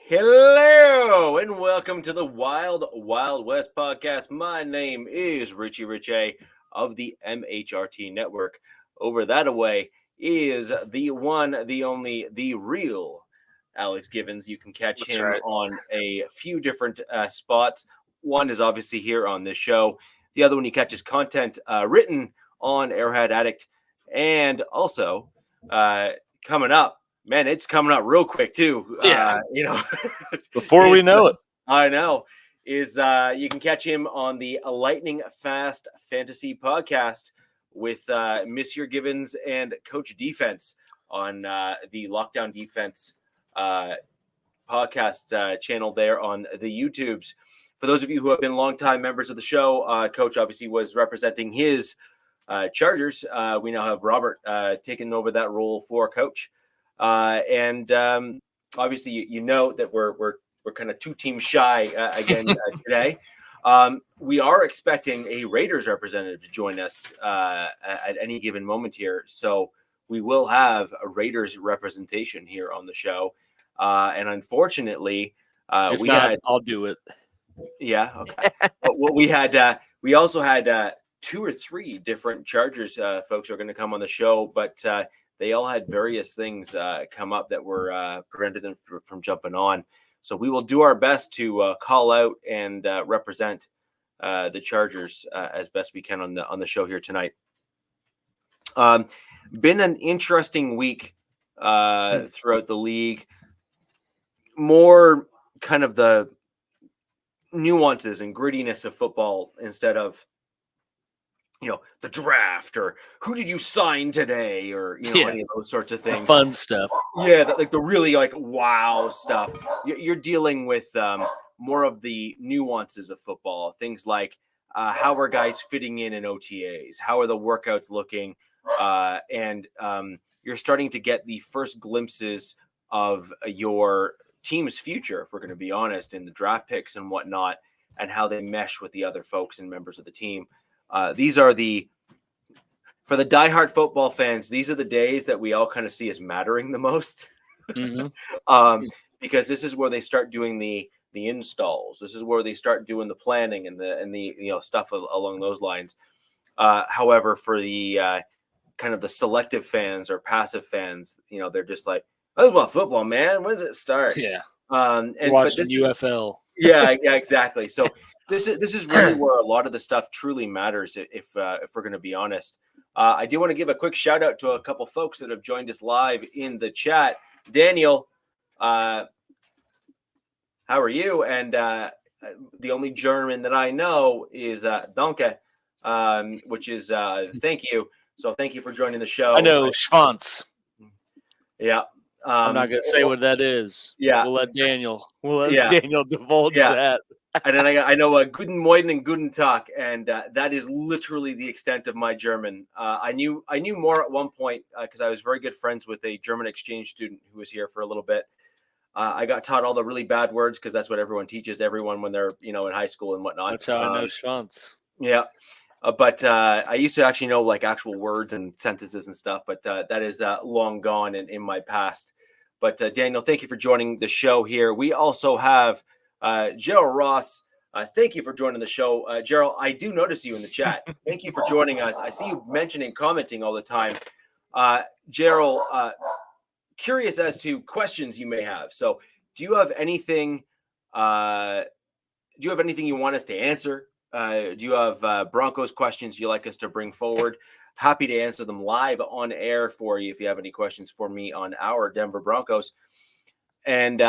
Hello and welcome to the Wild Wild West podcast. My name is Richie Richey of the MHRT Network. Over that away is the one, the only, the real Alex Givens. You can catch That's him right. on a few different spots. One is obviously here on this show. The other one you catch his content written on Airhead Addict. And also coming up, man, it's coming up real quick too. Yeah. Before we know it. I know. You can catch him on the Lightning Fast Fantasy Podcast with Monsieur Givens and Coach Defense on the Lockdown Defense podcast channel there on the YouTubes. For those of you who have been longtime members of the show, Coach obviously was representing his Chargers. We now have Robert taking over that role for Coach. And obviously, you know that we're kind of two teams shy again today. We are expecting a Raiders representative to join us at any given moment here. So we will have a Raiders representation here on the show. And unfortunately, If not, I'll do it. Yeah. Okay. But we also had 2 or 3 different Chargers folks who are going to come on the show, but they all had various things come up that were prevented them from jumping on. So we will do our best to call out and represent the Chargers as best we can on the show here tonight. Been an interesting week throughout the league. More kind of the nuances and grittiness of football instead of the draft or who did you sign today or any of those sorts of things. The fun stuff. Yeah, the really wow stuff. You're dealing with more of the nuances of football, things like how are guys fitting in OTAs, how are the workouts looking, and you're starting to get the first glimpses of your team's future, if we're going to be honest, in the draft picks and whatnot, and how they mesh with the other folks and members of the team. These are for the diehard football fans, these are the days that we all kind of see as mattering the most. Mm-hmm. Because this is where they start doing the installs. This is where they start doing the planning and the stuff along those lines. However, for the kind of the selective fans or passive fans, they're just like, "Oh, well, football, man. When does it start?" Yeah. And watching UFL. Yeah, exactly. So this is really where a lot of the stuff truly matters. If we're going to be honest, I do want to give a quick shout out to a couple folks that have joined us live in the chat. Daniel, how are you? And the only German that I know is Danke, which is thank you. So thank you for joining the show. I know Schwanz. Yeah. I'm not going to say what that is. Yeah. We'll let Daniel divulge that. And then I know Guten Morgen and Guten Tag, and that is literally the extent of my German. I knew more at one point because I was very good friends with a German exchange student who was here for a little bit. I got taught all the really bad words because that's what everyone teaches everyone when they're in high school and whatnot. That's how I know Schwanz. Yeah. But I used to actually know actual words and sentences and stuff, but that is long gone in my past. But Daniel, thank you for joining the show here. We also have Gerald Ross. Thank you for joining the show. Gerald, I do notice you in the chat. Thank you for joining us. I see you mentioning, commenting all the time. Gerald, curious as to questions you may have. So do you have anything you want us to answer? Do you have Broncos questions you'd like us to bring forward? Happy to answer them live on air for you if you have any questions for me on our Denver Broncos. And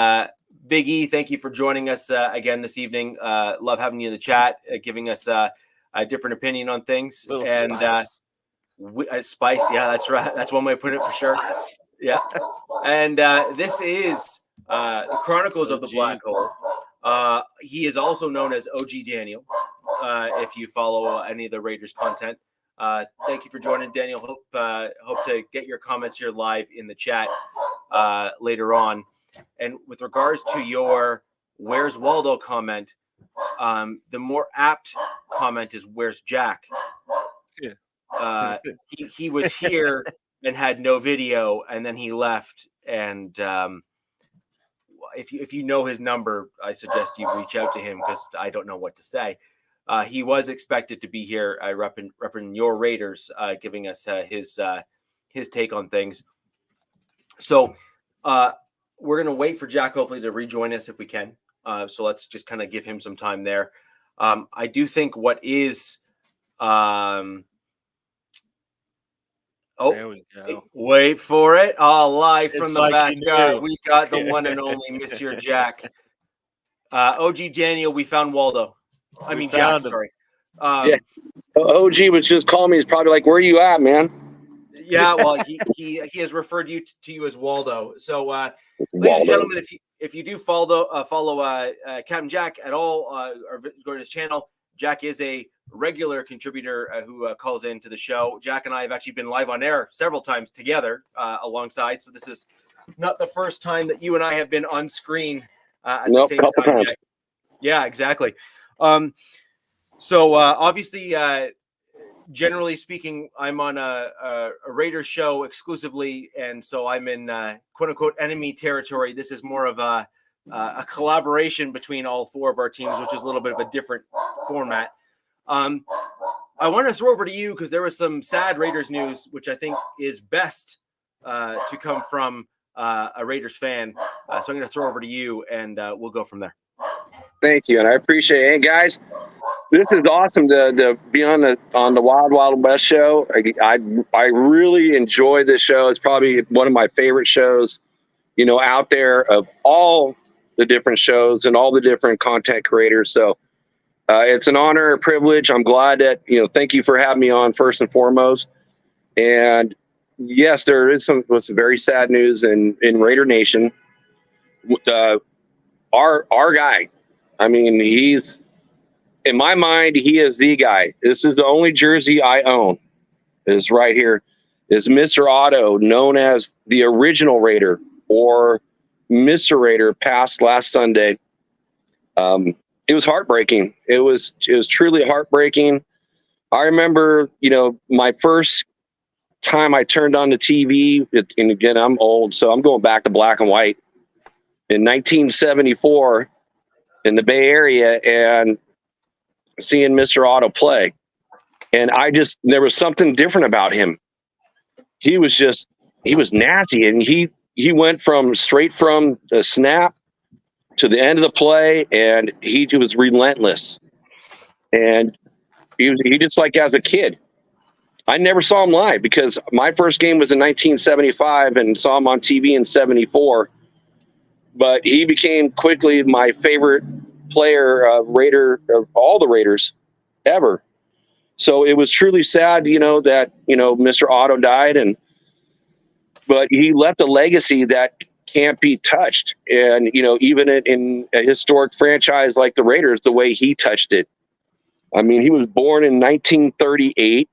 Big E, thank you for joining us again this evening. Love having you in the chat, giving us a different opinion on things. And spice, yeah, that's right. That's one way to put it for sure. Yeah. And this is the Chronicles of the Black Hole. He is also known as OG Daniel. If you follow any of the Raiders content. Thank you for joining, Daniel. Hope to get your comments here live in the chat later on. And with regards to your "Where's Waldo" comment, the more apt comment is "Where's Jack?" Yeah. He was here and had no video, and then he left, and if you know his number, I suggest you reach out to him because I don't know what to say. He was expected to be here, repping your Raiders, giving us his take on things. So we're going to wait for Jack hopefully to rejoin us if we can. So let's just kind of give him some time there. I do think what is there we go. Wait for it. Live from the like backyard. We got the one and only Monsieur Jack. OG Daniel, we found Waldo. Jack, sorry. Yeah. OG was just calling me. He's probably like, where are you at, man? Yeah, well, he has referred to you as Waldo. So, ladies and gentlemen, if you do follow Captain Jack at all, or go to his channel, Jack is a regular contributor who calls into the show. Jack and I have actually been live on air several times together alongside. So this is not the first time that you and I have been on screen at the same time. Times. Yeah, exactly. So obviously, generally speaking, I'm on a Raiders show exclusively, and so I'm in quote unquote enemy territory. This is more of a collaboration between all four of our teams, which is a little bit of a different format. I want to throw over to you because there was some sad Raiders news, which I think is best to come from a Raiders fan. So I'm going to throw over to you, and we'll go from there. Thank you, and I appreciate it. Hey, guys, this is awesome to be on the Wild Wild West show. I really enjoy this show. It's probably one of my favorite shows, out there of all the different shows and all the different content creators. So it's an honor, a privilege. I'm glad that, thank you for having me on first and foremost. And yes, there is some very sad news in Raider Nation. Our guy, he's, in my mind, he is the guy. This is the only jersey I own. Is right here. Is Mr. Otto, known as the original Raider or Mr. Raider, passed last Sunday. It was heartbreaking. It was truly heartbreaking. I remember, my first time I turned on the TV, and again, I'm old, so I'm going back to black and white, in 1974 in the Bay Area, and seeing Mr. Otto play. And there was something different about him. He was nasty, and he went straight from the snap to the end of the play, and he was relentless. And he just like as a kid. I never saw him live because my first game was in 1975 and saw him on TV in 74. But he became quickly my favorite player, Raider of all the Raiders ever. So it was truly sad, that, Mr. Otto died, but he left a legacy that can't be touched. And, even in a historic franchise like the Raiders, the way he touched it. He was born in 1938,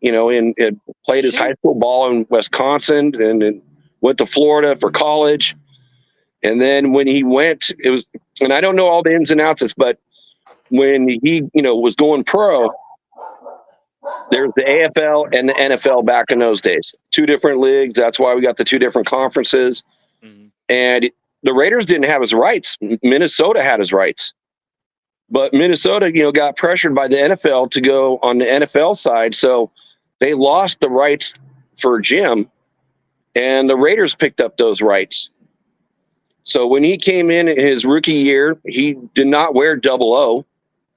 and played his high school ball in Wisconsin and then went to Florida for college. And then when he went, and I don't know all the ins and outs, but when he, was going pro, there's the AFL and the NFL back in those days. Two different leagues. That's why we got the two different conferences. Mm-hmm. And the Raiders didn't have his rights. Minnesota had his rights. But Minnesota, got pressured by the NFL to go on the NFL side. So they lost the rights for Jim, and the Raiders picked up those rights. So when he came in his rookie year, he did not wear 00.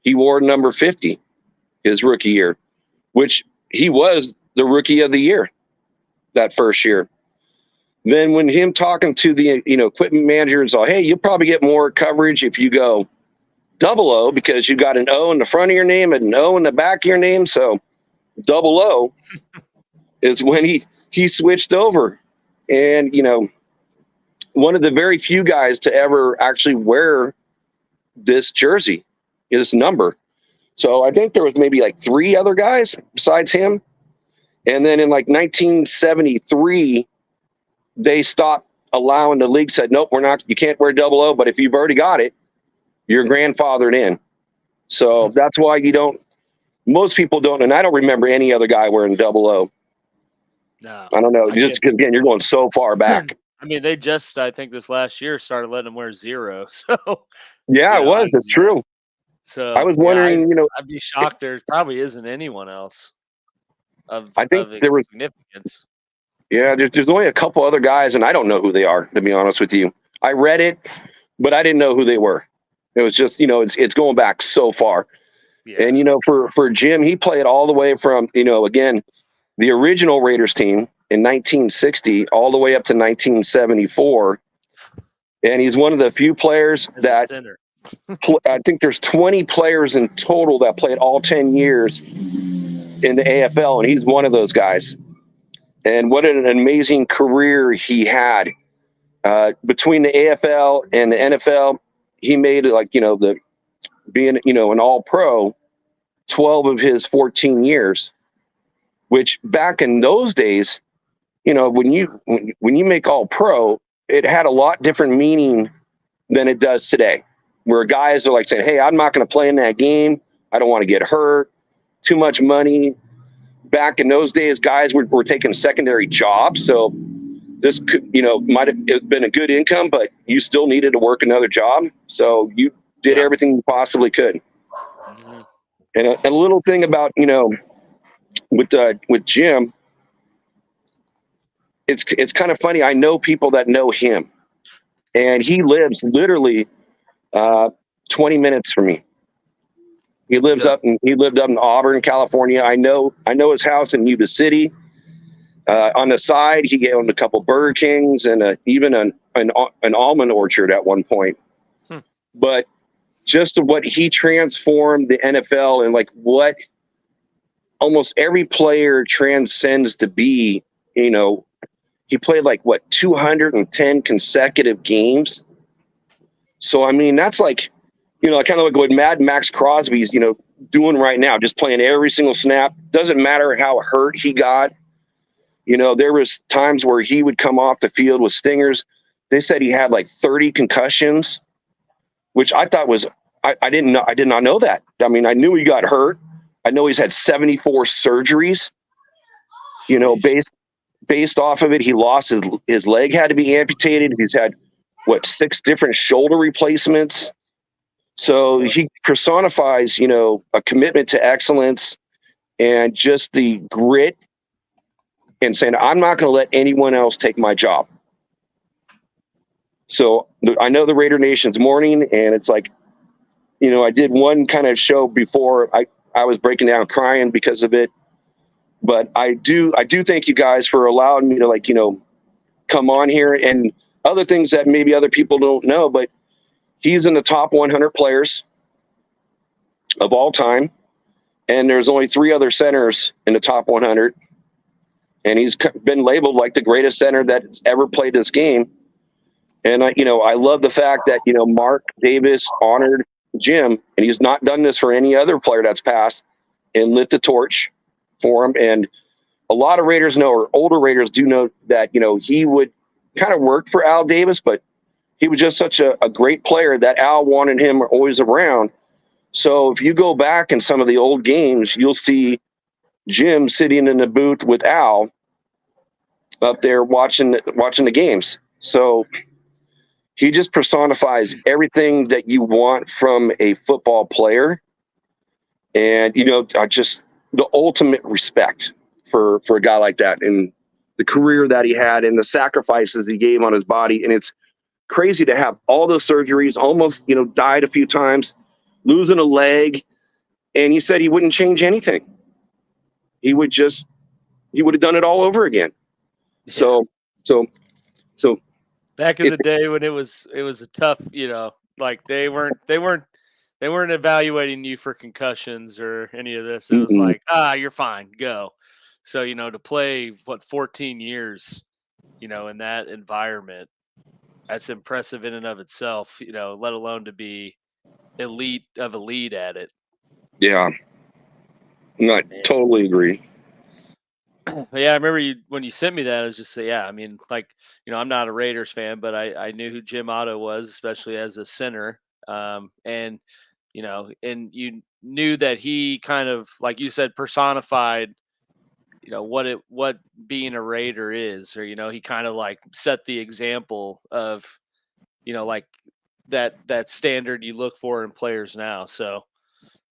He wore number 50 his rookie year, which he was the rookie of the year that first year. Then when him talking to the equipment managers, hey, you'll probably get more coverage if you go 00 because you got an O in the front of your name and an O in the back of your name. So 00 is when he switched over. And, one of the very few guys to ever actually wear this jersey, this number. So I think there was maybe like 3 other guys besides him. And then in like 1973, they stopped allowing, the league said, nope, you can't wear 00, but if you've already got it, you're grandfathered in. So that's why most people don't, and I don't remember any other guy wearing 00. No, I don't know, just because, again, you're going so far back. I mean, they just, I think this last year started letting him wear 0. So, Yeah, it was. It's true. So I was wondering, I'd be shocked there probably isn't anyone else of significance. Yeah, there's only a couple other guys, and I don't know who they are, to be honest with you. I read it, but I didn't know who they were. It was just, it's going back so far. Yeah. And, for Jim, he played all the way from, again, the original Raiders team in 1960 all the way up to 1974. And he's one of the few players that I think there's 20 players in total that played all 10 years in the AFL, and he's one of those guys. And what an amazing career he had. Between the AFL and the NFL, he made being an all-pro 12 of his 14 years, which back in those days, when you make all-pro, it had a lot different meaning than it does today, where guys are like saying, hey, I'm not going to play in that game. I don't want to get hurt. Too much money. Back in those days, guys were taking secondary jobs. So this could, might have been a good income, but you still needed to work another job. So you did everything you possibly could. Mm-hmm. And a little thing about, with Jim, it's kind of funny. I know people that know him, and he lives literally 20 minutes from me. He lived up in Auburn, California. I know his house in Yuba City. On the side, he owned a couple Burger Kings and even an almond orchard at one point. But just what he transformed the NFL and like what almost every player transcends to be, he played 210 consecutive games. So, I mean, that's kind of like what Mad Max Crosby's, doing right now, just playing every single snap. Doesn't matter how hurt he got. There was times where he would come off the field with stingers. They said he had 30 concussions, which I thought was, I did not know that. I mean, I knew he got hurt. I know he's had 74 surgeries, based off of it. He lost his leg, had to be amputated. He's had 6 different shoulder replacements. So he personifies, a commitment to excellence and just the grit and saying, I'm not going to let anyone else take my job. So I know the Raider Nation's mourning, and it's I did one kind of show before I was breaking down crying because of it. But I do thank you guys for allowing me to come on here, and other things that maybe other people don't know, but he's in the top 100 players of all time. And there's only 3 other centers in the top 100. And he's been labeled like the greatest center that's ever played this game. And I love the fact that, Mark Davis honored Jim, and he's not done this for any other player that's passed, and lit the torch for him. And a lot of Raiders know, or older Raiders do know, that, he would kind of work for Al Davis, but he was just such a great player that Al wanted him always around. So if you go back in some of the old games, you'll see Jim sitting in the booth with Al up there watching the games. So he just personifies everything that you want from a football player. And, just the ultimate respect for a guy like that, and the career that he had and the sacrifices he gave on his body. And it's crazy to have all those surgeries, almost, died a few times, losing a leg. And he said he wouldn't change anything. He would have done it all over again. Yeah. So back in the day when it was a tough, they weren't evaluating you for concussions or any of this. It was you're fine, go. So, to play 14 years, in that environment, that's impressive in and of itself, let alone to be elite at it. Yeah. I totally agree. Yeah, I remember when you sent me that, I was just I mean, I'm not a Raiders fan, but I knew who Jim Otto was, especially as a center. And you knew that he kind of, like you said, personified, what being a Raider is, or he kind of like set the example of like that standard you look for in players now. So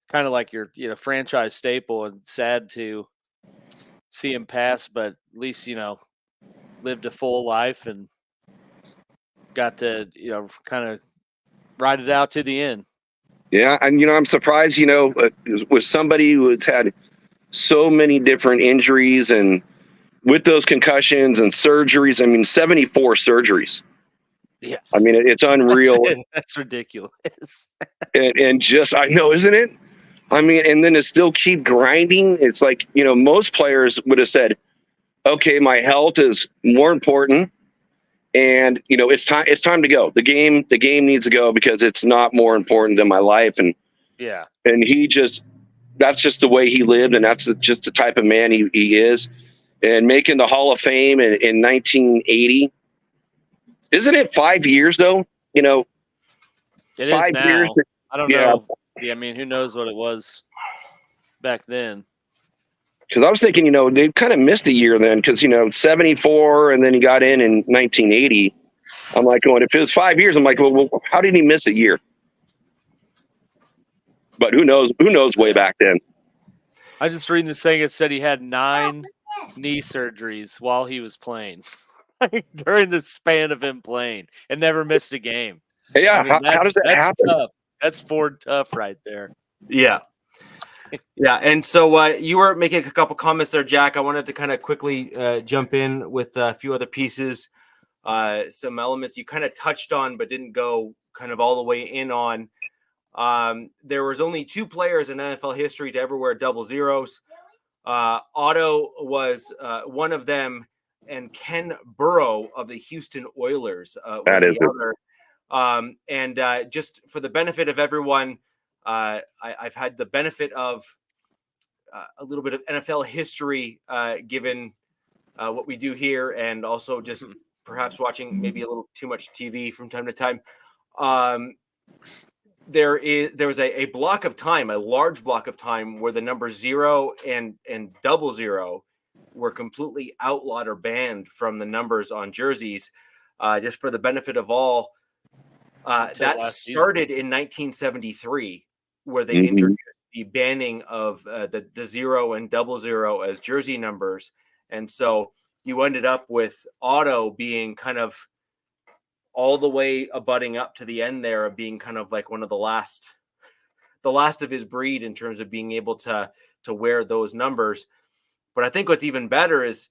kind of like your franchise staple, and sad to see him pass, but at least lived a full life and got to kind of ride it out to the end. Yeah, and I'm surprised, with somebody who has had so many different injuries and with those concussions and surgeries. I mean, 74 surgeries. Yeah, I mean, it's unreal. That's ridiculous. and just, I know, isn't it? I mean, and then to still keep grinding. It's like, most players would have said, okay, my health is more important. And, it's time to go. The game needs to go because it's not more important than my life. And yeah. And that's just the way he lived. And that's just the type of man he is. And making the Hall of Fame in 1980, isn't it 5 years though? It 5 is now. years. I don't know. Yeah, I mean, who knows what it was back then? Because I was thinking, they kind of missed a year then, because 74, and then he got in 1980. I'm like going, if it was 5 years, I'm like, well, how did he miss a year? But who knows? Who knows way back then? I just reading this thing. It said he had 9 knee surgeries while he was playing during the span of him playing, and never missed a game. Yeah, I mean, how does that happen? Tough. That's Ford tough right there. Yeah. Yeah, and so you were making a couple comments there, Jack. I wanted to kind of quickly jump in with a few other pieces, some elements you kind of touched on but didn't go kind of all the way in on. There was only 2 players in NFL history to ever wear double zeros. Otto was one of them, and Ken Burrow of the Houston Oilers was the other. And just for the benefit of everyone, I've had the benefit of a little bit of NFL history, given what we do here, and also just perhaps watching maybe a little too much TV from time to time. There was a block of time, a large block of time, where the number 0 and 00 were completely outlawed or banned from the numbers on jerseys. Just for the benefit of all, that started in 1973, where they introduced the banning of the 0 and 00 as jersey numbers. And so you ended up with Otto being kind of all the way abutting up to the end there, of being kind of like one of the last of his breed in terms of being able to wear those numbers. But I think what's even better is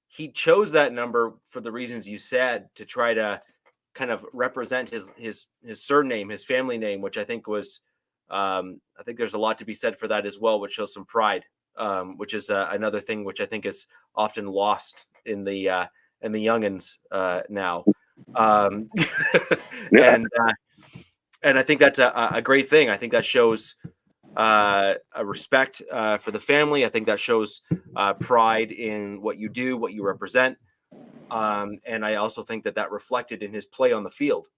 he chose that number for the reasons you said, to try to kind of represent his surname, his family name, which I think was, I think there's a lot to be said for that as well, which shows some pride, which is another thing which I think is often lost in the youngins now. Yeah. And I think that's a great thing. I think that shows a respect for the family. I think that shows pride in what you do, what you represent. And I also think that reflected in his play on the field,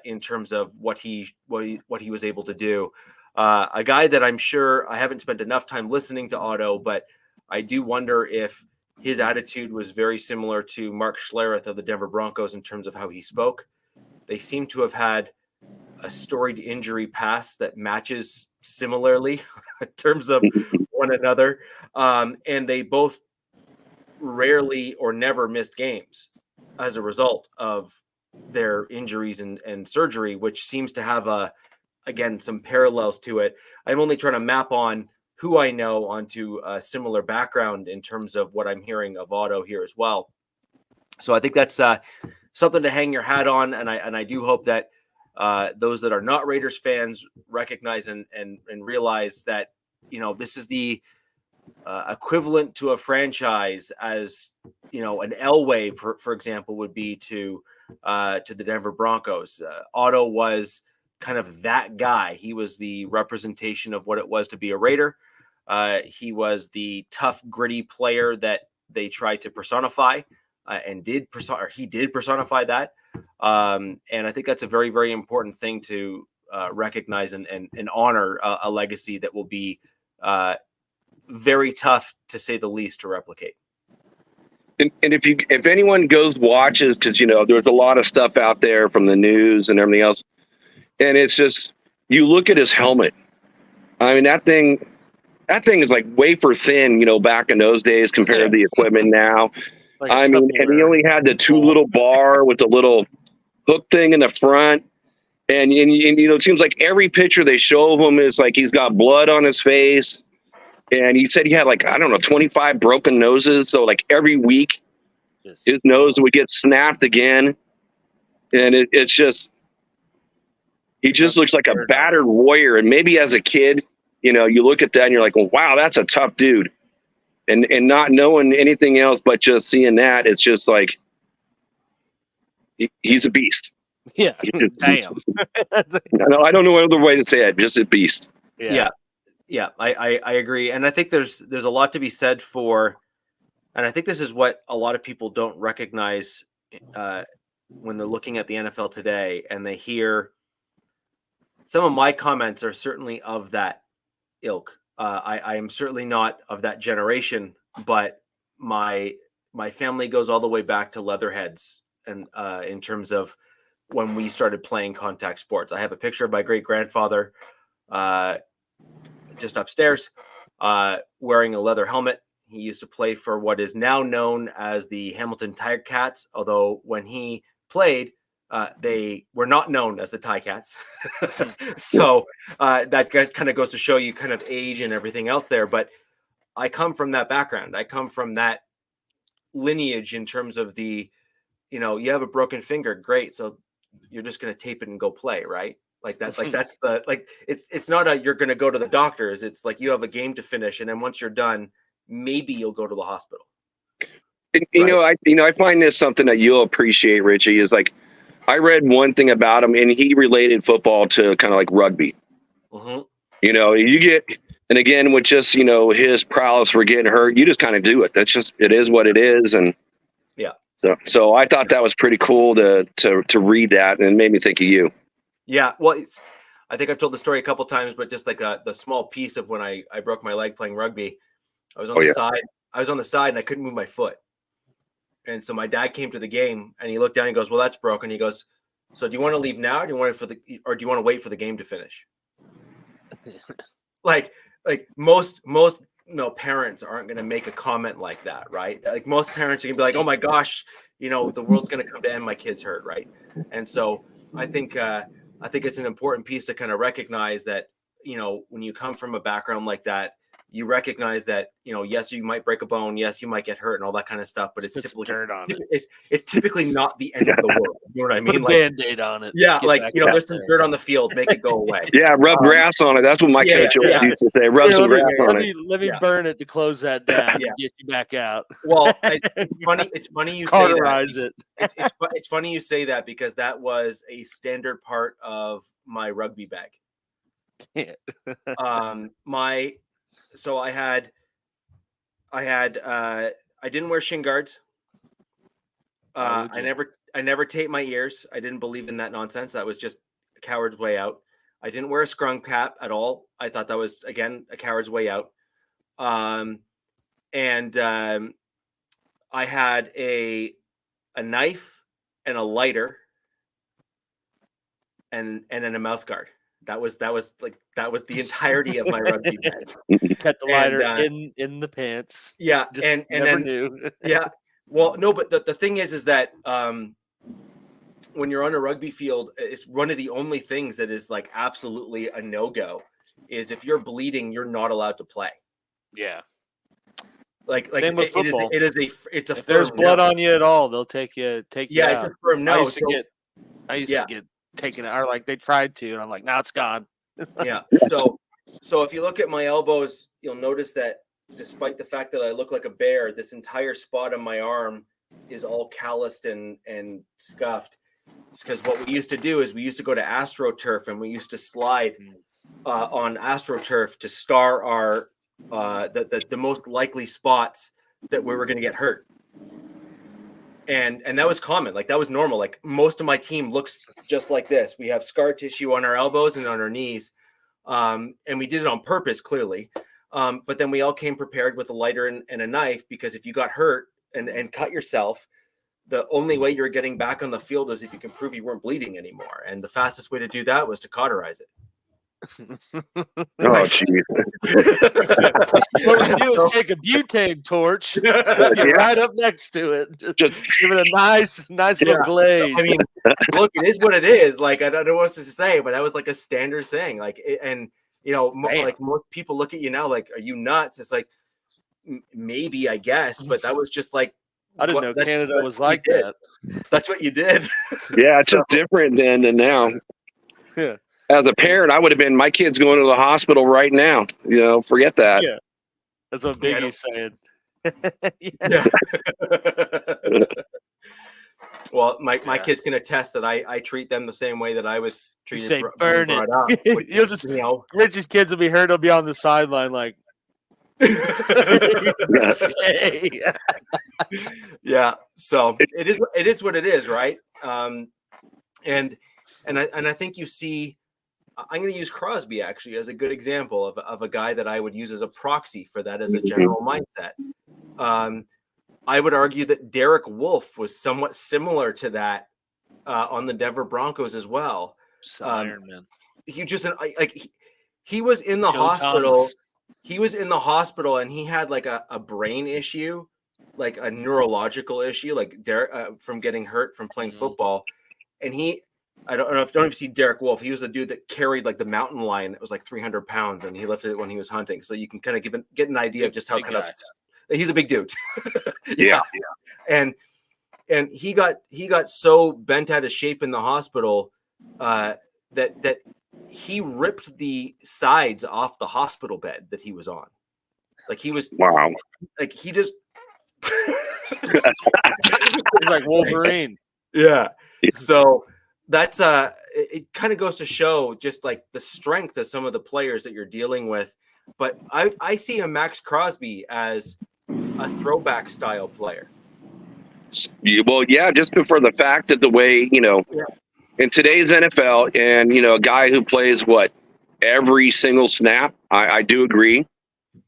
in terms of what he was able to do. A guy that I'm sure I haven't spent enough time listening to Otto, but I do wonder if his attitude was very similar to Mark Schlereth of the Denver Broncos in terms of how he spoke. They seem to have had a storied injury past that matches similarly in terms of one another. And they both rarely or never missed games as a result of their injuries and surgery, which seems to have again, some parallels to it. I'm only trying to map on who I know onto a similar background in terms of what I'm hearing of Otto here as well. So I think that's something to hang your hat on. And I do hope that those that are not Raiders fans recognize and realize that, this is the equivalent to a franchise as, an Elway, for example, would be to the Denver Broncos. Otto was kind of that guy. He was the representation of what it was to be a Raider. He was the tough, gritty player that they tried to personify, and he did personify that. And I think that's a very, very important thing to recognize and honor, a legacy that will be very tough, to say the least, to replicate. And if anyone watches, because there's a lot of stuff out there from the news and everything else, and it's just, you look at his helmet. I mean, that thing is like wafer thin, back in those days compared to the equipment now. Like I mean, and he only had the 2 little bar with the little hook thing in the front. And it seems like every picture they show of him is like he's got blood on his face. And he said he had 25 broken noses. So like every week, his nose would get snapped again. And it's just, he just looks like a battered warrior. And maybe as a kid, you look at that and you're like, well, wow, that's a tough dude. And not knowing anything else but just seeing that, it's just like, he's a beast. Yeah. Damn. No, I don't know another way to say it. Just a beast. Yeah. I agree. And I think there's a lot to be said for, and I think this is what a lot of people don't recognize when they're looking at the NFL today, and they hear some of my comments are certainly of that ilk. I am certainly not of that generation, but my family goes all the way back to Leatherheads, and in terms of when we started playing contact sports. I have a picture of my great grandfather just upstairs wearing a leather helmet. He used to play for what is now known as the Hamilton Ticats, although when he played, they were not known as the Ticats. So that kind of goes to show you kind of age and everything else there. But I come from that background. I come from that lineage in terms of the, you have a broken finger, great. So you're just going to tape it and go play, right? Like that, like that's the, like, it's not you're going to go to the doctors. It's like you have a game to finish. And then once you're done, maybe you'll go to the hospital. I find this something that you'll appreciate, Richie, is like, I read one thing about him and he related football to kind of like rugby. Mm-hmm. You get, and again, with just, his prowess for getting hurt, you just kind of do it. That's just, it is what it is. And yeah. So I thought that was pretty cool to read that, and it made me think of you. Yeah. Well, I think I've told the story a couple times, but just like the small piece of when I broke my leg playing rugby, I was on the side. I was on the side and I couldn't move my foot. And so my dad came to the game and he looked down and he goes, well, that's broken. He goes, so do you want to leave now? Or do you want to wait for the game to finish? like most parents aren't going to make a comment like that, right? Like most parents are going to be like, oh my gosh, the world's going to come to end, my kid's hurt, right? And so I think it's an important piece to kind of recognize that, when you come from a background like that, you recognize that, yes, you might break a bone. Yes, you might get hurt and all that kind of stuff, but it's typically not the end of the world. You know what I mean? Put a Band-Aid on it. Yeah. There's some dirt on the field, make it go away. Yeah. Rub grass on it. That's what my coach used to say. Rub some grass on it. Let me burn it to close that down and get you back out. Well, it's funny you say Cauterize that. It's funny you say that because that was a standard part of my rugby bag. So I didn't wear shin guards. I never taped my ears. I didn't believe in that nonsense. That was just a coward's way out. I didn't wear a scrum cap at all. I thought that was, again, a coward's way out. I had a knife and a lighter and then a mouth guard. That was the entirety of my rugby bag. Cut the lighter in the pants. Yeah, just and never then knew. Yeah. Well, no, but the thing is that when you're on a rugby field, it's one of the only things that is like absolutely a no-go is if you're bleeding, you're not allowed to play. Yeah. Like same with football. It's a if firm there's blood no. on you at all, they'll take you Yeah, out. it's a firm no. I used to get taken out, or like they tried to, and I'm like, now it's gone. Yeah. So if you look at my elbows, you'll notice that despite the fact that I look like a bear, this entire spot on my arm is all calloused and scuffed. It's because what we used to do is we used to go to AstroTurf and we used to slide on AstroTurf to star our the most likely spots that we were going to get hurt. And that was common. Like that was normal. Like most of my team looks just like this. We have scar tissue on our elbows and on our knees. And we did it on purpose, clearly. But then we all came prepared with a lighter and a knife, because if you got hurt and cut yourself, the only way you're getting back on the field is if you can prove you weren't bleeding anymore. And the fastest way to do that was to cauterize it. Oh, geez. What we do is take a butane torch, get right up next to it, just give it a nice little glaze. I mean, look, it is what it is. Like, I don't know what else to say, but that was like a standard thing. Like, and you know, like most people look at you now, like, are you nuts? It's like, maybe, I guess, but that was just like, I didn't know Canada was like that. That's what you did. Yeah, it's just different then than now. Yeah. As a parent, I would have been, my kid's going to the hospital right now. You know, forget that. Yeah. That's what Biggie's saying. Yeah. Well, my kids can attest that I treat them the same way that I was treated. You say burn it. Up. You'll just, you know, Rich's kids will be hurt. They'll be on the sideline like. Yeah. So it is what it is, right? And I think you see, I'm going to use Crosby actually as a good example of a guy that I would use as a proxy for that as a general mindset. I would argue that Derek Wolfe was somewhat similar to that on the Denver Broncos as well. Iron Man. He just he was in the hospital. Thomas. He was in the hospital and he had like a brain issue, like a neurological issue, like Derek from getting hurt from playing football. And I don't know if you see Derek Wolfe. He was the dude that carried like the mountain lion that was like 300 pounds, and he lifted it when he was hunting. So you can kind of get an idea of just how kind of he's a big dude. Yeah. And he got so bent out of shape in the hospital that he ripped the sides off the hospital bed that he was on. Like he was like he just he's like Wolverine. Yeah. So that's it kind of goes to show just like the strength of some of the players that you're dealing with. But I see a Max Crosby as a throwback style player. Well, yeah, just for the fact that the way, you know, in today's NFL, and, you know, a guy who plays every single snap, I do agree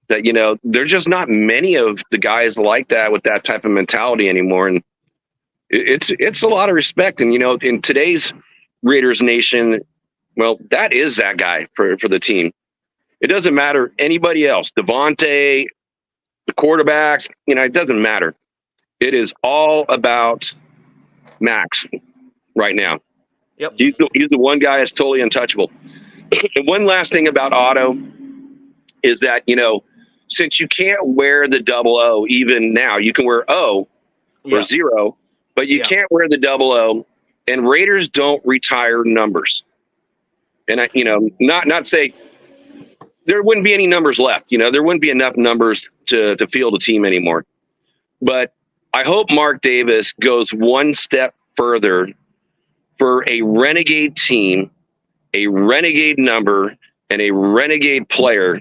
that, you know, there's just not many of the guys like that with that type of mentality anymore. And it's a lot of respect. And, you know, in today's Raiders Nation, well, that is that guy for the team. It doesn't matter anybody else, Devontae, the quarterbacks, you know, it doesn't matter. It is all about Max right now. Yep. He's the one guy that's totally untouchable. And one last thing about Otto is that, you know, since you can't wear the 00 even now, you can wear O or 0, but you can't wear the 00. And Raiders don't retire numbers. And you know, not say there wouldn't be any numbers left. You know, there wouldn't be enough numbers to field a team anymore. But I hope Mark Davis goes one step further for a renegade team, a renegade number, and a renegade player,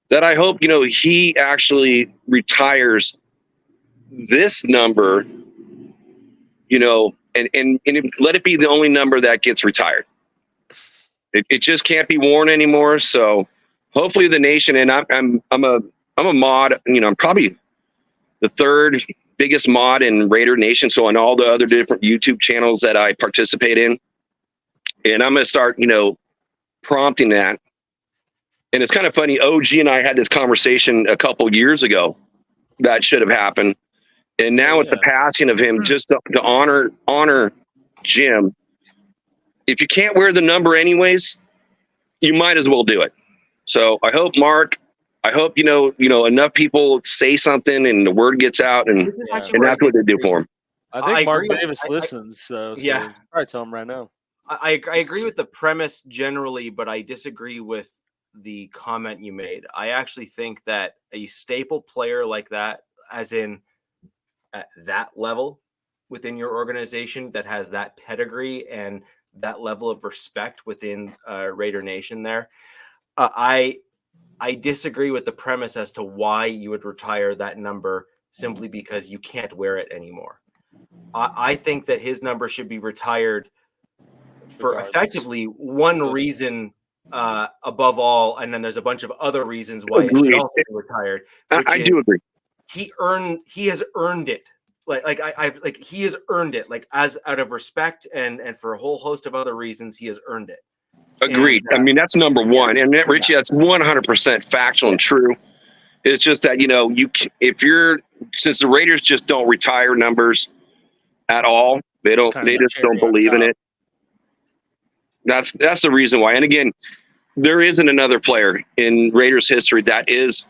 that I hope, you know, he actually retires this number, you know, and let it be the only number that gets retired. It just can't be worn anymore. So hopefully the nation, and I'm a mod, you know, I'm probably the third biggest mod in Raider Nation. So on all the other different YouTube channels that I participate in, and I'm going to start, you know, prompting that. And it's kind of funny. OG and I had this conversation a couple years ago that should have happened. And now with the passing of him, just to honor Jim, if you can't wear the number anyways, you might as well do it. So I hope, Mark, you know, enough people say something and the word gets out, and that's what they do for him. I think Mark Davis listens. So probably tell him right now. I agree with the premise generally, but I disagree with the comment you made. I actually think that a staple player like that, as in at that level within your organization, that has that pedigree and that level of respect within Raider Nation there, I disagree with the premise as to why you would retire that number simply because you can't wear it anymore. I think that his number should be retired for effectively one reason above all, and then there's a bunch of other reasons why it should Agreed. also be retired. I do agree. He has earned it. Like he has earned it. Like as out of respect and for a whole host of other reasons, he has earned it. Agreed. And, I mean, that's number one. And that, Richie, that's 100% factual and true. It's just that, since the Raiders just don't retire numbers at all, they just don't believe in it. That's the reason why. And again, there isn't another player in Raiders history that is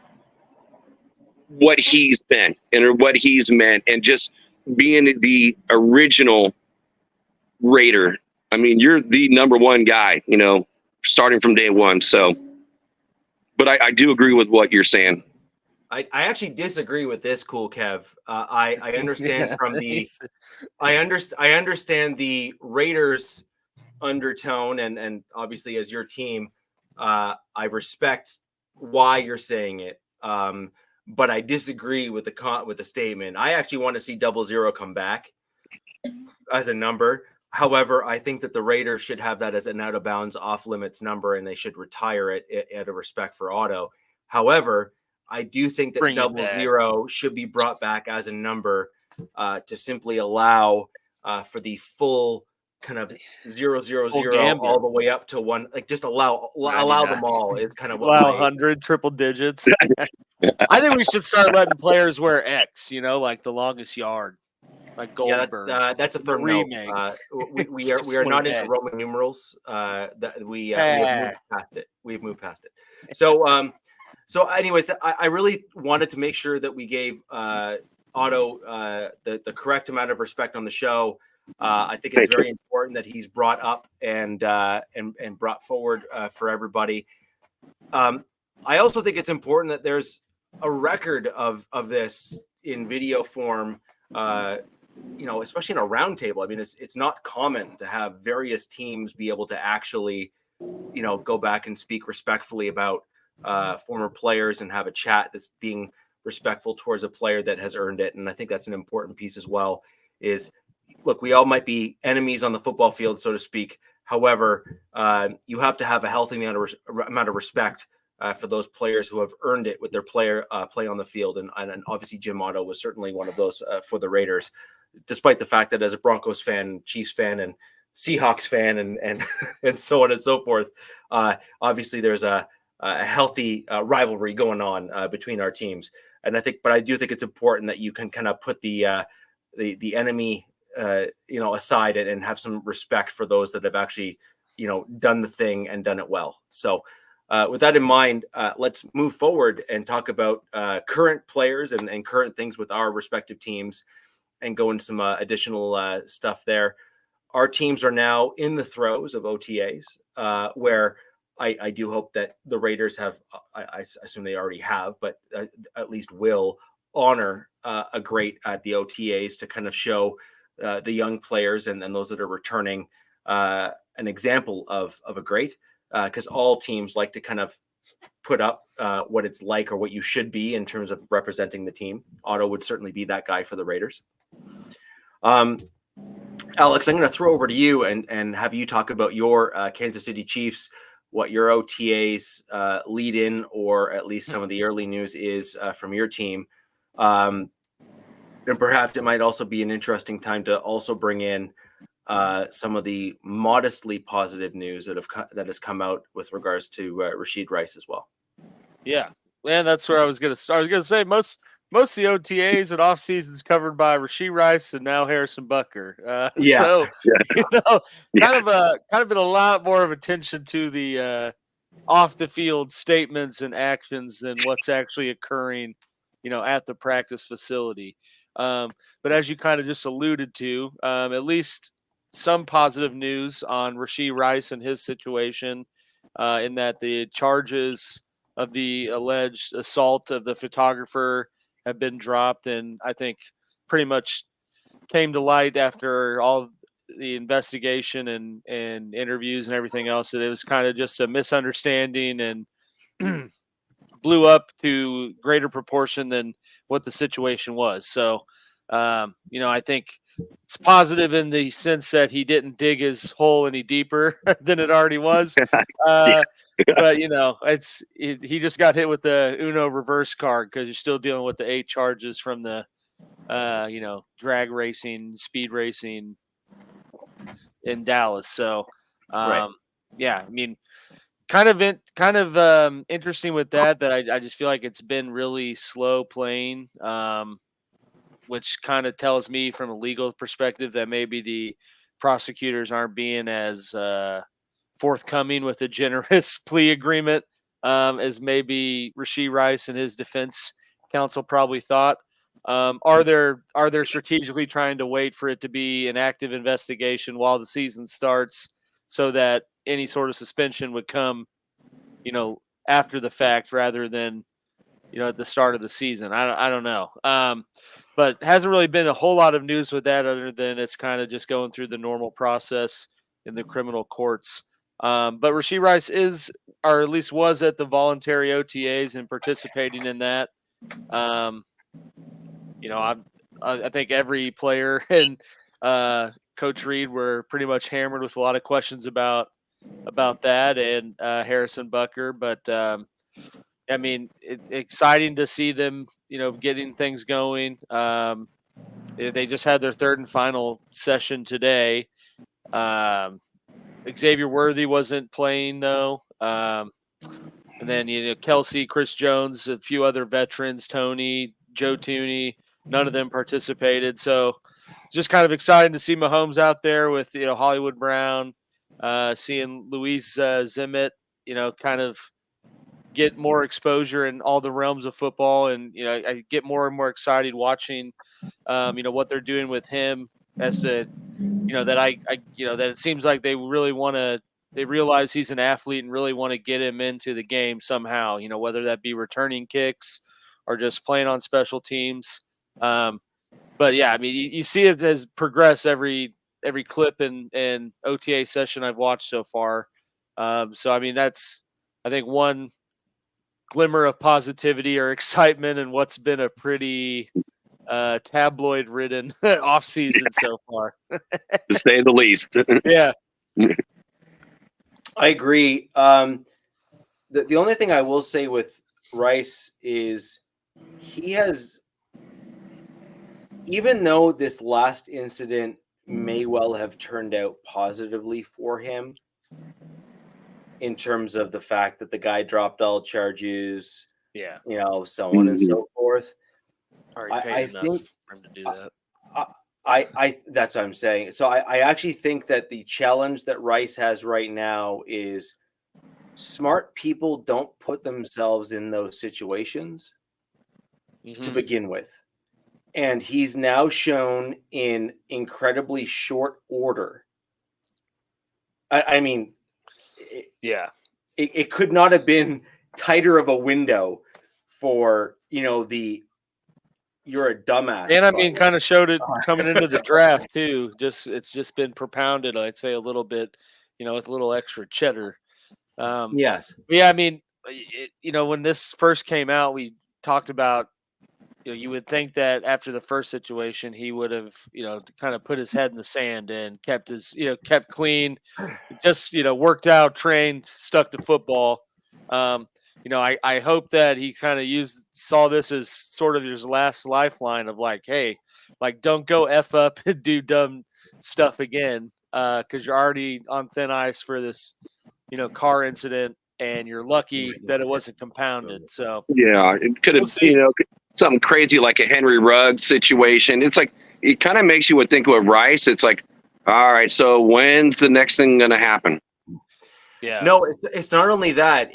what he's been and what he's meant, and just being the original Raider. I mean, you're the number one guy, starting from day one. So, but I do agree with what you're saying. I actually disagree with this, Cool Kev. I understand from the I understand the Raiders undertone, and obviously as your team, I respect why you're saying it. But I disagree with the statement. I actually want to see 00 come back as a number. However, I think that the Raiders should have that as an out of bounds, off limits number, and they should retire it out of respect for Otto. However, I do think that 00 should be brought back as a number to simply allow for the full kind of 000 all the way up to 1. Like just allow them all is kind of what 100 triple digits. I think we should start letting players wear X. Like the longest yard. Like Goldberg. Yeah, that's a firm remake. We are not into Roman numerals. We have moved past it. We've moved past it. So anyways, I really wanted to make sure that we gave Otto the correct amount of respect on the show. I think it's very important that he's brought up and brought forward for everybody. I also think it's important that there's a record of this in video form. Especially in a roundtable. I mean, it's not common to have various teams be able to actually, go back and speak respectfully about former players and have a chat that's being respectful towards a player that has earned it. And I think that's an important piece as well. Is look, we all might be enemies on the football field, so to speak. However, you have to have a healthy amount of respect for those players who have earned it with their play on the field. And obviously Jim Otto was certainly one of those for the Raiders, despite the fact that as a Broncos fan, Chiefs fan, and Seahawks fan, and so on and so forth, obviously there's a healthy rivalry going on between our teams. And I do think it's important that you can kind of put the enemy, aside and have some respect for those that have actually, done the thing and done it well. So with that in mind, let's move forward and talk about current players and current things with our respective teams and go into some additional stuff there. Our teams are now in the throes of OTAs, where I do hope that the Raiders have, I assume they already have, but at least will honor a great at the OTAs to kind of show the young players and those that are returning an example of a great, because all teams like to kind of put up what it's like or what you should be in terms of representing the team. Otto would certainly be that guy for the Raiders. Alex, I'm going to throw over to you and have you talk about your Kansas City Chiefs, what your OTAs lead in, or at least some of the early news is from your team. And perhaps it might also be an interesting time to also bring in some of the modestly positive news that has come out with regards to Rashid Rice as well. Yeah, that's where I was going to start. I was going to say most of the OTAs and off seasons covered by Rashid Rice and now Harrison Butker. So kind of been a lot more of attention to the off the field statements and actions than what's actually occurring, at the practice facility. But as you kind of just alluded to, at least some positive news on Rashid Rice and his situation, in that the charges of the alleged assault of the photographer have been dropped, and I think pretty much came to light after all the investigation and interviews and everything else that it was kind of just a misunderstanding and blew up to greater proportion than what the situation was. So, I think it's positive in the sense that he didn't dig his hole any deeper than it already was. But he just got hit with the Uno reverse card because you're still dealing with the 8 charges from the drag racing, speed racing in Dallas. So Right. yeah, I mean, kind of interesting with that I just feel like it's been really slow playing, which kind of tells me from a legal perspective that maybe the prosecutors aren't being as forthcoming with a generous plea agreement as maybe Rashee Rice and his defense counsel probably thought. Are they strategically trying to wait for it to be an active investigation while the season starts so that any sort of suspension would come, after the fact rather than, at the start of the season? I don't know. But hasn't really been a whole lot of news with that other than it's kind of just going through the normal process in the criminal courts. But Rashee Rice is, or at least was, at the voluntary OTAs and participating in that. I think every player and Coach Reed were pretty much hammered with a lot of questions about that, and Harrison Bucker. But I mean, exciting to see them, getting things going. They just had their third and final session today. Xavier Worthy wasn't playing though. And then, Kelsey, Chris Jones, a few other veterans, Tony, Joe Tooney, none of them participated. So just kind of exciting to see Mahomes out there with, Hollywood Brown, seeing Luis Zimmet, kind of get more exposure in all the realms of football. And, I get more and more excited watching, what they're doing with him as to, that that it seems like they really they realize he's an athlete and really want to get him into the game somehow, whether that be returning kicks or just playing on special teams. But yeah, I mean, you see it has progressed every clip and OTA session I've watched so far. So, I mean, that's, I think, one glimmer of positivity or excitement in what's been a pretty tabloid-ridden off season so far, to say the least. Yeah, I agree. The only thing I will say with Rice is he has, even though this last incident may well have turned out positively for him in terms of the fact that the guy dropped all charges, yeah, so on and so forth. I think for him to do that. I that's what I'm saying. So I actually think that the challenge that Rice has right now is smart people don't put themselves in those situations to begin with. And he's now shown in incredibly short order. I mean, it could not have been tighter of a window for, you're a dumbass. And I mean, kind of showed it coming into the draft too. It's just been propounded, I'd say, a little bit, with a little extra cheddar. Yes. Yeah, I mean, when this first came out, we talked about, you would think that after the first situation, he would have, kind of put his head in the sand and kept kept clean, just, worked out, trained, stuck to football. I hope that he kind of saw this as sort of his last lifeline of like, hey, like, don't go F up and do dumb stuff again, because you're already on thin ice for this, car incident, and you're lucky that it wasn't compounded. So yeah, it could have, something crazy like a Henry Ruggs situation. It's like, it kind of makes you would think with Rice. It's like, all right, so when's the next thing going to happen? Yeah. No, it's not only that.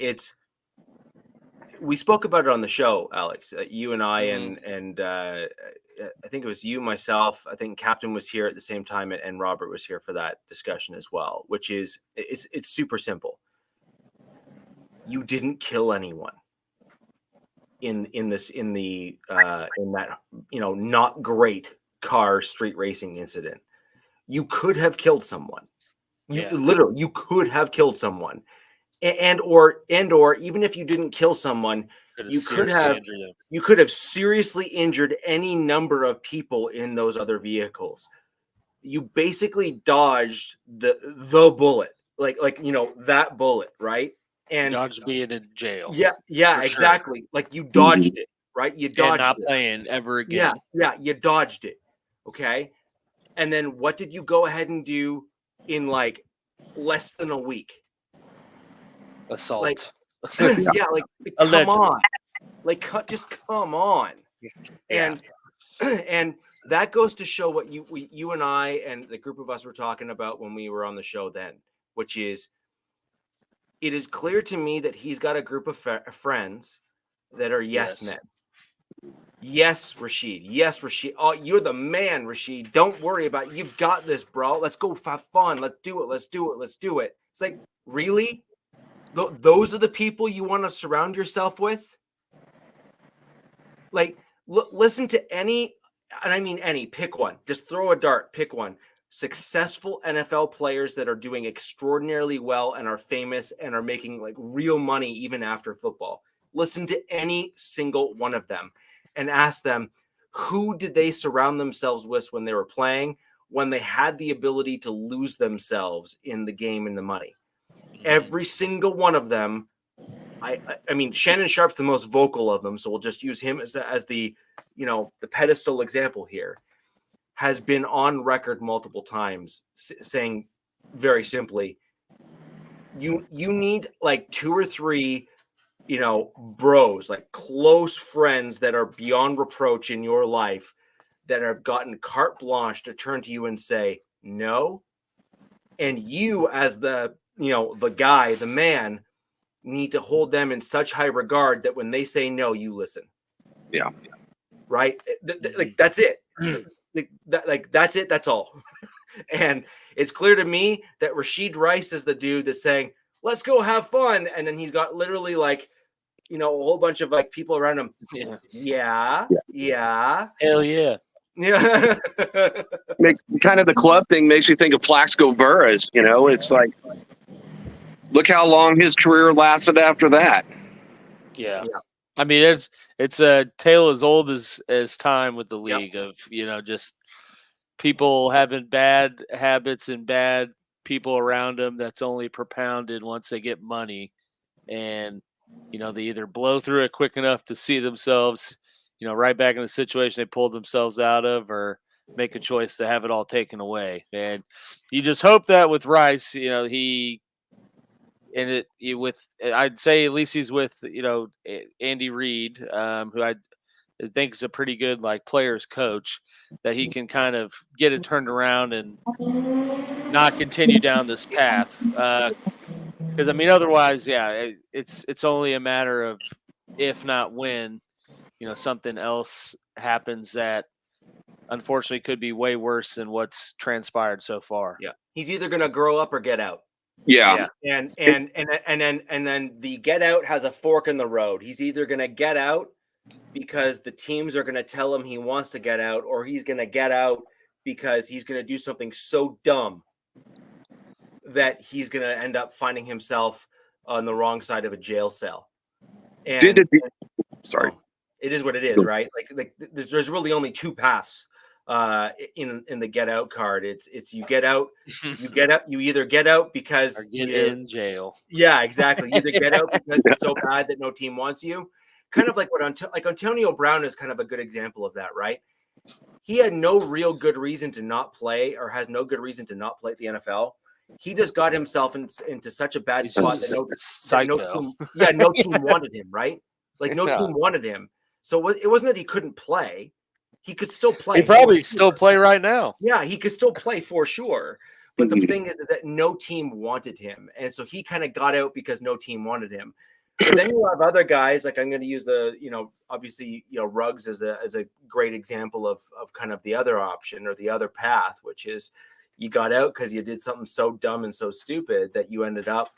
We spoke about it on the show, Alex. You and I, and I think it was you, myself. I think Captain was here at the same time, and Robert was here for that discussion as well. Which is, it's super simple. You didn't kill anyone in that not great car street racing incident. You could have killed someone. Literally, you could have killed someone. And or even if you didn't kill someone, you could have seriously injured any number of people in those other vehicles. you basically dodged the bullet, like that bullet, right? And Dodge being in jail. yeah, for exactly. sure. Like you dodged it, right? You And dodged not it. playing ever Yeah, again. you dodged it. Okay. And then what did you go ahead and do in like less than a week? Assault. Like, yeah, like come Allegedly. on, like just come on. Yeah. And that goes to show what you and I and the group of us were talking about when we were on the show then, which is, it is clear to me that he's got a group of friends that are yes men. Yes, Rashid. Yes, Rashid. Oh, you're the man, Rashid. Don't worry about it. You've got this, bro. Let's go have fun. Let's do it. Let's do it. Let's do it. It's like, really? Those are the people you want to surround yourself with? Like, listen to any, and I mean any, pick one. Just throw a dart, pick one. Successful NFL players that are doing extraordinarily well and are famous and are making like real money even after football. Listen to any single one of them and ask them, who did they surround themselves with when they were playing, when they had the ability to lose themselves in the game and the money? Every single one of them. I mean, Shannon Sharp's the most vocal of them, so we'll just use him as the the pedestal example here. Has been on record multiple times saying very simply, you need like 2 or 3 bros, like close friends that are beyond reproach in your life, that have gotten carte blanche to turn to you and say no, and you as the the guy, the man, need to hold them in such high regard that when they say no, you listen. Yeah. Right. Like that's it. Like that's it. That's all. And it's clear to me that Rashid Rice is the dude that's saying, let's go have fun. And then he's got literally like, a whole bunch of like people around him. Yeah. Hell yeah. Yeah. Makes kind of the club thing makes you think of Plaxico Burress. It's like, look how long his career lasted after that. Yeah. I mean, it's a tale as old as time with the league of, just people having bad habits and bad people around them that's only propounded once they get money. And, they either blow through it quick enough to see themselves, right back in the situation they pulled themselves out of, or make a choice to have it all taken away. And you just hope that with Rice, I'd say at least he's with, Andy Reid, who I think is a pretty good like players coach, that he can kind of get it turned around and not continue down this path. Because I mean, otherwise, it's only a matter of if not when, something else happens that unfortunately could be way worse than what's transpired so far. Yeah, he's either gonna grow up or get out. Yeah. And then the get out has a fork in the road. He's either gonna get out because the teams are gonna tell him he wants to get out, or he's gonna get out because he's gonna do something so dumb that he's gonna end up finding himself on the wrong side of a jail cell. And sorry, it is what it is, right? Like there's really only 2 paths in the get out card. It's you get out, you either get out because you're in jail. Yeah, exactly. You either get out because you're so bad that no team wants you. Kind of like like Antonio Brown is kind of a good example of that, right? He had no real good reason to not play, or has no good reason to not play at the NFL. He just got himself into such a bad spot that no team wanted him, right? Like no team wanted him. So it wasn't that he couldn't play. He could still play. He probably still play right now. Yeah, he could still play for sure. But the thing is that no team wanted him. And so he kind of got out because no team wanted him. But then you have other guys, like I'm going to use obviously, Ruggs as a great example of kind of the other option or the other path, which is you got out because you did something so dumb and so stupid that you ended up,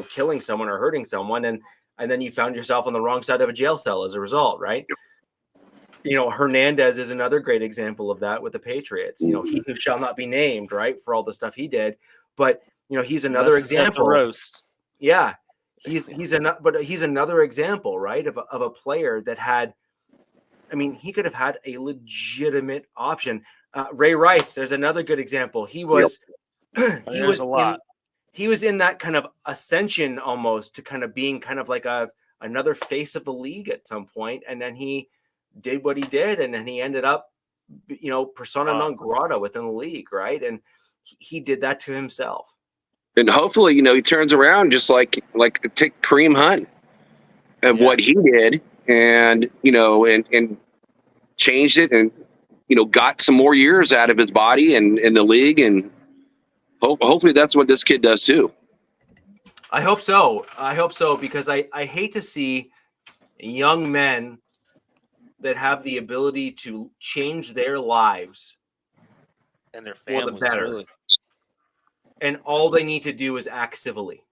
killing someone or hurting someone. And then you found yourself on the wrong side of a jail cell as a result, right? Hernandez is another great example of that with the Patriots. He who shall not be named, right, for all the stuff he did. But he's another example. Roast. Yeah, he's another example, right, of a player that had. I mean, he could have had a legitimate option. Ray Rice, there's another good example. He was There's a lot. He was in that kind of ascension almost to kind of being kind of like another face of the league at some point, and then he did what he did, and then he ended up, persona non grata within the league, right? And he did that to himself. And hopefully, he turns around just like take Kareem Hunt and what he did, and and changed it, and got some more years out of his body and in the league, and hopefully that's what this kid does too. I hope so. Because I hate to see young men that have the ability to change their lives and their families for the better. Really. And all they need to do is act civilly.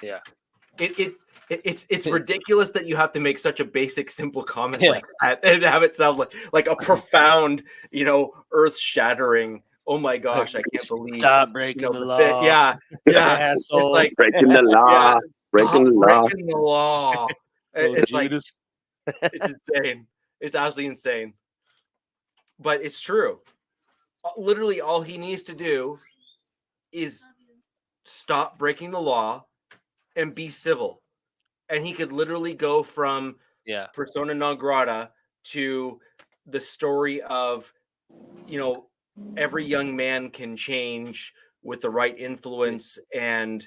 Yeah. It's ridiculous that you have to make such a basic, simple comment like that and have it sound like a profound, earth-shattering. Oh my gosh, I can't believe. Stop breaking the law. Yeah. It's like breaking the law. Breaking the law. It's like it's insane. It's absolutely insane. But it's true. Literally, all he needs to do is stop breaking the law and be civil, and he could literally go from persona non grata to the story of every young man can change with the right influence, and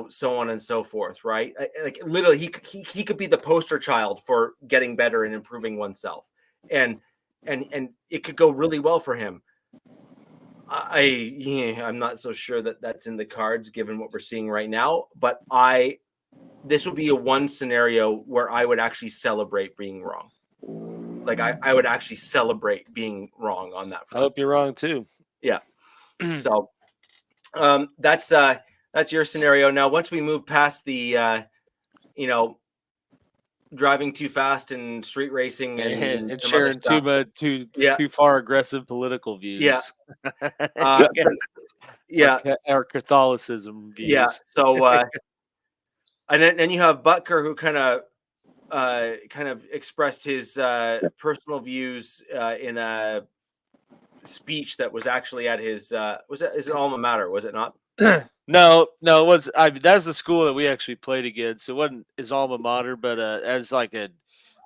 so on and so forth, right? Like literally he could be the poster child for getting better and improving oneself, and it could go really well for him. I'm not so sure that that's in the cards given what we're seeing right now, but this would be a one scenario where I would actually celebrate being wrong. Like I would actually celebrate being wrong on that front. I hope you're wrong too. Yeah. So that's your scenario. Now, once we move past the driving too fast and street racing and sharing too far aggressive political views. Yeah. Our Catholicism views. Yeah. So and then you have Butker, who kind of expressed his personal views in a speech that was actually at his was it his alma mater, was it not? No, it was. That's the school that we actually played against. It wasn't his alma mater, but as like a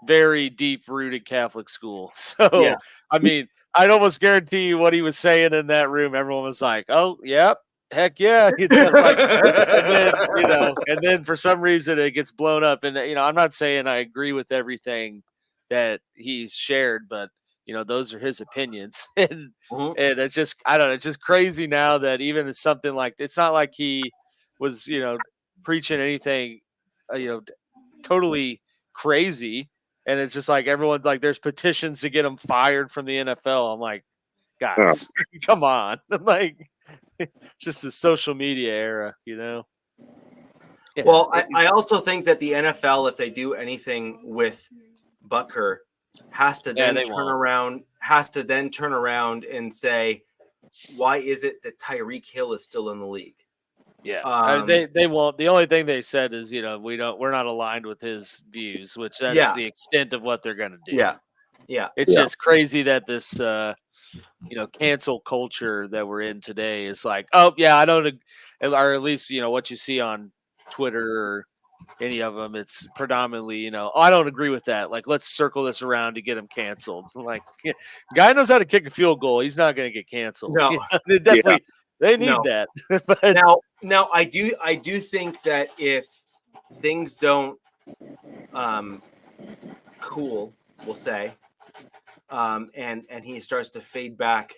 very deep-rooted Catholic school. So, I mean, I'd almost guarantee you what he was saying in that room. Everyone was like, "Oh, yep, heck yeah!" And then for some reason it gets blown up. And I'm not saying I agree with everything that he's shared, but those are his opinions, and it's just, I don't know, it's just crazy now that even it's something like, it's not like he was, preaching anything, totally crazy. And it's just like, everyone's like, there's petitions to get him fired from the NFL. I'm like, guys, come on. Like, it's just a social media era, Yeah. Well, I also think that the NFL, if they do anything with Butker, has to then turn around and say, why is it that Tyreek Hill is still in the league? Yeah, they won't. The only thing they said is, we're not aligned with his views, which that's the extent of what they're going to do. Yeah. It's just crazy that this, cancel culture that we're in today is like, oh yeah, I don't, or at least what you see on Twitter or any of them, it's predominantly, I don't agree with that. Like, let's circle this around to get him canceled. Like, guy knows how to kick a field goal. He's not going to get canceled. No, they definitely they need that. But now I do think that if things don't cool, we'll say, and he starts to fade back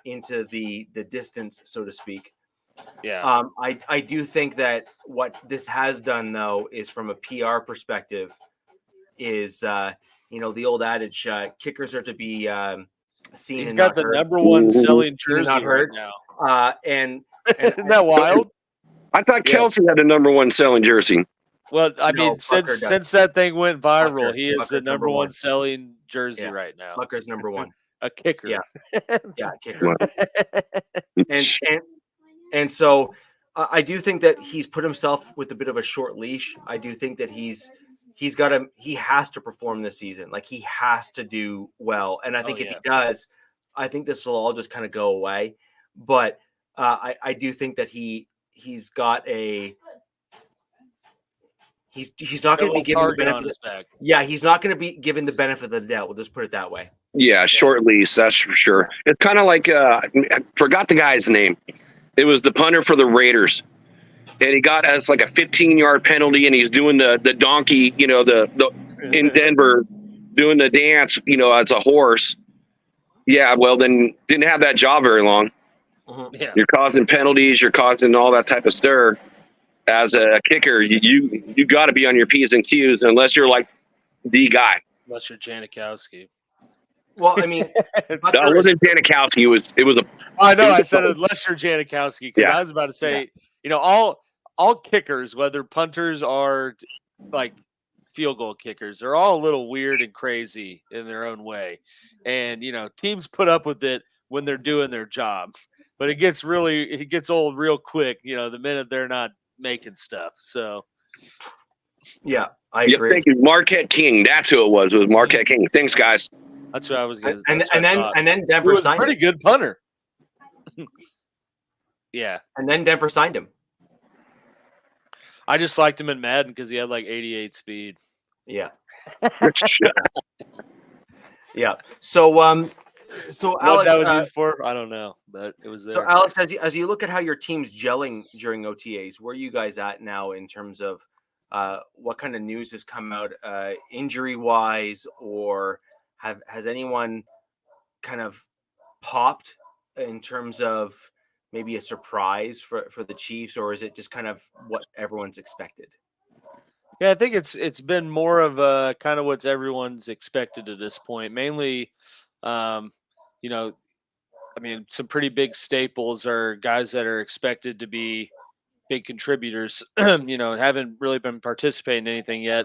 into the distance, so to speak. Yeah. I do think that what this has done, though, is from a PR perspective, is the old adage, kickers are to be seen. He's and got not the heard. number one selling jersey right now. And isn't that wild? I thought Kelsey had the number one selling jersey. Well, I mean, since that thing went viral, he is the number one selling jersey right now. Butker's number one. A kicker. Yeah, kicker. And so I do think that he's put himself with a bit of a short leash. I do think that he's he has to perform this season. Like, he has to do well. And I think if he does, I think this will all just kind of go away. But I do think that he's got a he's not going to be given the benefit on his back. Yeah, he's not going to be given the benefit of the doubt. We'll just put it that way. Yeah, short lease, that's for sure. It's kind of like I forgot the guy's name. It was the punter for the Raiders, and he got us like a 15-yard penalty, and he's doing the donkey, the in Denver, doing the dance, as a horse. Yeah, well, then didn't have that job very long. Yeah. You're causing penalties, you're causing all that type of stir. As a kicker, you got to be on your P's and Q's unless you're like the guy. Unless you're Janikowski. Well, I mean, that wasn't Janikowski. It was a. I know. I said unless you're Janikowski, because I was about to say, all kickers, whether punters or like field goal kickers, they're all a little weird and crazy in their own way, and teams put up with it when they're doing their job, but it gets old real quick. The minute they're not making stuff. So yeah, I agree. Thank you, Marquette King. That's who it was. It was Marquette King. Thanks, guys. That's what I was going to. And then Denver signed him. Pretty good punter. Yeah. And then Denver signed him. I just liked him in Madden because he had like 88 speed. Yeah. Yeah. So Alex, that was used for, I don't know, but it was there. So Alex, as you look at how your team's gelling during OTAs, where are you guys at now in terms of what kind of news has come out injury wise, or has anyone kind of popped in terms of maybe a surprise for the Chiefs, or is it just kind of what everyone's expected? Yeah, I think it's been more of a kind of what's everyone's expected at this point. Mainly, some pretty big staples are guys that are expected to be big contributors, haven't really been participating in anything yet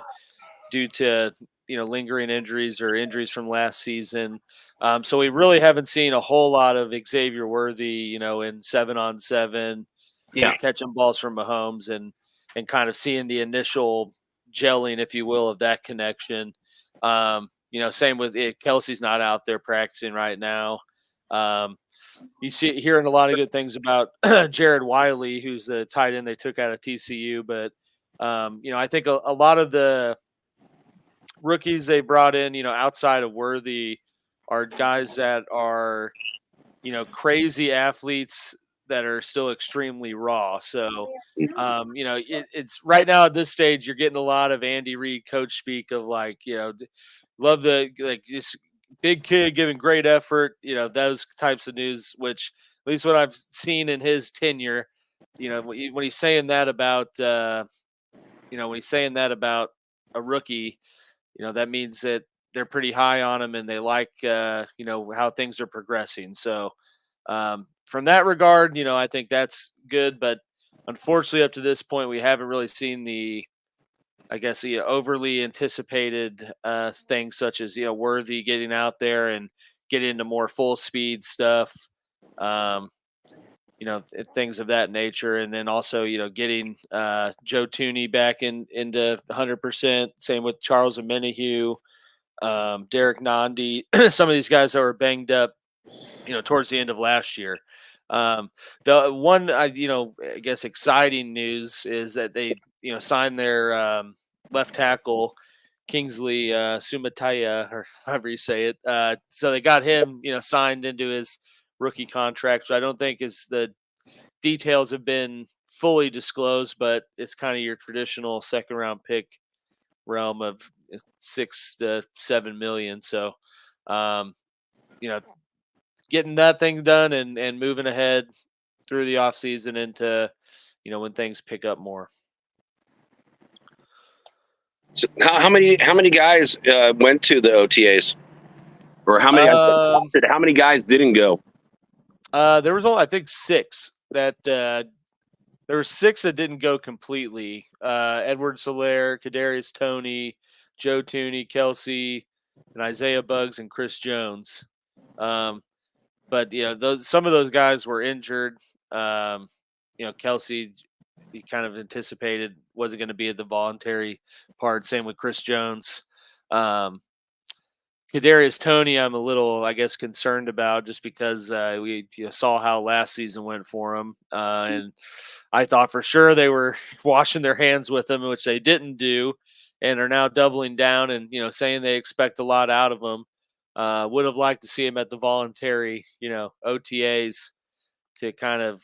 due to, lingering injuries or injuries from last season. So we really haven't seen a whole lot of Xavier Worthy, in 7-on-7, catching balls from Mahomes and kind of seeing the initial gelling, if you will, of that connection. Same with it. Kelsey's not out there practicing right now. You see hearing a lot of good things about Jared Wiley, who's the tight end they took out of TCU. But, I think a lot of the rookies they brought in, outside of Worthy, are guys that are, crazy athletes that are still extremely raw. So, it's right now at this stage, you're getting a lot of Andy Reid coach speak of love just big kid giving great effort, those types of news, which at least what I've seen in his tenure, when he's saying that about, a rookie, that means that they're pretty high on him and they like, how things are progressing. So from that regard, I think that's good. But unfortunately, up to this point, we haven't really seen the overly anticipated things such as, Worthy getting out there and getting into more full speed stuff, things of that nature. And then also, getting Joe Tooney back into 100%. Same with Charles Omenihu, Derek Nandi, some of these guys that were banged up, towards the end of last year. The one, exciting news is that they, signed their left tackle, Kingsley Sumataya, or however you say it. So they got him, signed into his rookie contract. So I don't think the details have been fully disclosed, but it's kind of your traditional second round pick realm of $6 to $7 million. So, getting that thing done and moving ahead through the offseason into, when things pick up more. So how many guys went to the OTAs, or how many guys didn't go? There was only, I think, 6 that there were 6 that didn't go completely. Edward Solaire, Kadarius Toney, Joe Tooney, Kelsey, and Isaiah Buggs and Chris Jones. But some of those guys were injured. Kelsey he kind of anticipated wasn't going to be at the voluntary part. Same with Chris Jones. Kadarius Toney, I'm a little, I guess, concerned about just because we saw how last season went for him, and I thought for sure they were washing their hands with him, which they didn't do, and are now doubling down and saying they expect a lot out of him. Would have liked to see him at the voluntary, OTAs to kind of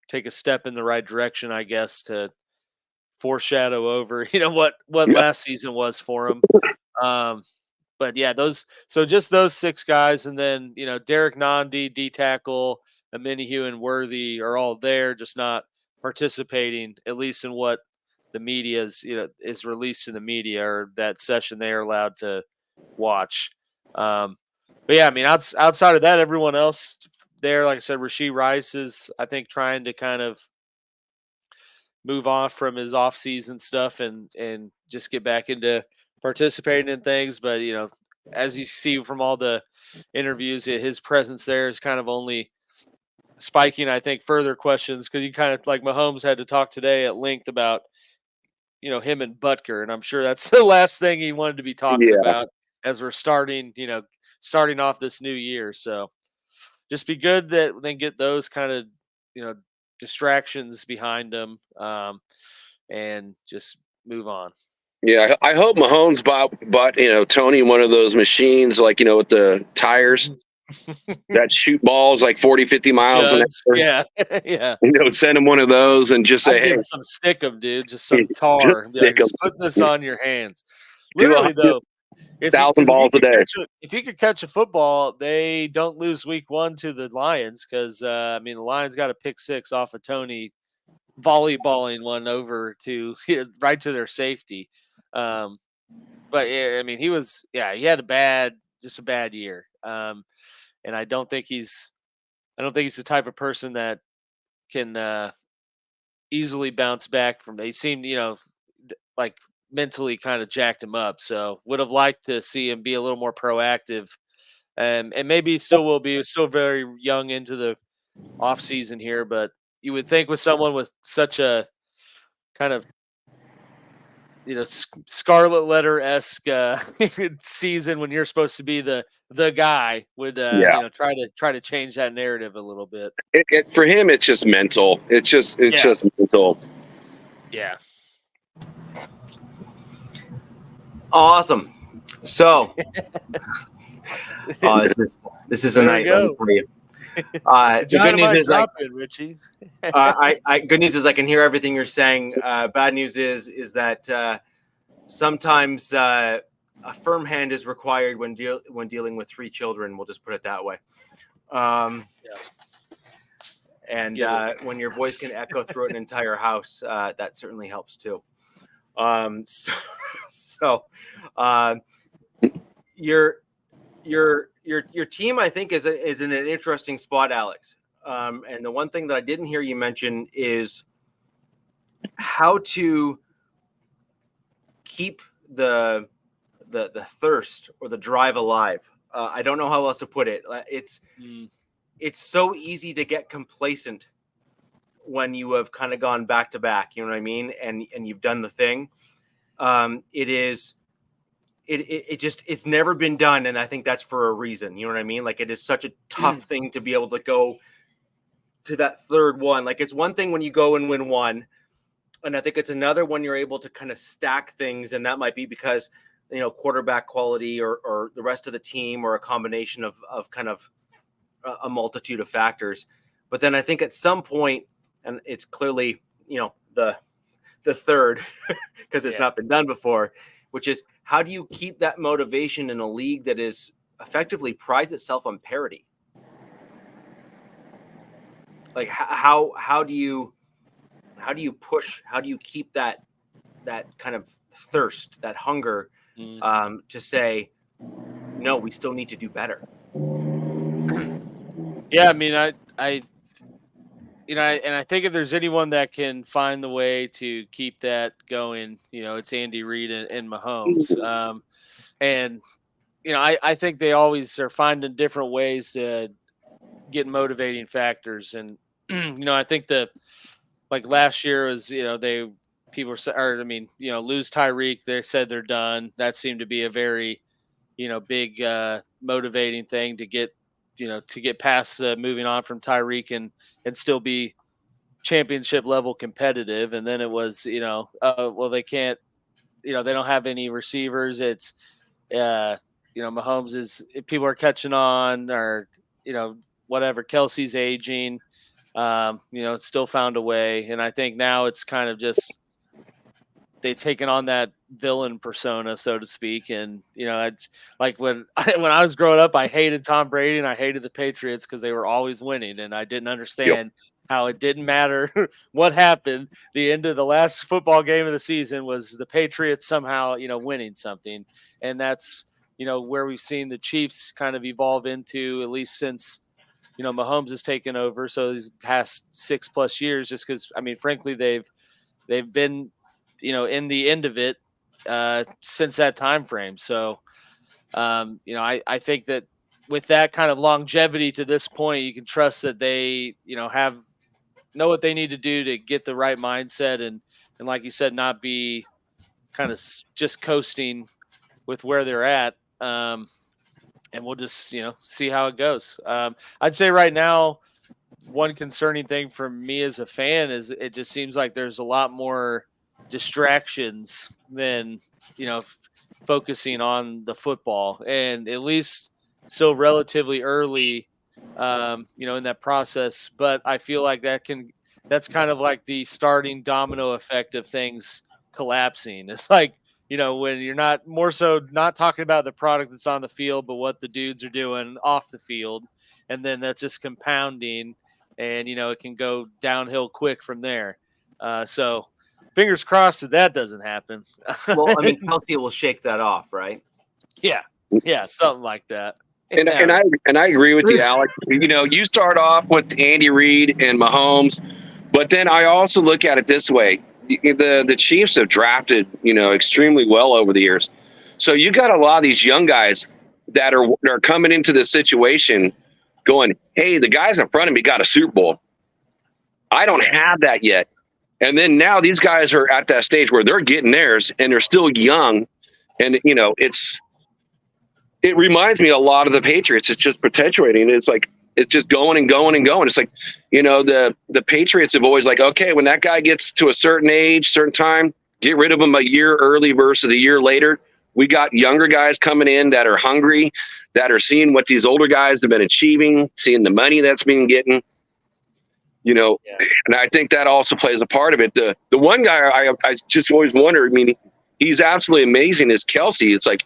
take a step in the right direction, I guess, to foreshadow over, what last season was for him. But yeah, just those 6 guys, and then Derek Nandi, D tackle, Aminihu, and Worthy are all there, just not participating, at least in what the media is released in the media, or that session they are allowed to watch. But yeah, I mean, outside of that, everyone else there, like I said, Rashee Rice is, I think, trying to kind of move on from his off-season stuff and just get back into participating in things. But as you see from all the interviews, his presence there is kind of only spiking, I think, further questions, because you kind of, like Mahomes had to talk today at length about him and Butker, and I'm sure that's the last thing he wanted to be talking about as we're starting off this new year. So just be good that then get those kind of distractions behind them, and just move on. Yeah, I hope Mahomes bought Tony one of those machines, like with the tires that shoot balls like 40, 50 miles an hour. Yeah, yeah. Send him one of those and just say, "Hey, some stick 'em, dude. Just some tar. Just put this on your hands." Literally, though, 1,000 balls a day. If he could catch a football, they don't lose week 1 to the Lions, because the Lions got a pick 6 off of Tony volleyballing one over to right to their safety. But yeah, he had a bad year. And I don't think he's the type of person that can easily bounce back from. They seemed, like mentally kind of jacked him up. So would have liked to see him be a little more proactive. And maybe he still will be. Still very young into the off season here, but you would think with someone with such a kind of scarlet letter-esque season, when you're supposed to be the guy, would try to change that narrative a little bit. For him, it's just mental. It's just mental. Yeah. Awesome. So, this is a night for you. The good news is, Richie. Good news is I can hear everything you're saying. Bad news is that sometimes a firm hand is required when dealing with 3 children. We'll just put it that way. And when your voice can echo through an entire house, that certainly helps too. Your team, I think, is in an interesting spot, Alex. And the one thing that I didn't hear you mention is how to keep the thirst or the drive alive. I don't know how else to put it. It's so easy to get complacent when you have kind of gone back to back. You know what I mean? And you've done the thing. It's never been done, and I think that's for a reason. You know what I mean? Like, it is such a tough thing to be able to go to that third one. Like, it's one thing when you go and win one, and I think it's another when you're able to kind of stack things, and that might be because quarterback quality or the rest of the team, or a combination of kind of a multitude of factors. But then I think at some point, and it's clearly the third because it's not been done before, which is, how do you keep that motivation in a league that is effectively prides itself on parity? Like, how do you push? How do you keep that kind of thirst, that hunger, to say, no, we still need to do better? Yeah, I mean, I think if there's anyone that can find the way to keep that going, it's Andy Reid and Mahomes. And I think they always are finding different ways to get motivating factors. And I think the like last year was, people were, or I mean, lose Tyreek. They said they're done. That seemed to be a very, big motivating thing to get, to get past moving on from Tyreek and still be championship level competitive. And then it was, well, they can't, they don't have any receivers. It's, Mahomes is, people are catching on, or, whatever. Kelsey's aging. It's still found a way. And I think now it's kind of just, they've taken on that villain persona, so to speak. And, it's like when I was growing up, I hated Tom Brady and I hated the Patriots because they were always winning. And I didn't understand how it didn't matter what happened. The end of the last football game of the season was the Patriots somehow, winning something. And that's, where we've seen the Chiefs kind of evolve into, at least since, Mahomes has taken over. So these past 6+ years, just because, I mean, frankly, they've been, in the end of it since that time frame. So, I think that with that kind of longevity to this point, you can trust that they, know what they need to do to get the right mindset and like you said, not be kind of just coasting with where they're at. And we'll just, see how it goes. I'd say right now, one concerning thing for me as a fan is it just seems like there's a lot more distractions than, focusing on the football, and at least still relatively early, in that process. But I feel like that's kind of like the starting domino effect of things collapsing. It's like, when you're not talking about the product that's on the field, but what the dudes are doing off the field. And then that's just compounding, and, it can go downhill quick from there. So fingers crossed that doesn't happen. Well, I mean, Kelsey will shake that off, right? Yeah, something like that. And I agree with you, Alex. You start off with Andy Reid and Mahomes, but then I also look at it this way: the Chiefs have drafted, extremely well over the years. So you got a lot of these young guys that are coming into this situation, going, "Hey, the guys in front of me got a Super Bowl. I don't have that yet." And then now these guys are at that stage where they're getting theirs and they're still young. And, it reminds me a lot of the Patriots. It's just perpetuating. It's like, it's just going and going and going. It's like, the Patriots have always like, okay, when that guy gets to a certain age, certain time, get rid of him a year early versus a year later. We got younger guys coming in that are hungry, that are seeing what these older guys have been achieving, seeing the money that's been getting. And I think that also plays a part of it. The one guy I just always wonder, I mean, he's absolutely amazing, is Kelsey. It's like,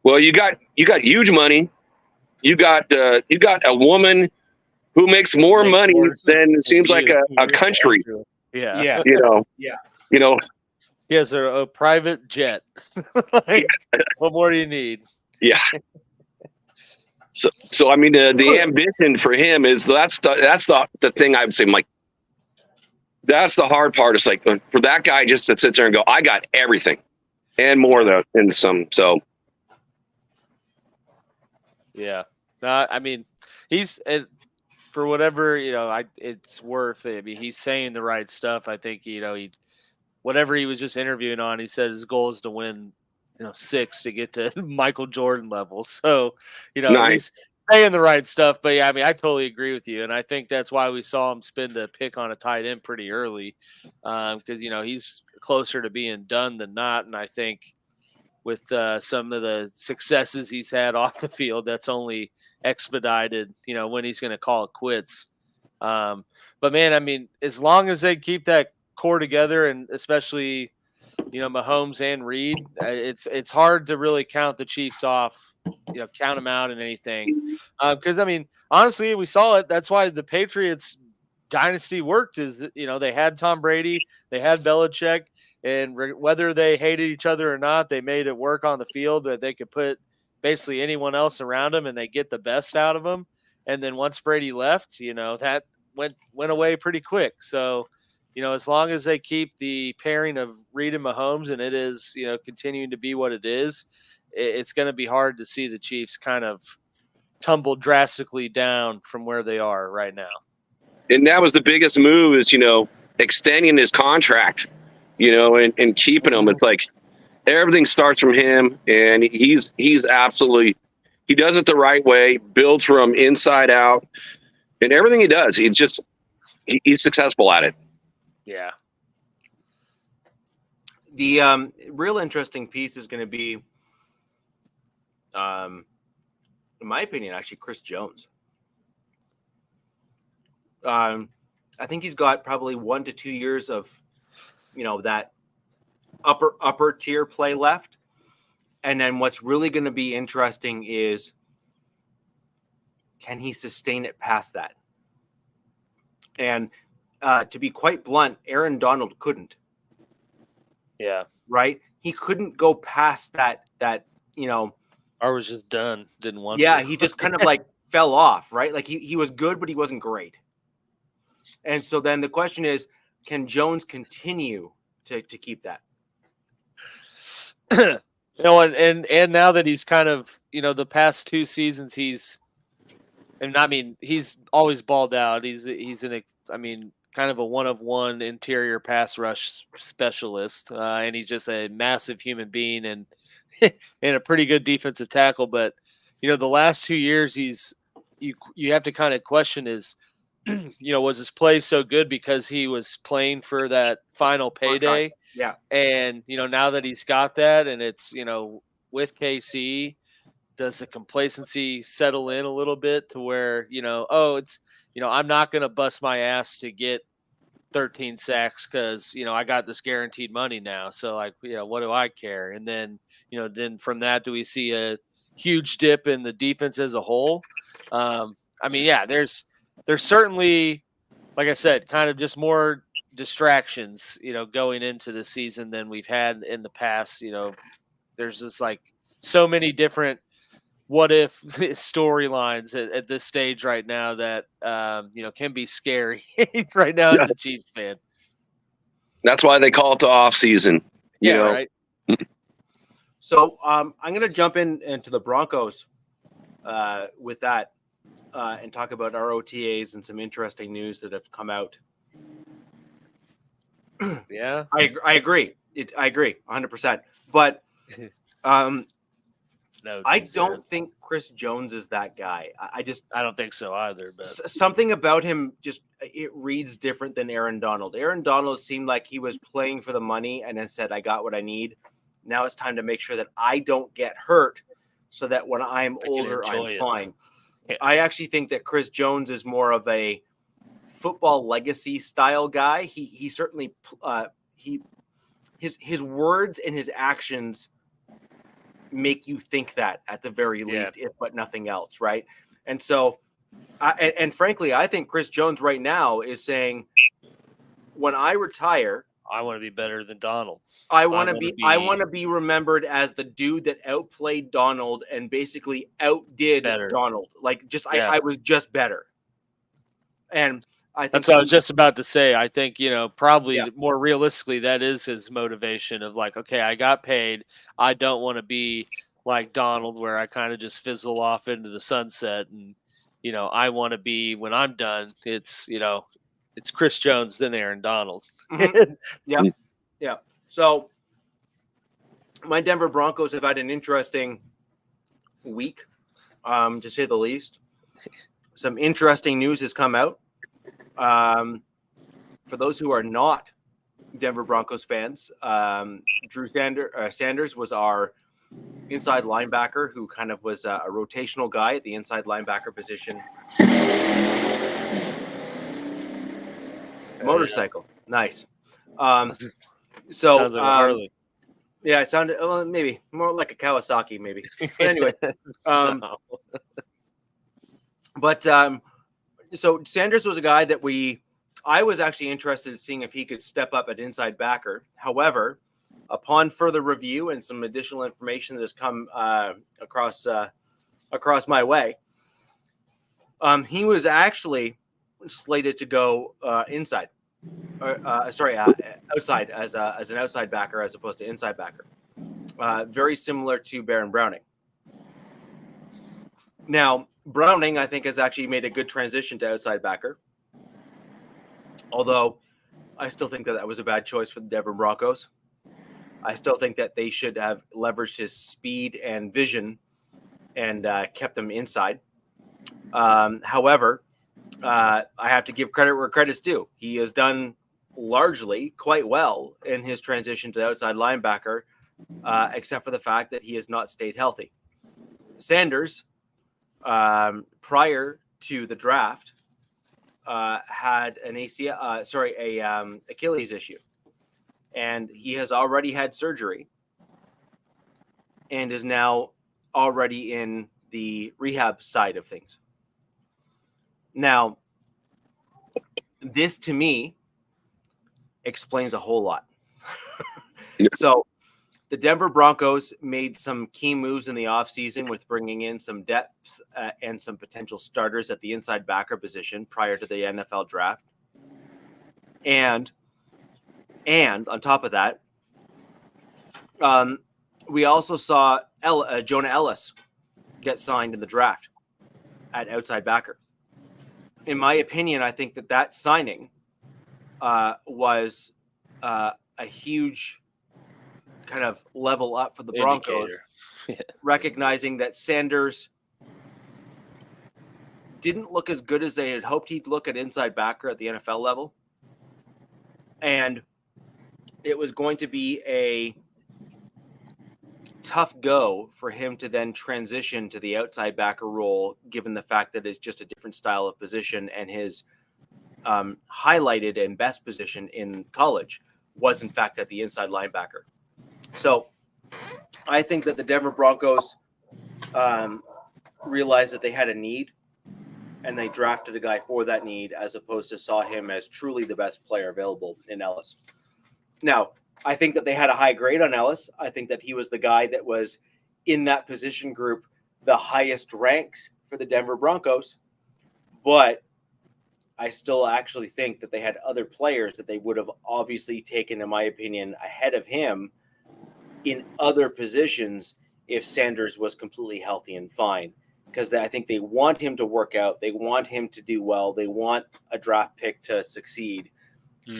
well, you got huge money. You got a woman who makes more money than it seems like a country. Yeah. He has a private jet. What more do you need? Yeah. So I mean, the ambition for him is that's the thing I would say. I'm like, that's the hard part. It's like for that guy just to sit there and go, I got everything and more than some. So yeah, I mean, he's for whatever it's worth. I mean, he's saying the right stuff. I think he whatever he was just interviewing on, he said his goal is to win 6 to get to Michael Jordan level. So, nice. He's saying the right stuff. But yeah, I mean, I totally agree with you. And I think that's why we saw him spend a pick on a tight end pretty early. Because, he's closer to being done than not. And I think with some of the successes he's had off the field, that's only expedited, when he's going to call it quits. But man, I mean, as long as they keep that core together, and especially Mahomes and Reed, it's hard to really count the Chiefs off, count them out in anything. Because I mean, honestly, we saw it. That's why the Patriots dynasty worked. Is that, they had Tom Brady, they had Belichick, and whether they hated each other or not, they made it work on the field that they could put basically anyone else around them and they get the best out of them. And then once Brady left, that went away pretty quick. So, as long as they keep the pairing of Reed and Mahomes, and it is, continuing to be what it is, it's going to be hard to see the Chiefs kind of tumble drastically down from where they are right now. And that was the biggest move is, extending his contract, and keeping him. It's like everything starts from him, and he's absolutely, he does it the right way, builds from inside out, and everything he does, he's successful at it. Yeah. The real interesting piece is going to be, in my opinion, actually Chris Jones. I think he's got probably 1 to 2 years of, that upper tier play left. And then what's really going to be interesting is, can he sustain it past that? And to be quite blunt, Aaron Donald couldn't. Yeah. Right? He couldn't go past that, or was just done. Didn't want to. to. He just kind of like fell off, right? Like he was good, but he wasn't great. And so then the question is, can Jones continue to keep that? And now that he's kind of, the past 2 seasons he's always balled out. He's kind of a one-of-one interior pass rush specialist, and he's just a massive human being and and a pretty good defensive tackle. But the last 2 years, you have to kind of question was his play so good because he was playing for that final payday? Yeah. And now that he's got that, and it's with KC, does the complacency settle in a little bit to where it's I'm not going to bust my ass to get 13 sacks because I got this guaranteed money now, so what do I care? And then then from that, do we see a huge dip in the defense as a whole? There's certainly, like I said, kind of just more distractions going into the season than we've had in the past. There's just so many different what if storylines at this stage right now that can be scary right now as a Chiefs fan. That's why they call it the off season. Right. So I'm going to jump into the Broncos with that and talk about our OTAs and some interesting news that have come out. Yeah, I agree. I agree 100%. But I don't think Chris Jones is that guy. I don't think so either. But something about him it reads different than Aaron Donald. Aaron Donald seemed like he was playing for the money and then said, "I got what I need. Now it's time to make sure that I don't get hurt, so that when I'm older, I'm fine." Yeah. I actually think that Chris Jones is more of a football legacy style guy. He certainly his words and his actions make you think that at the very least, if but nothing else, right? And so, and frankly, I think Chris Jones right now is saying, when I retire, I want to be better than Donald. I want to be remembered as the dude that outplayed Donald and basically outdid Donald. I was just better. And I think that's what I was just about to say. I think, probably more realistically, that is his motivation of okay, I got paid. I don't want to be like Donald where I kind of just fizzle off into the sunset. And, I want to be, when I'm done, it's Chris Jones, then Aaron Donald. Mm-hmm. Yeah. So my Denver Broncos have had an interesting week, to say the least. Some interesting news has come out. For those who are not Denver Broncos fans, Drew Sanders was our inside linebacker who kind of was a rotational guy at the inside linebacker position. Motorcycle. Nice. So sounds like a Harley. Yeah, it sounded maybe more like a Kawasaki, maybe. But anyway, so Sanders was a guy that I was actually interested in seeing if he could step up at inside backer. However, upon further review and some additional information that has come across my way, he was actually slated to go inside. Outside as an outside backer as opposed to inside backer. Very similar to Baron Browning. Now, Browning, I think, has actually made a good transition to outside backer. Although I still think that was a bad choice for the Denver Broncos. I still think that they should have leveraged his speed and vision and kept him inside. However, I have to give credit where credit's due. He has done largely quite well in his transition to outside linebacker, except for the fact that he has not stayed healthy. Sanders, prior to the draft, had an Achilles issue, and he has already had surgery and is now already in the rehab side of things. Now, this to me explains a whole lot. So the Denver Broncos made some key moves in the offseason with bringing in some depth and some potential starters at the inside backer position prior to the NFL draft. And on top of that, we also saw Jonah Ellis get signed in the draft at outside backer. In my opinion, I think that signing was a huge kind of level up for the Broncos, recognizing that Sanders didn't look as good as they had hoped he'd look at inside backer at the NFL level. And it was going to be a tough go for him to then transition to the outside backer role, given the fact that it's just a different style of position, and his highlighted and best position in college was in fact at the inside linebacker. So I think that the Denver Broncos realized that they had a need, and they drafted a guy for that need, as opposed to saw him as truly the best player available in Ellis. Now, I think that they had a high grade on Ellis. I think that he was the guy that was in that position group the highest ranked for the Denver Broncos, but I still actually think that they had other players that they would have obviously taken, in my opinion, ahead of him in other positions if Sanders was completely healthy and fine. Because I think they want him to work out. They want him to do well. They want a draft pick to succeed.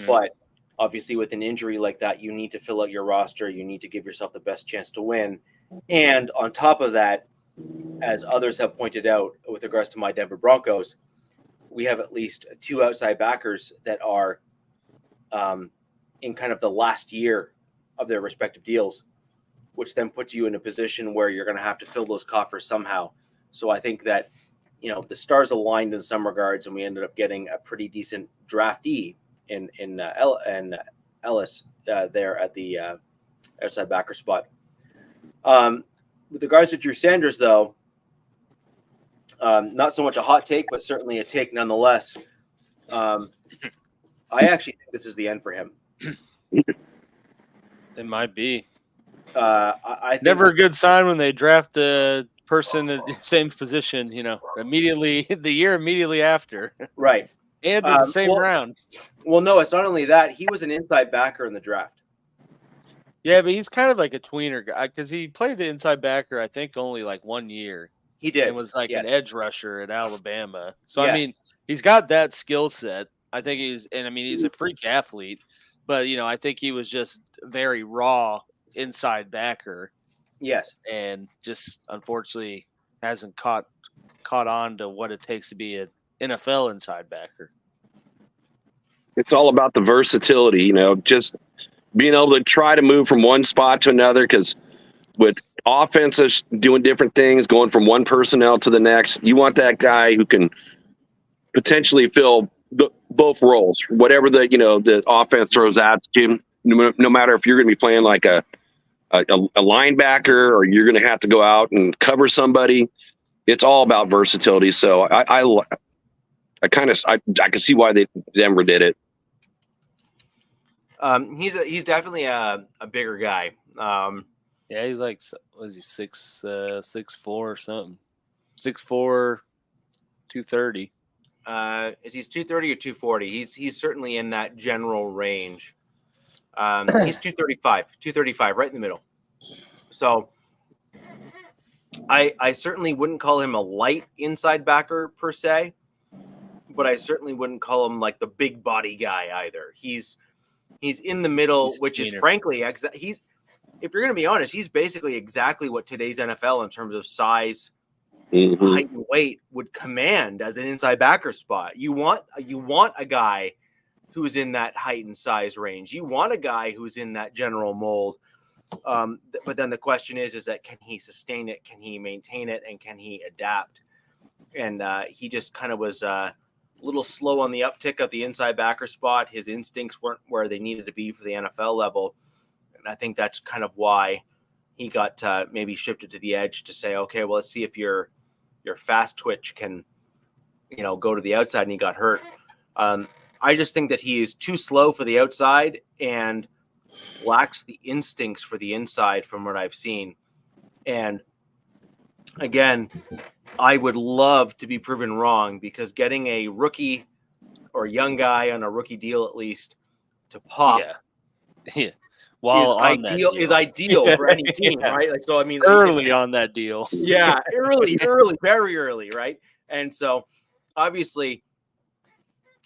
But obviously with an injury like that, you need to fill out your roster. You need to give yourself the best chance to win. And on top of that, as others have pointed out with regards to my Denver Broncos, we have at least two outside backers that are in kind of the last year of their respective deals, which then puts you in a position where you're going to have to fill those coffers somehow. So I think that, the stars aligned in some regards, and we ended up getting a pretty decent draftee in Ellis there at the outside backer spot. With regards to Drew Sanders, though, not so much a hot take, but certainly a take nonetheless. I actually think this is the end for him. It might be. I think never a good sign when they draft a person in the same position, immediately the year immediately after. Right. And in the same round. Well, no, it's not only that. He was an inside backer in the draft. Yeah, but he's kind of like a tweener guy because he played the inside backer, I think, only like 1 year. He did. And was like an edge rusher at Alabama. So, Yes. I mean, he's got that skill set. I think he's a freak athlete. But, I think he was just very raw inside backer. Yes. And just unfortunately hasn't caught on to what it takes to be an NFL inside backer. It's all about the versatility, just being able to try to move from one spot to another, because with offenses doing different things, going from one personnel to the next, you want that guy who can potentially fill both roles, whatever the offense throws at you, no matter if you're going to be playing like a linebacker or you're going to have to go out and cover somebody. It's all about versatility. So I can see why Denver did it. He's definitely a bigger guy. Yeah, he's like, was he 6'4" or something? 6'4", 230. Is he's 230 or 240? He's certainly in that general range. He's 235, right in the middle. So I certainly wouldn't call him a light inside backer per se, but I certainly wouldn't call him like the big body guy either. He's He's in the middle, He's which is tweener. frankly, he's, if you're going to be honest, he's basically exactly what today's NFL in terms of size, height, and weight would command as an inside backer spot. You want a guy who's in that height and size range. You want a guy who's in that general mold. But then the question is that can he sustain it? Can he maintain it? And can he adapt? And he just kind of was a little slow on the uptick of the inside backer spot. His instincts weren't where they needed to be for the NFL level. And I think that's kind of why he got maybe shifted to the edge to say, okay, well, let's see if your fast twitch can, go to the outside, and he got hurt. I just think that he is too slow for the outside and lacks the instincts for the inside from what I've seen. And again, I would love to be proven wrong, because getting a rookie or young guy on a rookie deal, at least, to pop While is ideal for any team, right? Like, so I mean, early on that deal. Yeah, early, very early, right? And so obviously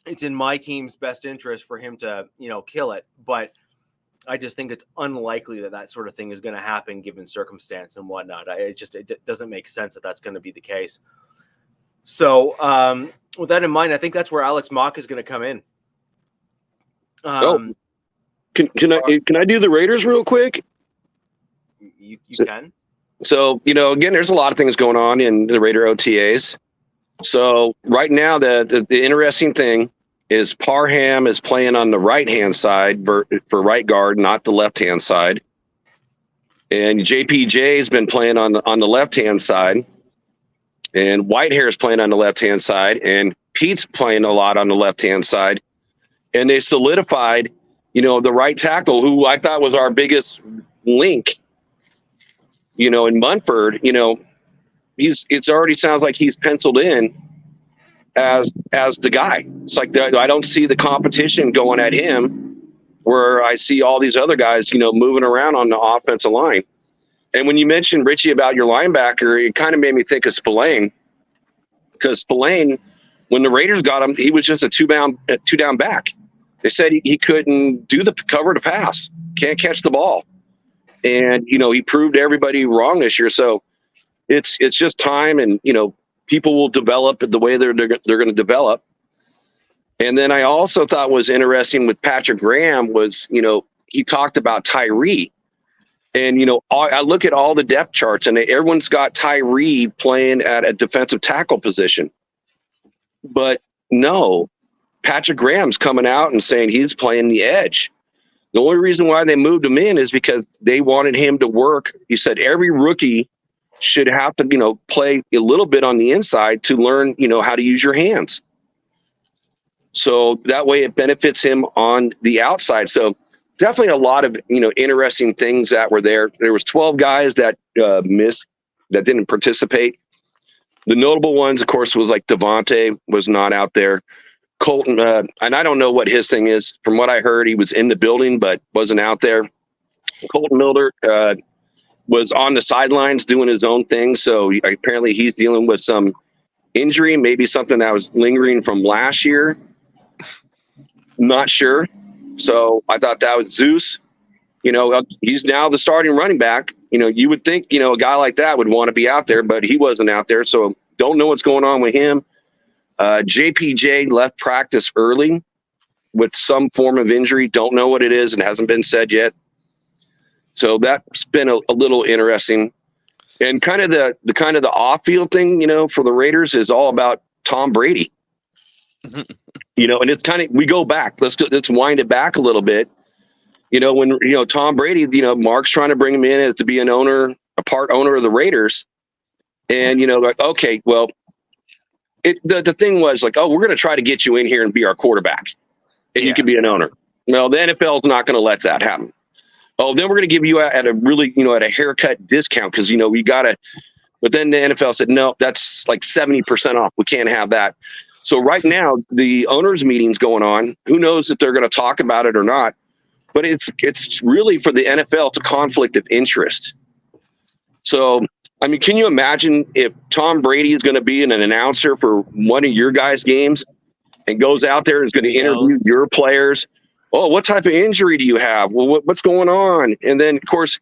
it's in my team's best interest for him to, kill it. But I just think it's unlikely that sort of thing is going to happen given circumstance and whatnot. It doesn't make sense that that's going to be the case. So with that in mind, I think that's where Alex Mock is going to come in. Can I do the Raiders real quick? You can. So, again, there's a lot of things going on in the Raider OTAs. So right now, the interesting thing is Parham is playing on the right-hand side for right guard, not the left-hand side. And JPJ has been playing on the left-hand side. And Whitehair is playing on the left-hand side. And Pete's playing a lot on the left-hand side. And they solidified, the right tackle, who I thought was our biggest link, in Munford. It already sounds like he's penciled in as the guy. It's like I don't see the competition going at him, where I see all these other guys, moving around on the offensive line. And when you mentioned, Richie, about your linebacker, it kind of made me think of Spillane, because Spillane, when the Raiders got him, he was just a two down back. They said he couldn't do the cover to pass, can't catch the ball. And, he proved everybody wrong this year. So it's just time, and, people will develop the way they're going to develop. And then I also thought was interesting with Patrick Graham was, he talked about Tyree. And, I look at all the depth charts, and everyone's got Tyree playing at a defensive tackle position. But no, Patrick Graham's coming out and saying he's playing the edge. The only reason why they moved him in is because they wanted him to work. He said every rookie should have to, play a little bit on the inside to learn, how to use your hands. So that way it benefits him on the outside. So definitely a lot of, interesting things that were there. There was 12 guys that missed, that didn't participate. The notable ones, of course, was like Devontae was not out there. Colton, and I don't know what his thing is. From what I heard, he was in the building but wasn't out there. Colton Miller was on the sidelines doing his own thing. So apparently he's dealing with some injury, maybe something that was lingering from last year. Not sure. So I thought that was Zeus. He's now the starting running back. You would think, a guy like that would want to be out there, but he wasn't out there. So don't know what's going on with him. JPJ left practice early with some form of injury. Don't know what it is. It hasn't been said yet. So that's been a little interesting. And kind of the off-field thing, for the Raiders is all about Tom Brady. And it's kind of, we go back. Let's wind it back a little bit. When Tom Brady, Mark's trying to bring him in as to be a part owner of the Raiders. And like, okay, well, the thing was like, oh, we're going to try to get you in here and be our quarterback, and you can be an owner. Well, the NFL is not going to let that happen. Oh, then we're going to give you at a really, at a haircut discount because, we got to. But then the NFL said, no, that's like 70% off. We can't have that. So right now, the owners' meeting's going on. Who knows if they're going to talk about it or not? But it's really for the NFL, it's a conflict of interest. So, I mean, can you imagine if Tom Brady is going to be an announcer for one of your guys' games and goes out there and is going to interview your players? Who knows if they're going to talk about it or not? But it's really for the NFL, it's a conflict of interest. So, I mean, can you imagine if Tom Brady is going to be an announcer for one of your guys' games and goes out there and is going to interview your players? Who knows if they're going to talk about it or not? But it's really for the NFL, it's a conflict of interest. So, I mean, can you imagine if Tom Brady is going to be an announcer for one of your guys' games and goes out there and is going to interview your players? Who knows if they're going to talk about it or not? But it's really for the NFL, it's a conflict of interest. oh, what type of injury do you have? Well, what's going on? And then, of course,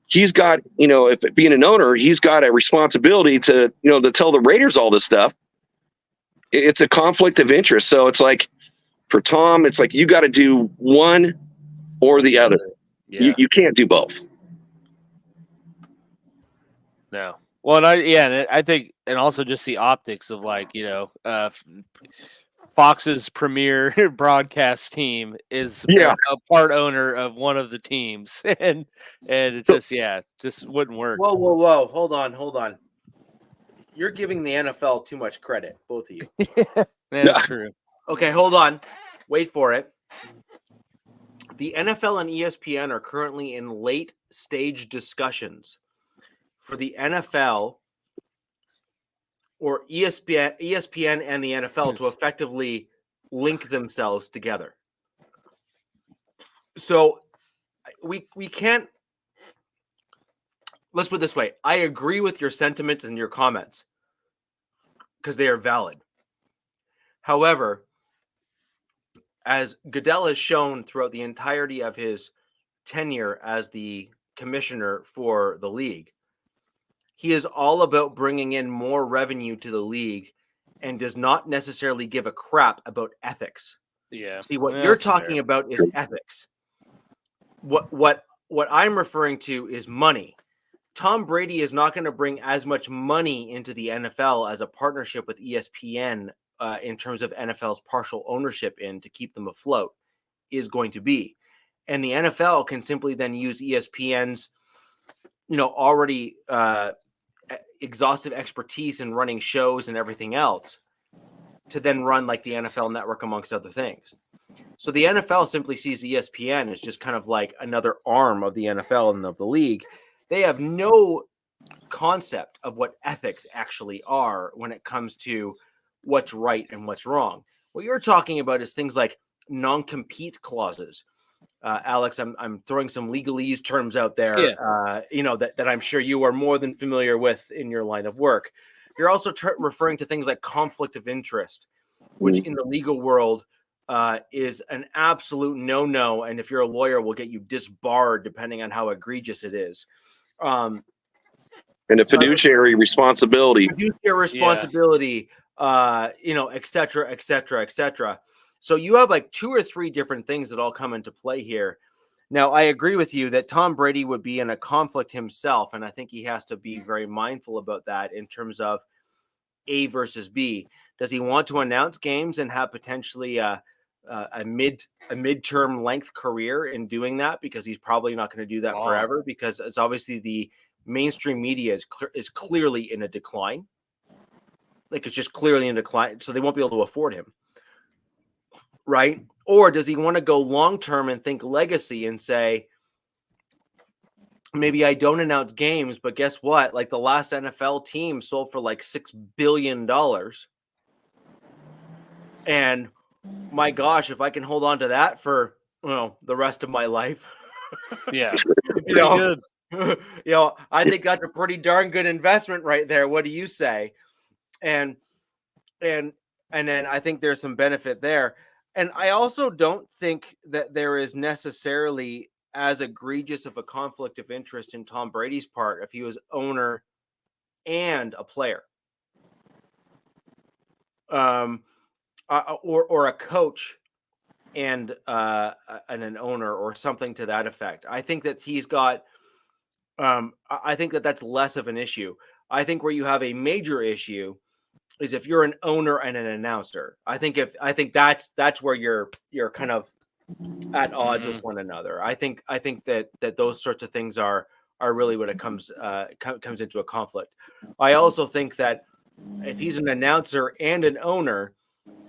he's got, if being an owner, he's got a responsibility to, to tell the Raiders all this stuff. It's a conflict of interest. So it's like, for Tom, it's like you got to do one or the other. Yeah. You can't do both. No. Well, and I think, and also just the optics of Fox's premier broadcast team is a part owner of one of the teams, and it just wouldn't work. Whoa! Hold on. You're giving the NFL too much credit, both of you. That's true. Okay, hold on. Wait for it. The NFL and ESPN are currently in late stage discussions for the NFL or ESPN and the NFL to effectively link themselves together. So we can't. Let's put it this way. I agree with your sentiments and your comments because they are valid. However, as Goodell has shown throughout the entirety of his tenure as the commissioner for the league, he is all about bringing in more revenue to the league and does not necessarily give a crap about ethics. Yeah. See, what you're talking about is ethics. What I'm referring to is money. Tom Brady is not going to bring as much money into the NFL as a partnership with ESPN in terms of NFL's partial ownership to keep them afloat is going to be. And the NFL can simply then use ESPN's, already exhaustive expertise in running shows and everything else to then run like the NFL Network, amongst other things. So the NFL simply sees ESPN as just kind of like another arm of the NFL and of the league. They have no concept of what ethics actually are when it comes to what's right and what's wrong. What you're talking about is things like non-compete clauses. Alex, I'm throwing some legalese terms out there, that I'm sure you are more than familiar with in your line of work. You're also referring to things like conflict of interest, which in the legal world is an absolute no-no. And if you're a lawyer, will get you disbarred depending on how egregious it is. And a fiduciary responsibility. Et cetera. So you have like 2 or 3 different things that all come into play here. Now, I agree with you that Tom Brady would be in a conflict himself, and I think he has to be very mindful about that in terms of A versus B. Does he want to announce games and have potentially a midterm length career in doing that? Because he's probably not going to do that forever, because it's obviously the mainstream media is clearly in a decline. Like, it's just clearly in decline, so they won't be able to afford him. Right? Or does he want to go long-term and think legacy and say, maybe I don't announce games, but guess what? Like, the last NFL team sold for like $6 billion. And my gosh, if I can hold on to that for, the rest of my life. Yeah. Good. I think that's a pretty darn good investment right there. What do you say? And then I think there's some benefit there. And I also don't think that there is necessarily as egregious of a conflict of interest in Tom Brady's part if he was owner and a player, or a coach and an owner or something to that effect. I think that he's got. I think that that's less of an issue. I think where you have a major issue is if you're an owner and an announcer. I think that's where you're kind of at odds with one another. I think that those sorts of things are really when it comes into a conflict. I also think that if he's an announcer and an owner,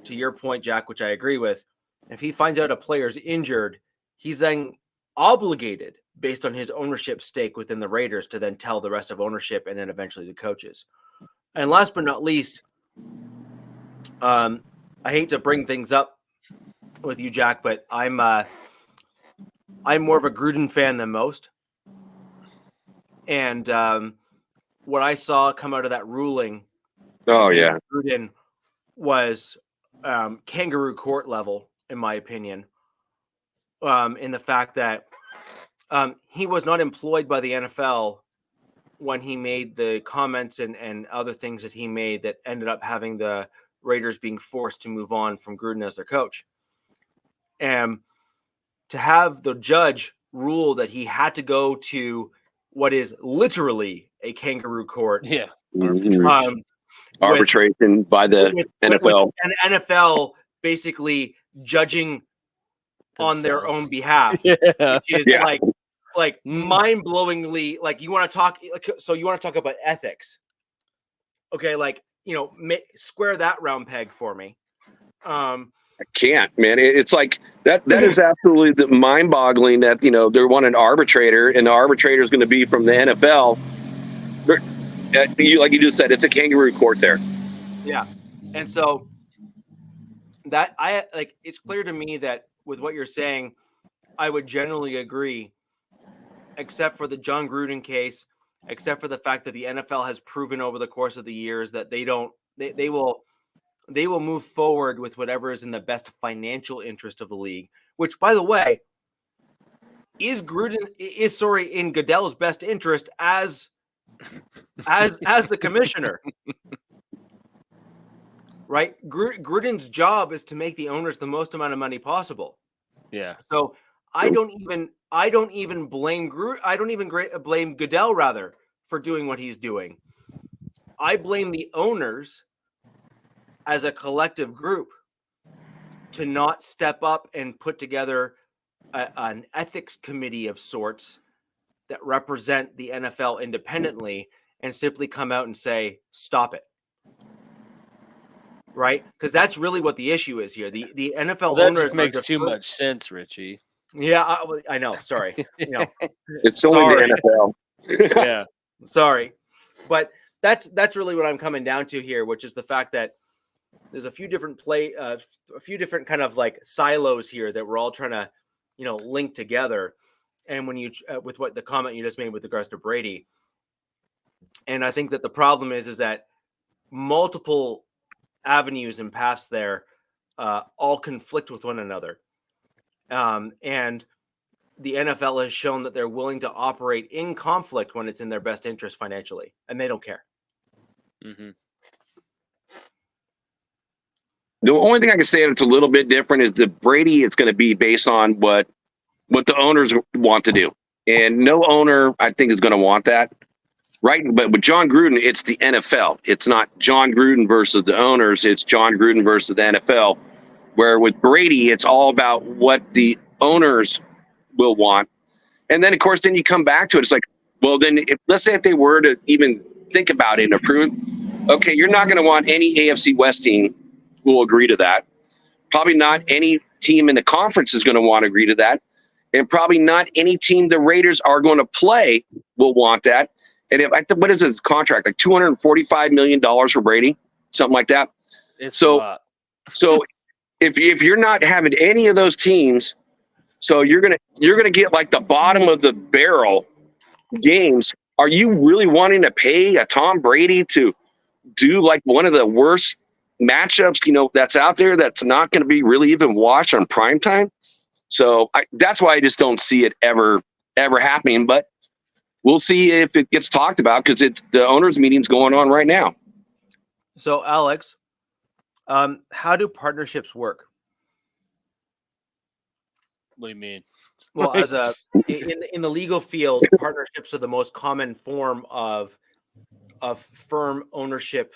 to your point, Jack, which I agree with, if he finds out a player's injured, he's then obligated based on his ownership stake within the Raiders to then tell the rest of ownership and then eventually the coaches. And last but not least, I hate to bring things up with you, Jack, but I'm more of a Gruden fan than most. And what I saw come out of that ruling, Gruden, was kangaroo court level, in my opinion. in the fact that he was not employed by the NFL when he made the comments and other things that he made that ended up having the Raiders being forced to move on from Gruden as their coach. And to have the judge rule that he had to go to what is literally a kangaroo court. Yeah. Arbitration by the NFL. With an NFL basically judging on their own behalf. Yeah. Which is like mind-blowingly, like you want to talk about ethics. Okay, like, square that round peg for me. I can't, man. It's like that is absolutely mind-boggling that, they want an arbitrator, and the arbitrator is going to be from the NFL. Like you just said, it's a kangaroo court there. Yeah. And so that it's clear to me that with what you're saying, I would generally agree, except for the John Gruden case, except for the fact that the NFL has proven over the course of the years that they will move forward with whatever is in the best financial interest of the league, which, by the way, is in Goodell's best interest as the commissioner. Right? Gruden's job is to make the owners the most amount of money possible. Yeah. So I don't even blame blame Goodell rather for doing what he's doing. I blame the owners as a collective group to not step up and put together an ethics committee of sorts that represent the NFL independently and simply come out and say, stop it. Right? Because that's really what the issue is here. The NFL that owners just makes too much sense, Richie. Yeah, I know. Sorry. It's only the NFL. Yeah. Sorry. But that's really what I'm coming down to here, which is the fact that there's a few different kind of like silos here that we're all trying to, link together. And when you, with what the comment you just made with regards to Brady, and I think that the problem is that multiple avenues and paths there all conflict with one another. And the NFL has shown that they're willing to operate in conflict when it's in their best interest financially, and they don't care. Mm-hmm. The only thing I can say that's a little bit different is the Brady, it's going to be based on what the owners want to do. And no owner, I think, is going to want that. Right. But with John Gruden, it's the NFL. It's not John Gruden versus the owners. It's John Gruden versus the NFL. Where with Brady, it's all about what the owners will want. And then, of course, then you come back to it. It's like, well, then let's say if they were to even think about it and approve, okay, you're not going to want any AFC West team who will agree to that. Probably not any team in the conference is going to want to agree to that. And probably not any team the Raiders are going to play will want that. And what is his contract? Like $245 million for Brady, something like that. It's a lot. So if you're not having any of those teams, so you're gonna get like the bottom of the barrel games. Are you really wanting to pay a Tom Brady to do like one of the worst matchups, that's out there that's not going to be really even watched on primetime? So that's why I just don't see it ever happening. But we'll see if it gets talked about because the owners' meeting's going on right now. So, Alex, how do partnerships work? What do you mean? Well, in the legal field, partnerships are the most common form of firm ownership,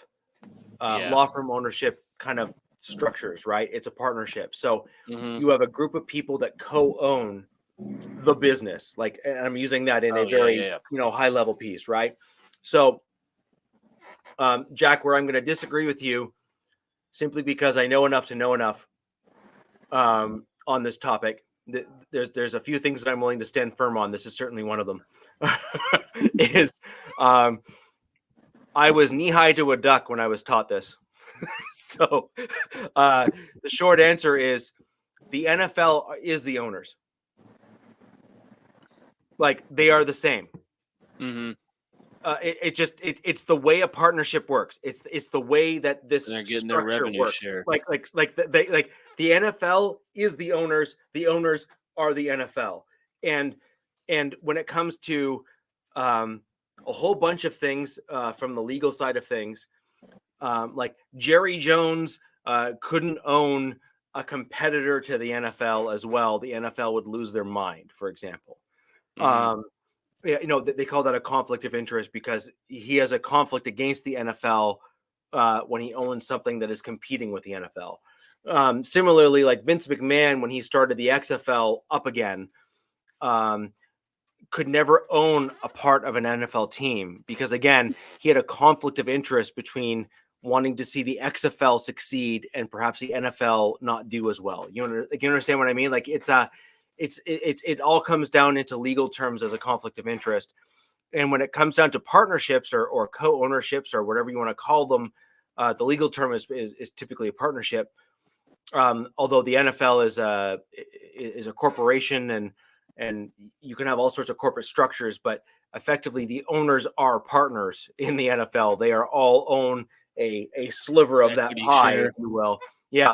law firm ownership kind of structures, right? It's a partnership. So you have a group of people that co-own the business. Like, and I'm using that in a very high level piece, right? So, Jack, where I'm going to disagree with you, simply because I know enough to know enough on this topic. There's a few things that I'm willing to stand firm on. This is certainly one of them. I was knee high to a duck when I was taught this. So the short answer is the NFL is the owners. Like, they are the same. Mm-hmm. It's the way a partnership works. It's the way that this getting their revenue works. Share. Like the NFL is the owners. The owners are the NFL. And when it comes to a whole bunch of things from the legal side of things, like Jerry Jones couldn't own a competitor to the NFL as well. The NFL would lose their mind, for example. They call that a conflict of interest because he has a conflict against the NFL when he owns something that is competing with the NFL. Similarly, like Vince McMahon, when he started the XFL up again, could never own a part of an NFL team because, again, he had a conflict of interest between wanting to see the XFL succeed and perhaps the NFL not do as well. You understand what I mean? Like it all comes down into legal terms as a conflict of interest. And when it comes down to partnerships or co-ownerships or whatever you want to call them, the legal term is typically a partnership. Although the NFL is a corporation and you can have all sorts of corporate structures, but effectively the owners are partners in the NFL. They are all own a sliver of that pie, if you will. Yeah.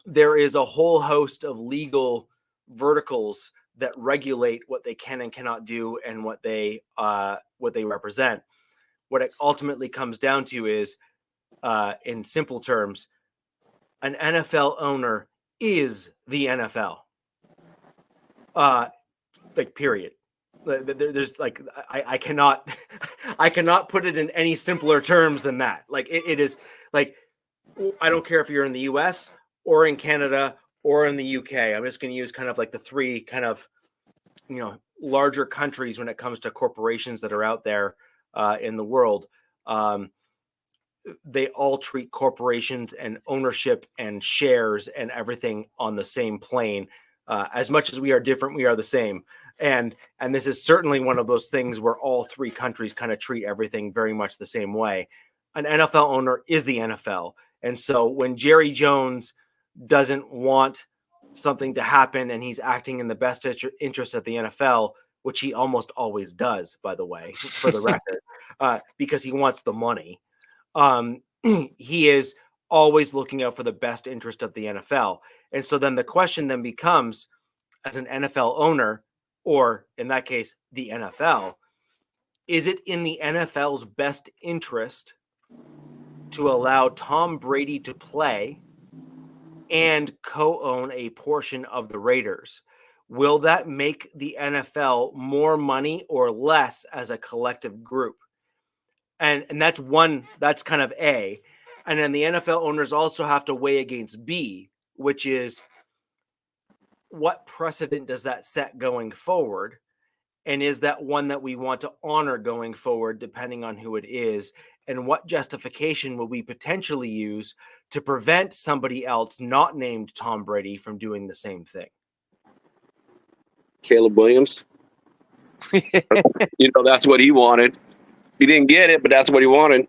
There is a whole host of legal verticals that regulate what they can and cannot do and what they represent. What it ultimately comes down to is, in simple terms, an NFL owner is the NFL. Period. There's I cannot put it in any simpler terms than that. Like it is like, I don't care if you're in the US or in Canada or in the UK. I'm just going to use kind of like the three kind of, larger countries when it comes to corporations that are out there in the world. They all treat corporations and ownership and shares and everything on the same plane. As much as we are different, we are the same. And this is certainly one of those things where all three countries kind of treat everything very much the same way. An NFL owner is the NFL. And so when Jerry Jones doesn't want something to happen and he's acting in the best interest of the NFL, which he almost always does, by the way, for the record, because he wants the money, he is always looking out for the best interest of the NFL. And so then the question then becomes, as an NFL owner, or in that case, the NFL, is it in the NFL's best interest to allow Tom Brady to play and co-own a portion of the Raiders? Will that make the NFL more money or less as a collective group? And that's kind of A. And then the NFL owners also have to weigh against B, which is, what precedent does that set going forward? And is that one that we want to honor going forward, depending on who it is? And what justification will we potentially use to prevent somebody else not named Tom Brady from doing the same thing? Caleb Williams. That's what he wanted. He didn't get it, but that's what he wanted.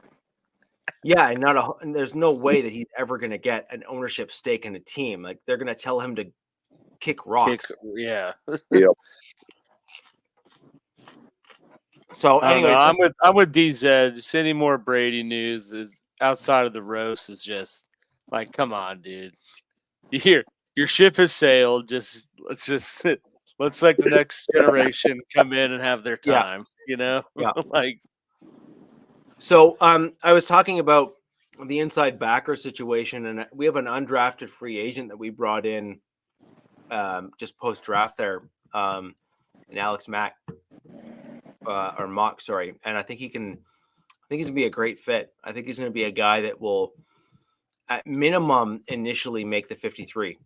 Yeah, and there's no way that he's ever going to get an ownership stake in a team. Like, they're going to tell him to kick rocks. Yeah. Yep. So anyway, I'm with DZ. Just any more Brady news is outside of the roast is just like, come on, dude. Your ship has sailed. Let's let the next generation come in and have their time. Yeah. Like. So I was talking about the inside backer situation, and we have an undrafted free agent that we brought in just post draft there, and Alex Mack. Or Mock, sorry. And I think he's going to be a great fit. I think he's going to be a guy that will, at minimum, initially make the 53.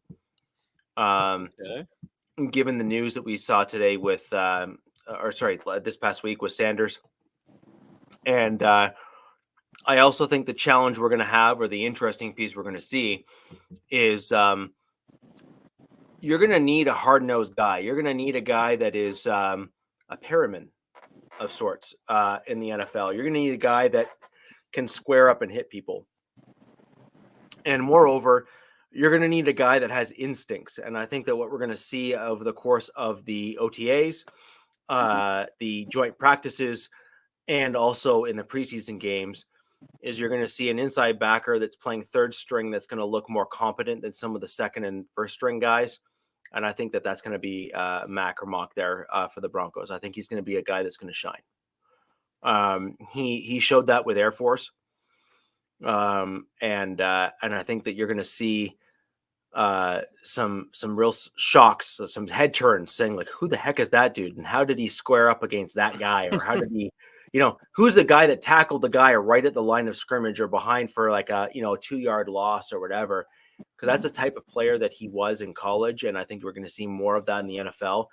Given the news that we saw today with, this past week with Sanders. And I also think the challenge we're going to have, or the interesting piece we're going to see, is you're going to need a hard-nosed guy. You're going to need a guy that is a Perriman of sorts in the NFL. You're going to need a guy that can square up and hit people. And moreover, you're going to need a guy that has instincts. And I think that what we're going to see over the course of the OTAs, the joint practices, and also in the preseason games, is you're going to see an inside backer that's playing third string that's going to look more competent than some of the second and first string guys. And I think that that's going to be Mac or Mock there for the Broncos. I think he's going to be a guy that's going to shine. He showed that with Air Force. And I think that you're going to see some real shocks, some head turns, saying like, who the heck is that dude, and how did he square up against that guy, or how did he, who's the guy that tackled the guy right at the line of scrimmage or behind for like a 2-yard loss or whatever, because that's the type of player that he was in college, and I think we're going to see more of that in the NFL.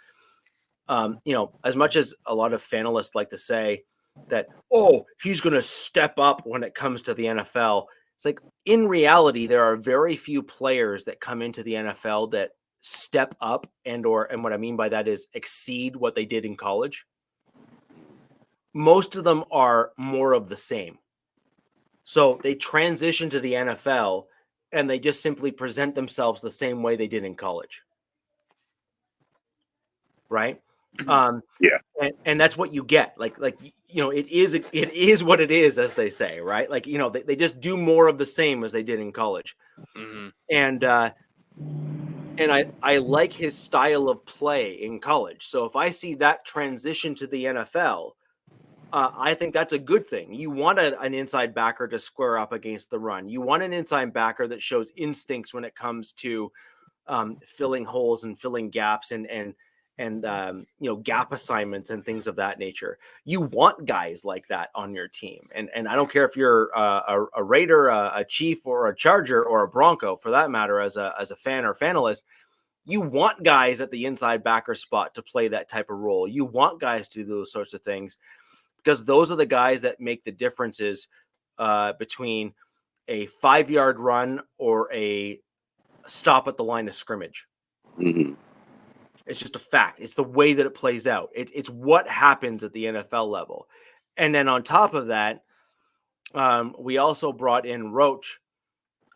As much as a lot of fanalists like to say that, oh, he's going to step up when it comes to the NFL. It's like, in reality, there are very few players that come into the NFL that step up and what I mean by that is exceed what they did in college. Most of them are more of the same. So they transition to the NFL and they just simply present themselves the same way they did in college. Right? Yeah. And that's what you get. It is what it is, as they say, right? Like, they just do more of the same as they did in college. Mm-hmm. And I like his style of play in college. So if I see that transition to the NFL, I think that's a good thing. You want an inside backer to square up against the run. You want an inside backer that shows instincts when it comes to filling holes and filling gaps and gap assignments and things of that nature. You want guys like that on your team. And I don't care if you're a Raider, a Chief, or a Charger, or a Bronco, for that matter, as a fan or fanalist, you want guys at the inside backer spot to play that type of role. You want guys to do those sorts of things, because those are the guys that make the differences between a 5-yard run or a stop at the line of scrimmage. Mm-hmm. It's just a fact. It's the way that it plays out. It's what happens at the NFL level. And then on top of that, we also brought in Roach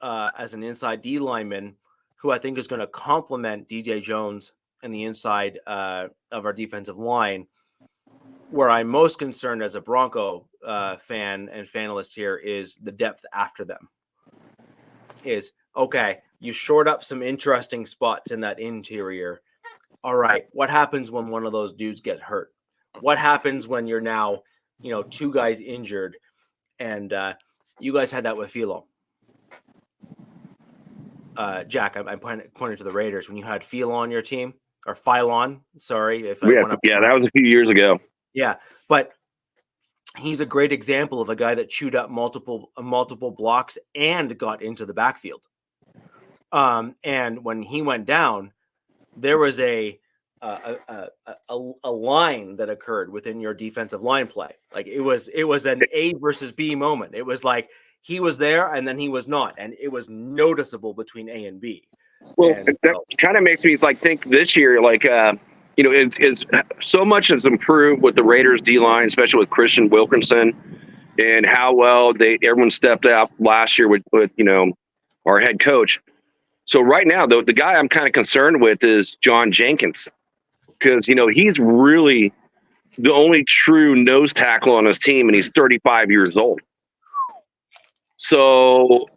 as an inside D lineman, who I think is going to complement DJ Jones and the inside of our defensive line. Where I'm most concerned as a Bronco fan and fanalist here is the depth after them. Okay, you short up some interesting spots in that interior. All right, what happens when one of those dudes get hurt? What happens when you're now, 2 guys injured? And you guys had that with Philo. Jack, I'm pointing to the Raiders when you had Philo on your team, or Philon. Sorry, that was a few years ago. Yeah, but he's a great example of a guy that chewed up multiple blocks and got into the backfield. And when he went down, there was a line that occurred within your defensive line play. Like it was an A versus B moment. It was like he was there and then he was not, and it was noticeable between A and B. Well, that kind of makes me think this year, it's so much has improved with the Raiders D line, especially with Christian Wilkinson, and how well everyone stepped up last year with our head coach. So right now, though, the guy I'm kind of concerned with is John Jenkins, because he's really the only true nose tackle on his team, and he's 35 years old. So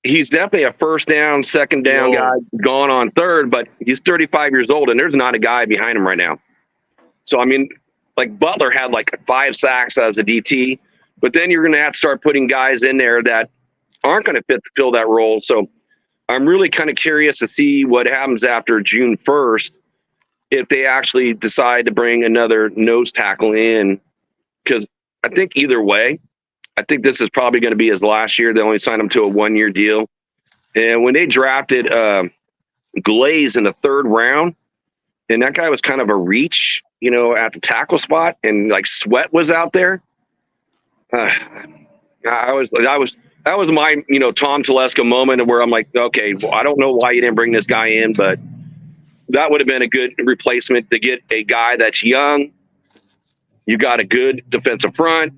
he's definitely a first down, second down guy, gone on third, but he's 35 years old, and there's not a guy behind him right now. So, I mean, like Butler had 5 sacks as a DT, but then you're going to have to start putting guys in there that aren't going to fill that role. So I'm really kind of curious to see what happens after June 1st if they actually decide to bring another nose tackle in, because I think either way, I think this is probably going to be his last year. They only signed him to a 1-year deal. And when they drafted Glaze in the 3rd round, and that guy was kind of a reach, at the tackle spot, and Sweat was out there. That was my, Tom Telesco moment where I'm like, okay, well, I don't know why you didn't bring this guy in, but that would have been a good replacement to get a guy that's young. You got a good defensive front,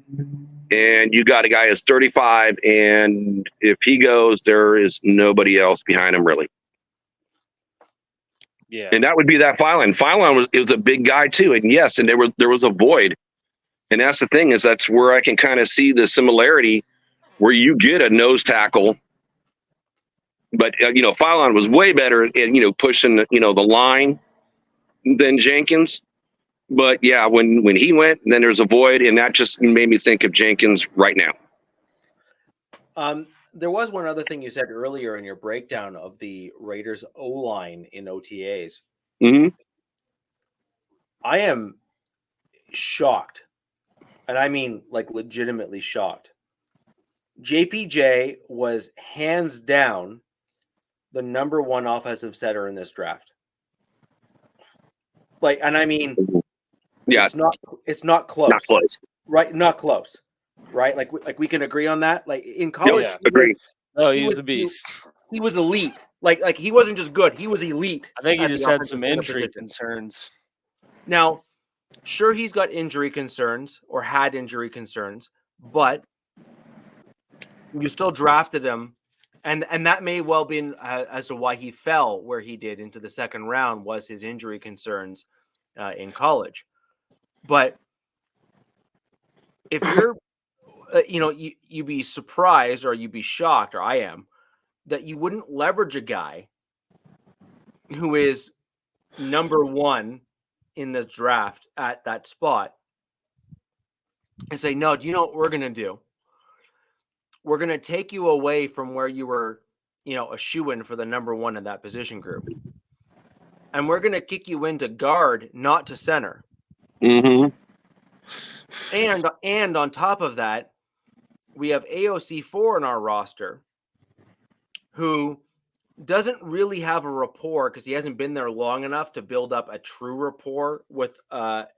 and you got a guy who's 35, and if he goes, there is nobody else behind him, really. Yeah. And that would be that Philon. Philon was a big guy too. And yes, and there was a void. And that's the thing, is that's where I can kind of see the similarity where you get a nose tackle But Phylon was way better at pushing the line than Jenkins. But yeah, when he went, then there's a void, and that just made me think of Jenkins right now. There was one other thing you said earlier in your breakdown of the Raiders O-line in OTAs. Mm-hmm. I am shocked, and I mean like legitimately shocked. JPJ was hands down the number one offensive setter in this draft. Like, and I mean, yeah, it's not close. Not close. Right? Not close. Right? Like we can agree on that. Like in college, yeah, agree. He was a beast. He was elite. Like he wasn't just good; he was elite. I think he just had some injury concerns. Now, sure, he's got injury concerns or had injury concerns, but you still drafted him, and that may well be as to why he fell where he did into the second round was his injury concerns in college. But if you're, you'd be surprised or you'd be shocked, or I am, that you wouldn't leverage a guy who is number one in the draft at that spot and say, no, do you know what we're going to do? We're going to take you away from where you were, a shoo-in for the number one in that position group. And we're going to kick you into guard, not to center. Mm-hmm. And on top of that, we have AOC4 in our roster who doesn't really have a rapport because he hasn't been there long enough to build up a true rapport with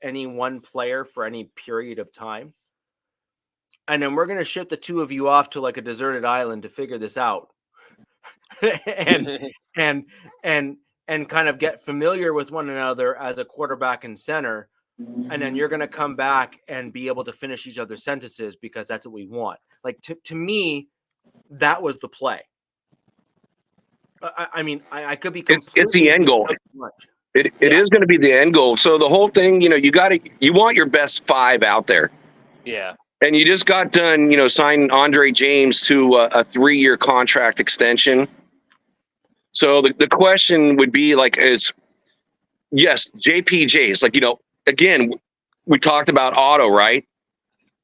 any one player for any period of time. And then we're going to ship the two of you off to like a deserted island to figure this out and kind of get familiar with one another as a quarterback and center. And then you're going to come back and be able to finish each other's sentences because that's what we want. Like to me, that was the play. I mean, I could be. It's the end goal. It is going to be the end goal. So the whole thing, you want your best five out there. Yeah. And you just got done, signing Andre James to a 3-year contract extension. So the question would be yes, JPJ's again, we talked about Otto, right?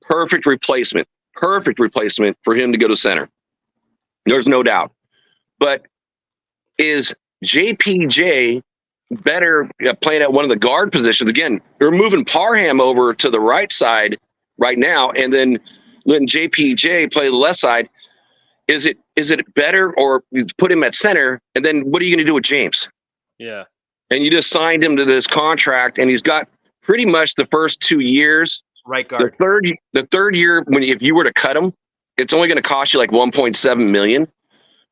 Perfect replacement for him to go to center. There's no doubt. But is JPJ better playing at one of the guard positions? Again, we're moving Parham over to the right side right now, and then letting JPJ play the left side. Is it better, or you put him at center, and then what are you going to do with James? Yeah. And you just signed him to this contract, and he's got pretty much the first 2 years. Right guard. The third year, if you were to cut him, it's only going to cost you like $1.7 million.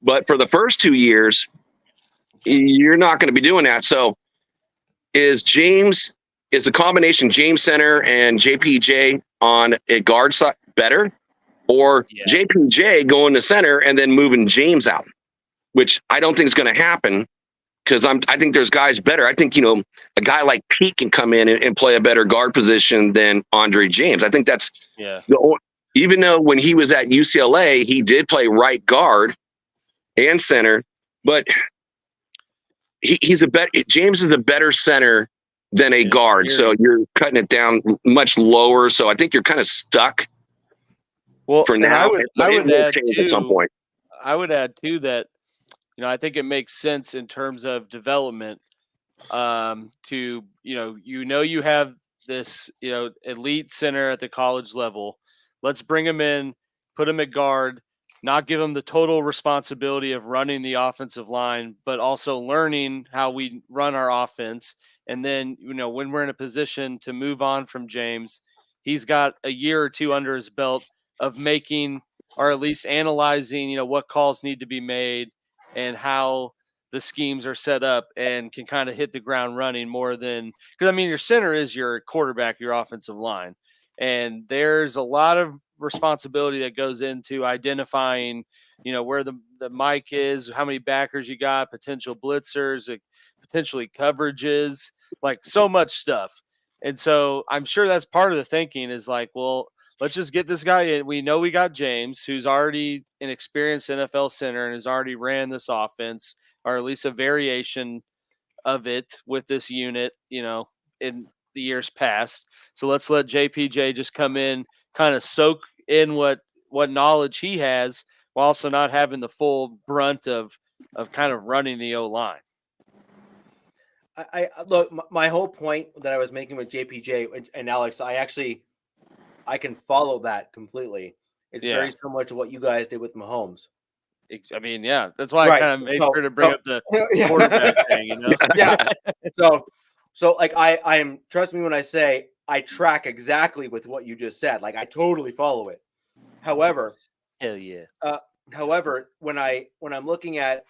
But for the first 2 years, you're not going to be doing that. So is the combination James center and JPJ on a guard side better, or JPJ going to center and then moving James out, which I don't think is going to happen because I think there's guys better. I think, a guy like Pete can come in and play a better guard position than Andre James. I think that's even though when he was at UCLA, he did play right guard and center, but James is a better center than a guard. So you're cutting it down much lower. So I think you're kind of stuck for now. I would add at some point. I would add too that, I think it makes sense in terms of development to, you have this, elite center at the college level. Let's bring him in, put him at guard, not give him the total responsibility of running the offensive line, but also learning how we run our offense. And then, when we're in a position to move on from James, he's got a year or two under his belt of making, or at least analyzing, what calls need to be made and how the schemes are set up, and can kind of hit the ground running more than, because your center is your quarterback, your offensive line. And there's a lot of responsibility that goes into identifying, where the mic is, how many backers you got, potential blitzers, potentially coverages, like so much stuff. And so I'm sure that's part of the thinking is like, well, let's just get this guy in. We know we got James, who's already an experienced NFL center and has already ran this offense, or at least a variation of it with this unit, in the years past. So let's let JPJ just come in, kind of soak in what knowledge he has, while also not having the full brunt of kind of running the O-line. I look, my whole point that I was making with JPJ and Alex, I can follow that completely. It's very similar to what you guys did with Mahomes. I mean, yeah, that's why I kind of made sure to bring up the quarterback thing, Yeah. So like I am, trust me when I say I track exactly with what you just said. Like I totally follow it. However, hell yeah. However, when I'm looking at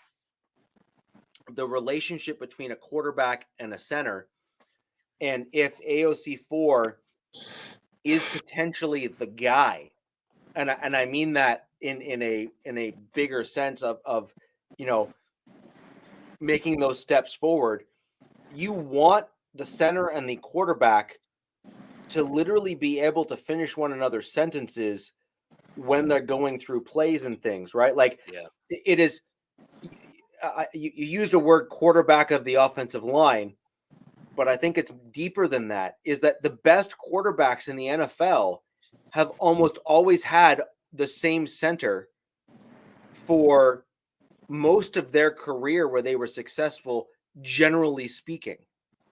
the relationship between a quarterback and a center, and if AOC4 is potentially the guy, and I mean that in a bigger sense of making those steps forward, you want the center and the quarterback to literally be able to finish one another's sentences when they're going through plays and things, right? Like it is. You used a word quarterback of the offensive line, but I think it's deeper than that. Is that the best quarterbacks in the NFL have almost always had the same center for most of their career where they were successful, generally speaking.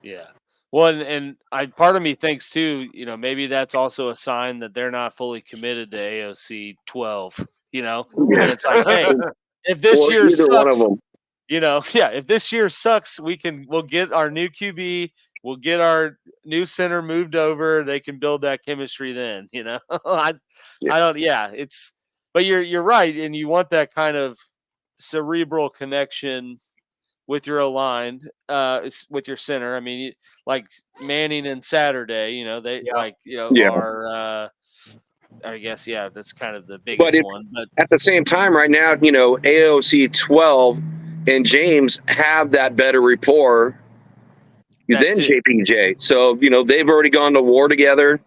Yeah. Well, and part of me thinks too, maybe that's also a sign that they're not fully committed to AOC 12, and it's like, hey, if this year sucks, one of them. If this year sucks, we'll get our new QB, we'll get our new center moved over. They can build that chemistry then, but you're right. And you want that kind of cerebral connection with your O-line, with your center. I mean, like Manning and Saturday, are, I guess, that's kind of the biggest one. But at the same time, right now, AOC 12 and James have that better rapport than JPJ. So, they've already gone to war together.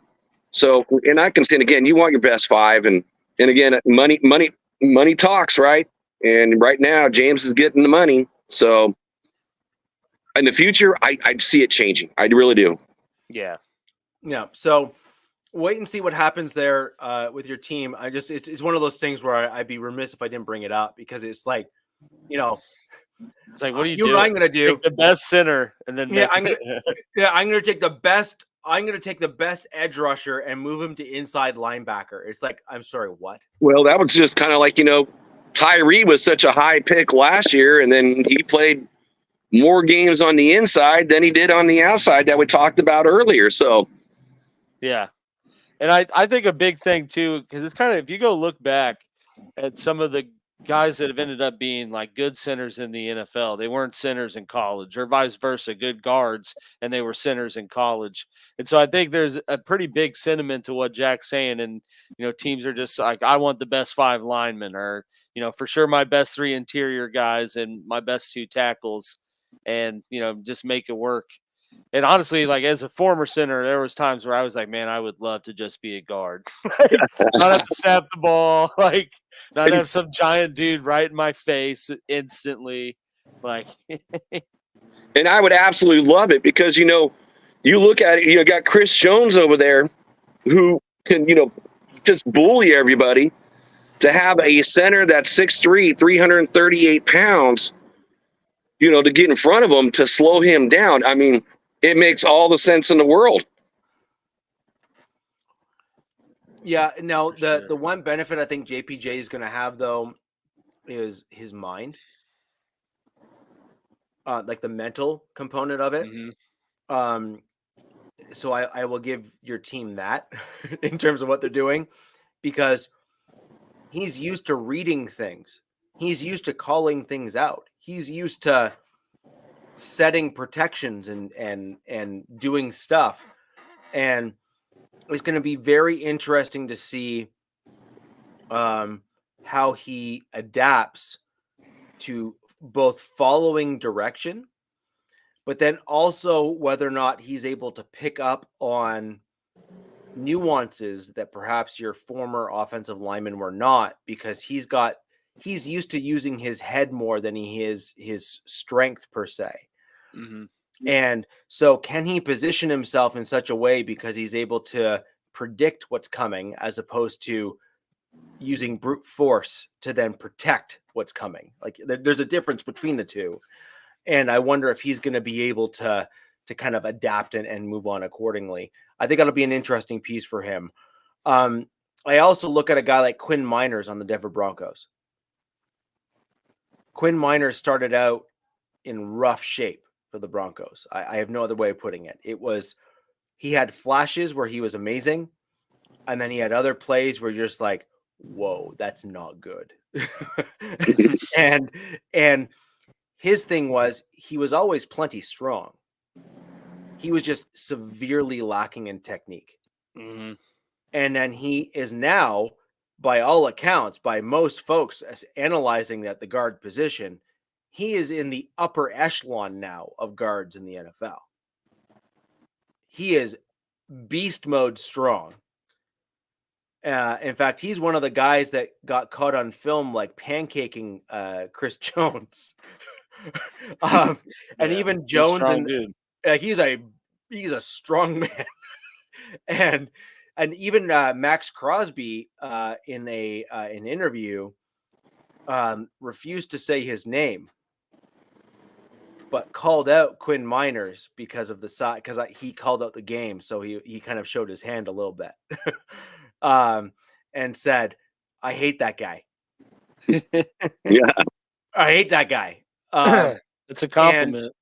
So, and I can say again, you want your best five, and again, money talks, right? And right now, James is getting the money. So, in the future, I see it changing. I really do. Yeah. So, wait and see what happens there with your team. It's one of those things where I'd be remiss if I didn't bring it up, because it's like, it's like, what do you do? I'm going to do take the best center, and then I'm going to take the best. I'm going to take the best edge rusher and move him to inside linebacker. It's like, I'm sorry, what? Well, that was just kind of like, Tyree was such a high pick last year, and then he played more games on the inside than he did on the outside that we talked about earlier. So, yeah. And I think a big thing too, because it's kind of, if you go look back at some of the guys that have ended up being like good centers in the NFL, they weren't centers in college, or vice versa, good guards and they were centers in college. And so I think there's a pretty big sentiment to what Jack's saying. And, teams are just like, I want the best five linemen, or, for sure my best three interior guys and my best two tackles, and, just make it work. And honestly, like as a former center, there was times where I was like, man, I would love to just be a guard. Not have to snap the ball, not have some giant dude right in my face instantly. And I would absolutely love it, because, you look at it, you got Chris Jones over there who can, just bully everybody. To have a center that's 6'3", 338 pounds, to get in front of him to slow him down. I mean, it makes all the sense in the world. Yeah, no, the one benefit I think JPJ is going to have, though, is his mind, like the mental component of it. Mm-hmm. So I will give your team that in terms of what they're doing, because he's used to reading things. He's used to calling things out. He's used to setting protections and doing stuff. And it's going to be very interesting to see how he adapts to both following direction, but then also whether or not he's able to pick up on nuances that perhaps your former offensive linemen were not, because he's used to using his head more than he is his strength per se. Mm-hmm. And so can he position himself in such a way because he's able to predict what's coming as opposed to using brute force to then protect what's coming? Like there's a difference between the two. And I wonder if he's going to be able to kind of adapt and move on accordingly. I think that'll be an interesting piece for him. I also look at a guy like Quinn Miners on the Denver Broncos. Quinn Miners started out in rough shape for the Broncos. I have no other way of putting it. He had flashes where he was amazing. And then he had other plays where you're just like, whoa, that's not good. and his thing was he was always plenty strong. He was just severely lacking in technique. Mm-hmm. And then he is now, by all accounts, by most folks as analyzing that the guard position, he is in the upper echelon now of guards in the NFL. He is beast mode strong. In fact, he's one of the guys that got caught on film like pancaking Chris Jones. And even Jones, he's a strong man. and even Max Crosby in an interview refused to say his name, but called out Quinn Miners because of the size, because he called out the game, so he kind of showed his hand a little bit. And said, I hate that guy. Yeah. I hate that guy. It's a compliment.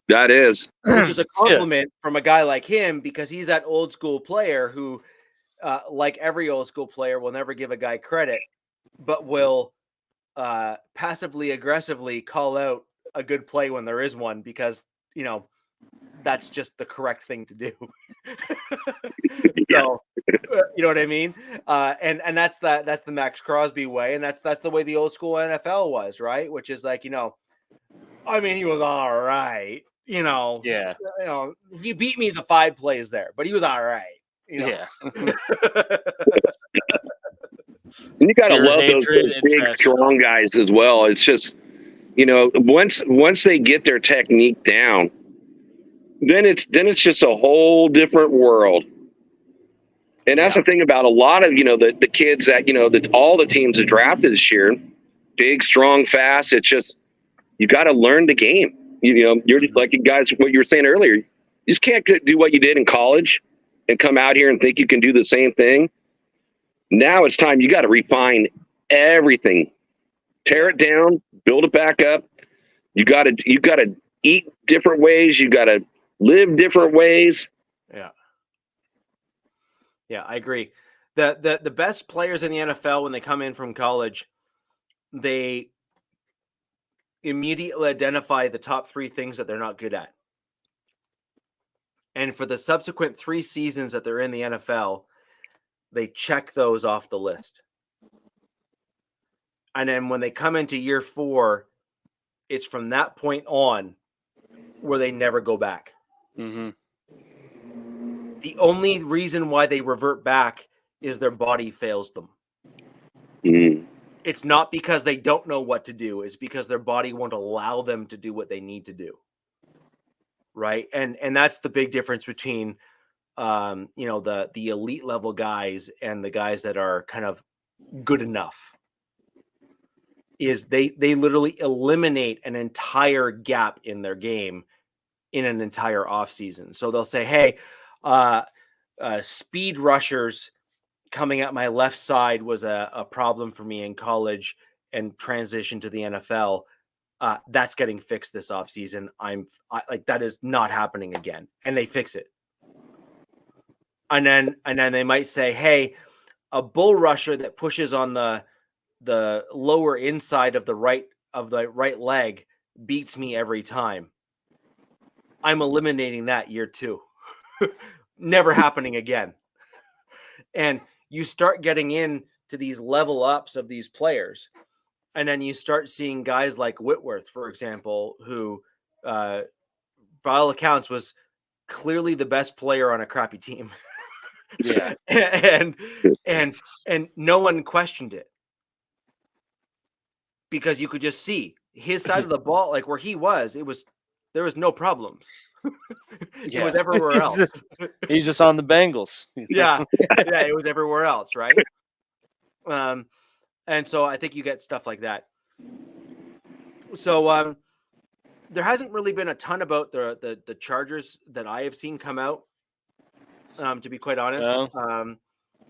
That is. Which is a compliment from a guy like him, because he's that old school player who, like every old school player, will never give a guy credit, but will passively aggressively call out a good play when there is one, because, that's just the correct thing to do. So, you know what I mean? And that's the Max Crosby way. And that's the way the old school NFL was, right? Which is like, he was all right. Yeah. He beat me the 5 plays there, but he was all right. Yeah. And you got to love those big, strong guys as well. It's just, once they get their technique down, then it's just a whole different world. And that's the thing about a lot of, the kids that, all the teams that drafted this year, big, strong, fast. It's just, you got to learn the game. You're just like guys, what you were saying earlier, you just can't do what you did in college and come out here and think you can do the same thing. Now it's time. You got to refine everything, tear it down, build it back up. You got to eat different ways. You got to live different ways. Yeah, I agree. The best players in the NFL, when they come in from college, they immediately identify the top 3 things that they're not good at. And for the subsequent 3 seasons that they're in the NFL, they check those off the list. And then when they come into year 4, it's from that point on where they never go back. Mm-hmm. The only reason why they revert back is their body fails them. Mm. It's not because they don't know what to do. It's because their body won't allow them to do what they need to do. Right. And that's the big difference between, the elite level guys and the guys that are kind of good enough, is they literally eliminate an entire gap in their game in an entire off season. So they'll say, hey, speed rushers coming at my left side was a problem for me in college and transition to the NFL. That's getting fixed this offseason. That is not happening again. And they fix it. And then they might say, hey, a bull rusher that pushes on the lower inside of the right leg beats me every time. I'm eliminating that year 2. Never happening again. And you start getting into these level ups of these players. And then you start seeing guys like Whitworth, for example, who, by all accounts, was clearly the best player on a crappy team. Yeah. and no one questioned it because you could just see his side of the ball, like where he was. There was no problems. It was everywhere else. He's just on the Bengals. Yeah, it was everywhere else, right? And so I think you get stuff like that. So there hasn't really been a ton about the Chargers that I have seen come out. To be quite honest,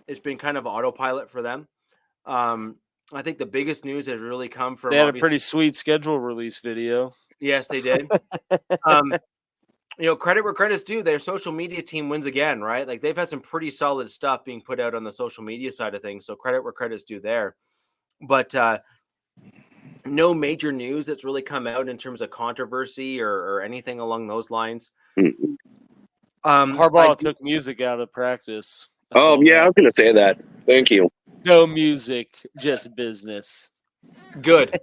it's been kind of autopilot for them. I think the biggest news has really come from. They had a pretty sweet schedule release video. Yes, they did. Credit where credit's due. Their social media team wins again, right? Like they've had some pretty solid stuff being put out on the social media side of things. So credit where credit's due there. But no major news that's really come out in terms of controversy or anything along those lines. Harbaugh took music out of practice. I was going to say that. Thank you. No music, just business. Good.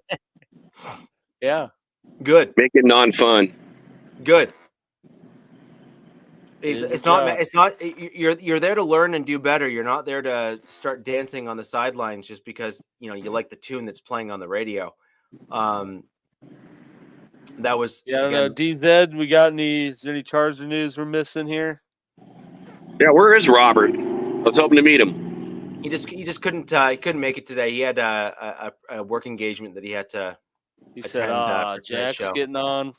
Yeah. Good. Make it non-fun. Good. It's not. You're there to learn and do better. You're not there to start dancing on the sidelines just because you like the tune that's playing on the radio. That was. Yeah, I don't know. DZ, is there any Charger news we're missing here? Yeah, where is Robert? I was hoping to meet him. He just couldn't. He couldn't make it today. He had a work engagement that he had to. He said, Jack's getting on.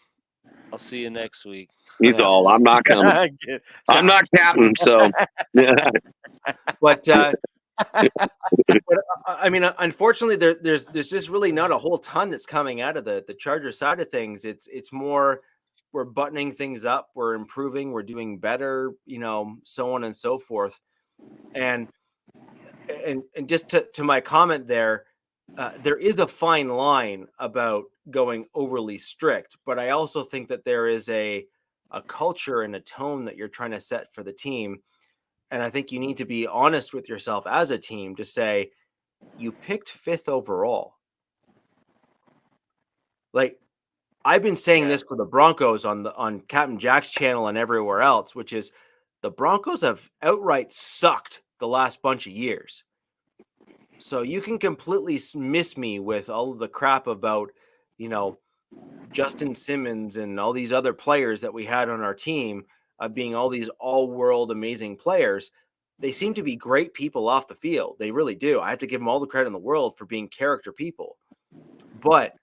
I'll see you next week. He's I'm not coming. I'm not captain, so. But I mean, unfortunately, there's just really not a whole ton that's coming out of the Charger side of things. It's more we're buttoning things up, we're improving, we're doing better, so on and so forth. And just to my comment there is a fine line about going overly strict, but I also think that there is a culture and a tone that you're trying to set for the team. And I think you need to be honest with yourself as a team to say, you picked 5th overall. Like I've been saying this for the Broncos on Captain Jack's channel and everywhere else, which is the Broncos have outright sucked the last bunch of years. So you can completely miss me with all of the crap about, Justin Simmons and all these other players that we had on our team of being all these all-world amazing players. They seem to be great people off the field. They really do. I have to give them all the credit in the world for being character people. But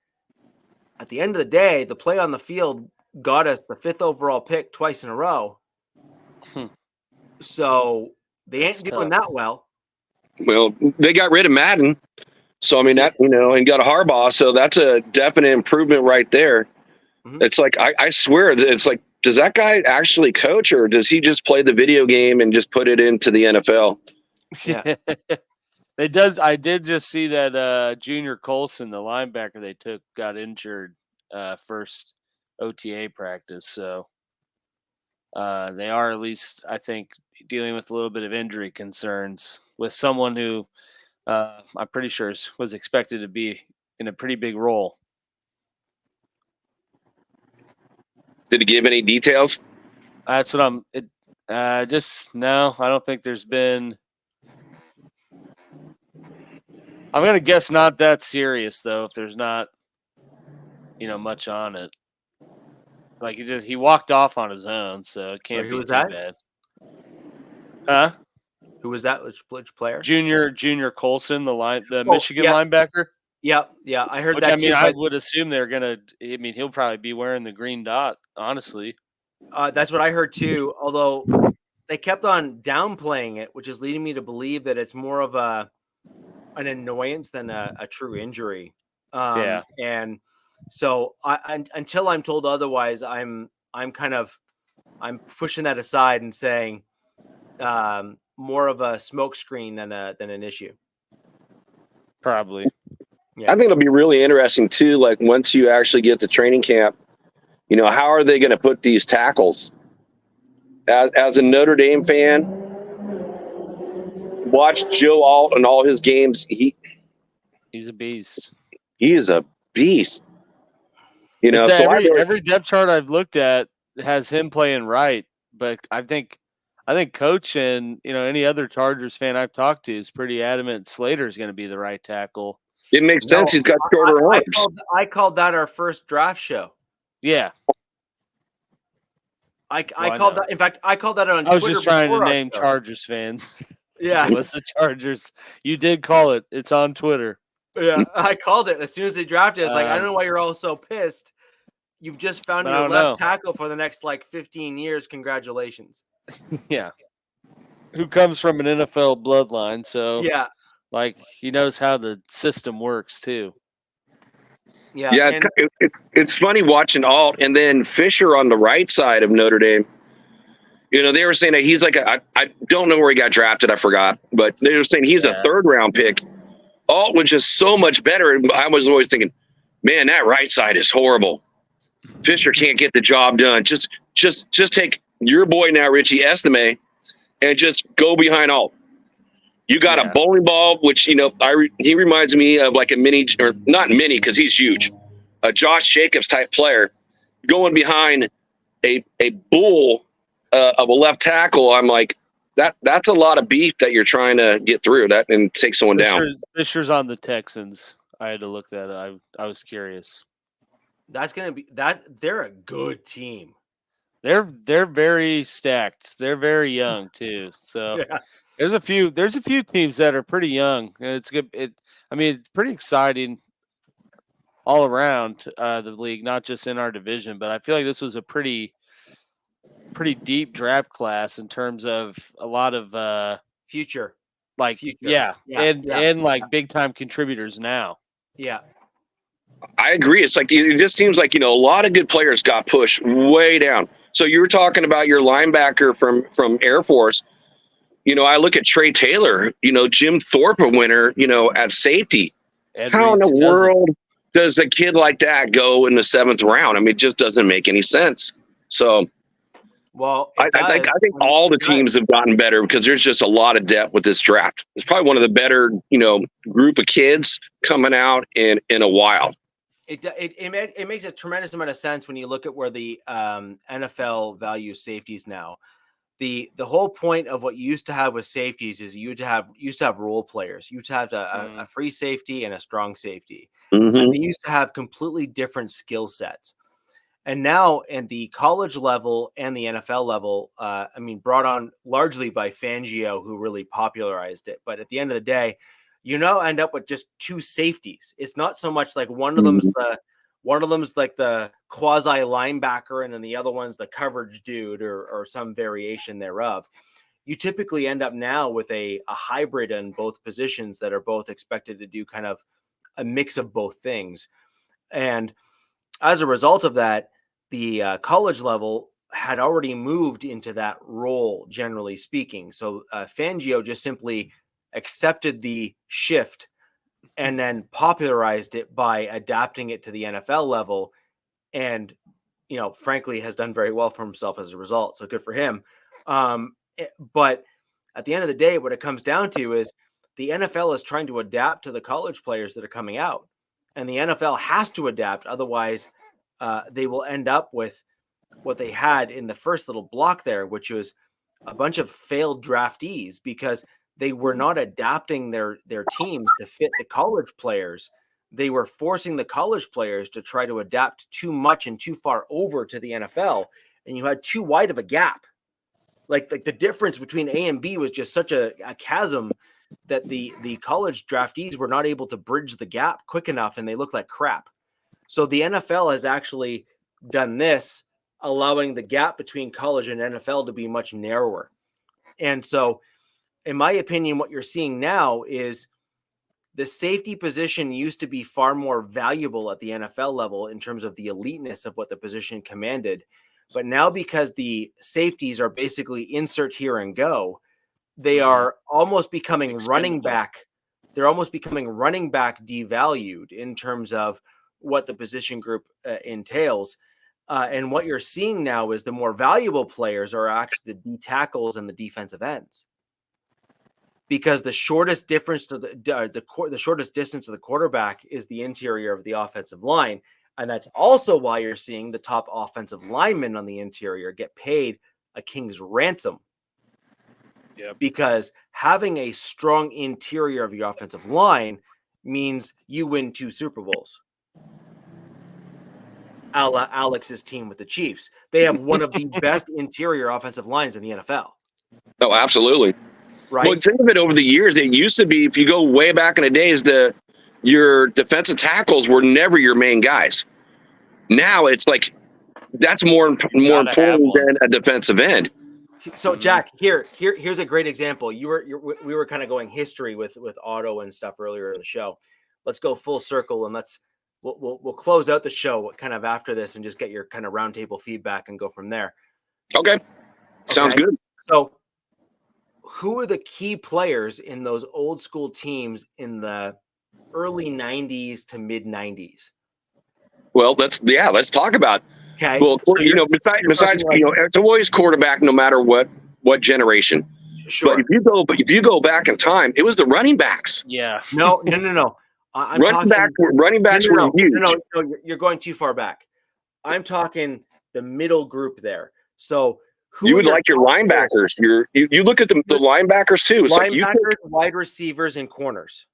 at the end of the day, the play on the field got us the 5th overall pick twice in a row. So they ain't doing that well. Well, they got rid of Madden. So, I mean, and got a Harbaugh. So that's a definite improvement right there. Mm-hmm. It's like, I swear, it's like, does that guy actually coach or does he just play the video game and just put it into the NFL? Yeah. I did just see that Junior Colson, the linebacker they took, got injured first OTA practice. So they are at least, I think, dealing with a little bit of injury concerns with someone who I'm pretty sure was expected to be in a pretty big role. Did he give any details? That's what no, I don't think there's been. I'm going to guess not that serious, though, if there's not, much on it. Like he walked off on his own, so it can't be too bad. Huh? Who was that? Which player? Junior Colson, the Michigan linebacker. Yeah, I heard that. I would assume they're gonna. I mean, he'll probably be wearing the green dot. Honestly, that's what I heard too. Although they kept on downplaying it, which is leading me to believe that it's more of an annoyance than a true injury. And so until I'm told otherwise, I'm pushing that aside and saying more of a smokescreen than an issue. Probably. Yeah. I think it'll be really interesting too. Like once you actually get to training camp, how are they going to put these tackles? As a Notre Dame fan, watch Joe Alt and all his games. He's a beast. He is a beast. Every depth chart I've looked at has him playing right, but I think I think Coach and any other Chargers fan I've talked to is pretty adamant Slater is going to be the right tackle. It makes No, sense. He's got shorter arms. I called that our first draft show. Yeah, I called that. In fact, I called that on Twitter. I was just trying to before our name show. Chargers fans. Yeah, It was the Chargers. You did call it. It's on Twitter. yeah, I called it as soon as they drafted. It's like, I don't know why you're all so pissed. You've just found But I your don't left know. tackle for the next 15 years. Congratulations. Yeah. Who comes from an NFL bloodline, so Yeah, he knows how the system works too. yeah. Yeah, it's funny watching Alt and then Fisher on the right side of Notre Dame. They were saying that he's I don't know where he got drafted. I forgot, but they were saying he's a 3rd round pick. Alt was just so much better. And I was always thinking, man, that right side is horrible. Fisher can't get the job done. Just take your boy now, Richie Estime, and just go behind Alt. You got a bowling ball, which, he reminds me of a mini, or not mini because he's huge, a Josh Jacobs type player going behind a bull of a left tackle. I'm like, that's a lot of beef that you're trying to get through that and take someone down. Fisher's on the Texans. I had to look that up. I was curious. That's going to be that. They're a good team. They're very stacked. They're very young too. So Yeah. there's a few teams that are pretty young. And it's good. It's pretty exciting all around the league, not just in our division. But I feel like this was a pretty deep draft class in terms of a lot of Future. future. And big time contributors now. Yeah. I agree. It's it just seems like, a lot of good players got pushed way down. So you were talking about your linebacker from Air Force. I look at Trey Taylor, Jim Thorpe winner, at safety. How in the world does a kid like that go in the 7th round? It just doesn't make any sense. So, well, I think all the teams have gotten better because there's just a lot of depth with this draft. It's probably one of the better, group of kids coming out in a while. It makes a tremendous amount of sense when you look at where the NFL values safeties now. The whole point of what you used to have with safeties is you used to have role players. You used to have a free safety and a strong safety. Mm-hmm. And they used to have completely different skill sets. And now in the college level and the NFL level, brought on largely by Fangio, who really popularized it. But at the end of the day, end up with just 2 safeties. It's not so much like one of them's like the quasi linebacker, and then the other one's the coverage dude or some variation thereof. You typically end up now with a hybrid in both positions that are both expected to do kind of a mix of both things. And as a result of that, the college level had already moved into that role, generally speaking. So Fangio just simply accepted the shift and then popularized it by adapting it to the NFL level, and frankly has done very well for himself as a result. So good for him. But at the end of the day, what it comes down to is the NFL is trying to adapt to the college players that are coming out, and the NFL has to adapt. Otherwise, they will end up with what they had in the first little block there, which was a bunch of failed draftees because they were not adapting their teams to fit the college players. They were forcing the college players to try to adapt too much and too far over to the NFL. And you had too wide of a gap. Like the difference between A and B was just such a chasm that the college draftees were not able to bridge the gap quick enough, and they looked like crap. So the NFL has actually done this, allowing the gap between college and NFL to be much narrower. And so, in my opinion, what you're seeing now is the safety position used to be far more valuable at the NFL level in terms of the eliteness of what the position commanded. But now, because the safeties are basically insert here and go, they are almost becoming running back. They're almost becoming running back devalued in terms of what the position group entails. And what you're seeing now is the more valuable players are actually the D tackles and the defensive ends, because the shortest difference to the shortest distance to the quarterback is the interior of the offensive line. And that's also why you're seeing the top offensive linemen on the interior get paid a king's ransom. Yep. because having a strong interior of your offensive line means you win 2 Super Bowls. Alex's team with the Chiefs. They have one of the best interior offensive lines in the NFL. Oh, absolutely. Right. Well, think of it over the years. It used to be, if you go way back in the days, your defensive tackles were never your main guys. Now it's like that's more important than a defensive end. So Jack, here's a great example. We were kind of going history with Otto and stuff earlier in the show. Let's go full circle and we'll close out the show kind of after this and just get your kind of roundtable feedback and go from there. Okay. Sounds good. So who are the key players in those old school teams in the early 90s to mid 90s? Well, let's talk about. Okay. Well, so besides it's always quarterback no matter what generation. Sure. But if you go back in time, it was the running backs. Yeah. No. Running backs were huge. No, you're going too far back. I'm talking the middle group there. So you would like your linebackers. You look at the linebackers too. It's linebackers, wide receivers, and corners.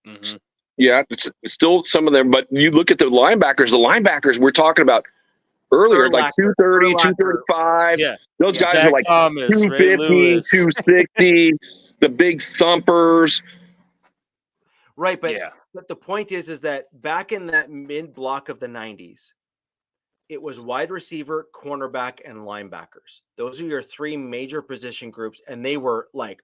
Mm-hmm. Yeah, it's still some of them, but you look at the linebackers. The linebackers we're talking about earlier, like 230, 235. Yeah. Those guys Zach are like Thomas, 250, 260, the big thumpers. Right, but the point is that back in that mid block of the 90s, it was wide receiver, cornerback, and linebackers. Those are your 3 major position groups, and they were like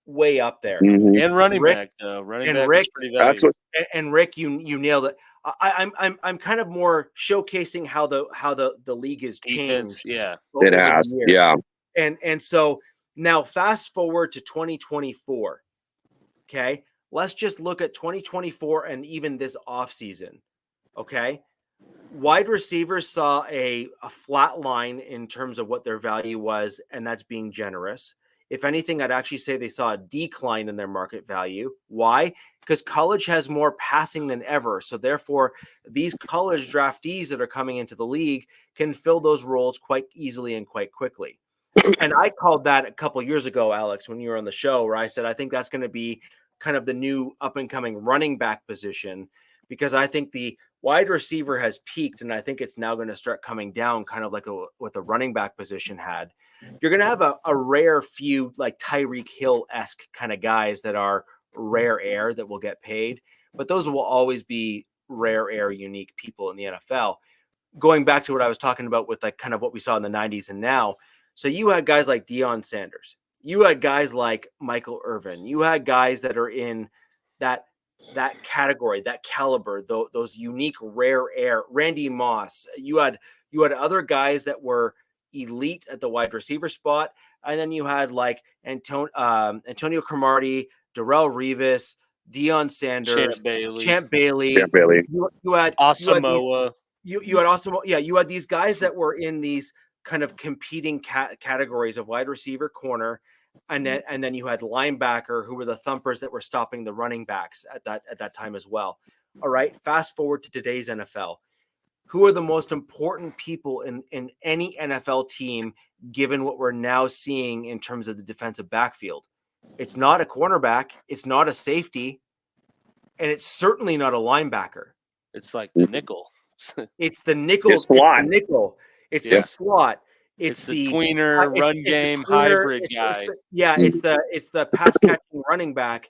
way up there. Mm-hmm. And running back, though. Running back was pretty valuable. And Rick, you nailed it. I'm kind of more showcasing how the league has changed. Yeah, it has. Yeah, and so now fast forward to 2024. Okay, let's just look at 2024 and even this offseason. Okay, wide receivers saw a flat line in terms of what their value was, and that's being generous. If anything, I'd actually say they saw a decline in their market value. Why? Because college has more passing than ever. So therefore, these college draftees that are coming into the league can fill those roles quite easily and quite quickly. And I called that a couple of years ago, Alex, when you were on the show, where I said, I think that's going to be kind of the new up and coming running back position, because I think the wide receiver has peaked, and I think it's now going to start coming down, kind of like what the running back position had. You're going to have a rare few like Tyreek Hill-esque kind of guys that are rare air that will get paid, but those will always be rare air, unique people in the NFL. Going back to what I was talking about with like kind of what we saw in the 90s and now. So you had guys like Deion Sanders. You had guys like Michael Irvin. You had guys that are in that category, that caliber, those unique rare air. Randy Moss. You had other guys that were elite at the wide receiver spot, and then you had like Antonio Cromartie, Darrelle Revis, Deion Sanders, Champ Bailey. You had Asamoah. You had Asamoah. Yeah, you had these guys that were in these kind of competing categories of wide receiver, corner, and then you had linebacker, who were the thumpers that were stopping the running backs at that time as well. All right, fast forward to today's NFL. Who are the most important people in any NFL team, given what we're now seeing in terms of the defensive backfield? It's not a cornerback. It's not a safety. And it's certainly not a linebacker. It's like the nickel. It's the nickel. It's the nickel. It's the slot. It's the tweener run game hybrid guy. It's the pass catching running back.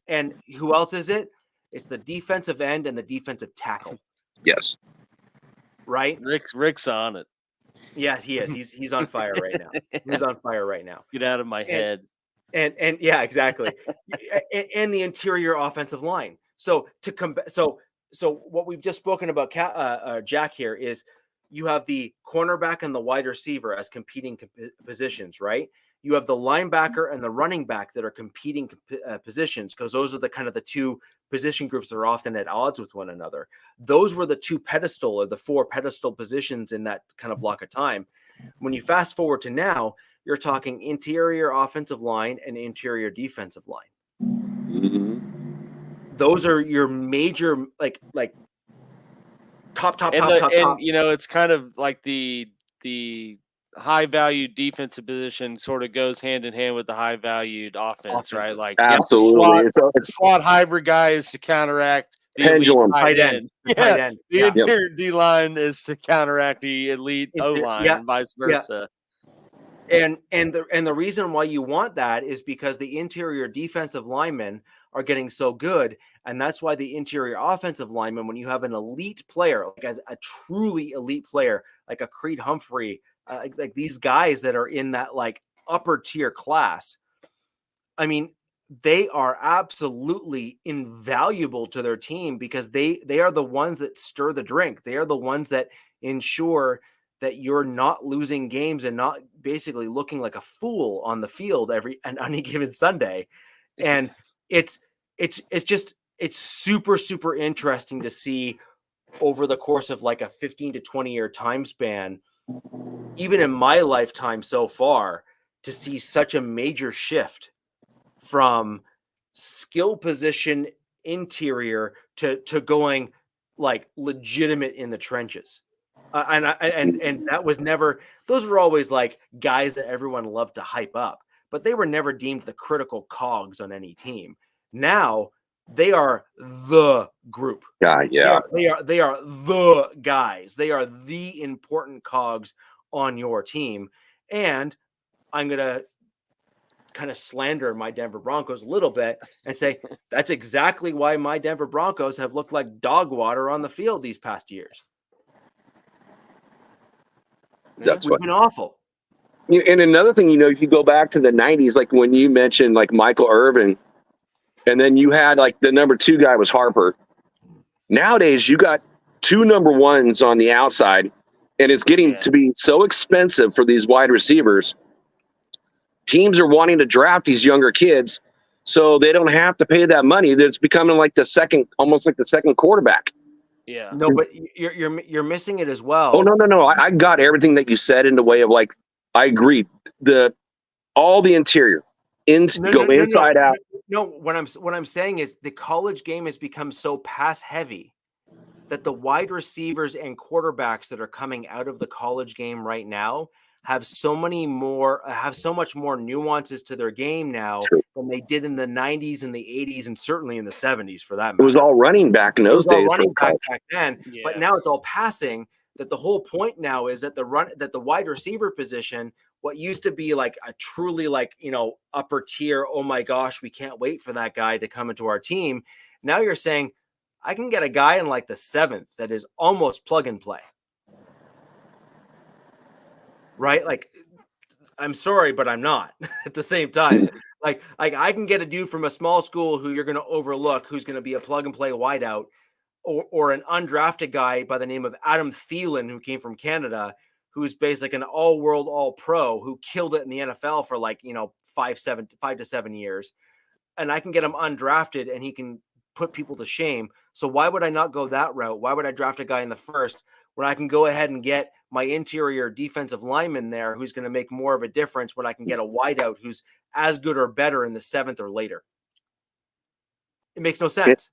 And who else is it? It's the defensive end and the defensive tackle. Yes. Right? Rick's on it. Yeah, he is. He's on fire right now. He's on fire right now. Get out of my head. And yeah, exactly. and the interior offensive line. So what we've just spoken about, Jack, here is you have the cornerback and the wide receiver as competing positions, right? You have the linebacker and the running back that are competing positions, because those are the kind of the 2 position groups that are often at odds with one another. Those were the 2 pedestal or the 4 pedestal positions in that kind of block of time. When you fast forward to now, you're talking interior offensive line and interior defensive line. Mm-hmm. Those are your major like top. And you know, it's kind of like the high valued defensive position sort of goes hand in hand with the high valued offense, right? Like absolutely, the slot hybrid guy is to counteract the pendulum elite tight end. Tight end. The interior D line is to counteract the elite O line, and vice versa. And the reason why you want that is because the interior defensive linemen are getting so good, and that's why the interior offensive linemen, when you have an elite player, like as a truly elite player, like a Creed Humphrey, like these guys that are in that like upper tier class, I mean, they are absolutely invaluable to their team because they are the ones that stir the drink. They are the ones that ensure that you're not losing games and not basically looking like a fool on the field on any given Sunday. And it's super, super interesting to see over the course of like a 15 to 20 year time span, even in my lifetime so far, to see such a major shift from skill position interior to going like legitimate in the trenches. And that was never, those were always like guys that everyone loved to hype up, but they were never deemed the critical cogs on any team. Now they are the group. They are the guys. They are the important cogs on your team. And I'm going to kind of slander my Denver Broncos a little bit and say that's exactly why my Denver Broncos have looked like dog water on the field these past years. We've been awful. And another thing, if you go back to the 90s, like when you mentioned like Michael Irvin, and then you had like the number 2 guy was Harper. Nowadays, you got 2 number 1s on the outside, and it's getting to be so expensive for these wide receivers. Teams are wanting to draft these younger kids so they don't have to pay that money. It's becoming like almost like the second quarterback. Yeah. No, but you're missing it as well. Oh, no. I got everything that you said in the way of like, I agree. All the interior inside out. No, what I'm saying is the college game has become so pass heavy that the wide receivers and quarterbacks that are coming out of the college game right now have so much more nuances to their game now than they did in the 90s and the 80s and certainly in the 70s for that matter. It was all running back in those days. Back then, but now it's all passing. That the whole point now is that the wide receiver position, what used to be like a truly like, upper tier, oh my gosh, we can't wait for that guy to come into our team. Now you're saying I can get a guy in like the 7th that is almost plug and play. Right? Like, I'm sorry, but I'm not at the same time. Like I can get a dude from a small school who you're going to overlook, who's going to be a plug and play wideout, or an undrafted guy by the name of Adam Thielen, who came from Canada, who's basically an all-world, all-pro, who killed it in the NFL for like, 5 to 7 years. And I can get him undrafted and he can put people to shame. So why would I not go that route? Why would I draft a guy in the 1st when I can go ahead and get my interior defensive lineman there who's going to make more of a difference when I can get a wideout who's as good or better in the 7th or later? It makes no sense.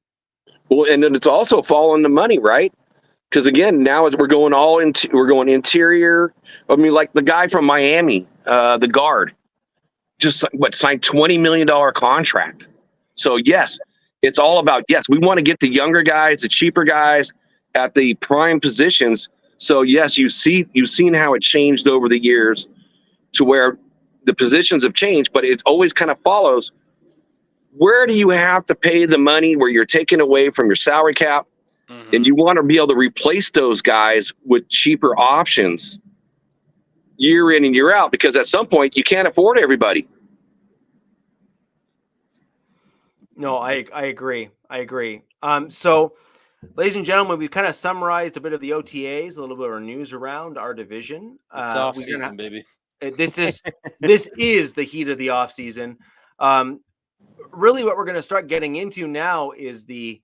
Well, and then it's also following the money, right? Because again, now as we're going interior. I mean, like the guy from Miami, the guard, just signed $20 million contract. So yes, it's all about, we want to get the younger guys, the cheaper guys at the prime positions. So yes, you've seen how it changed over the years to where the positions have changed, but it always kind of follows. Where do you have to pay the money where you're taking away from your salary cap, and you want to be able to replace those guys with cheaper options year in and year out, because at some point you can't afford everybody. No, I agree. So, ladies and gentlemen, we've kind of summarized a bit of the OTAs, a little bit of our news around our division. It's off season, baby. This is the heat of the off season. Really, what we're going to start getting into now is the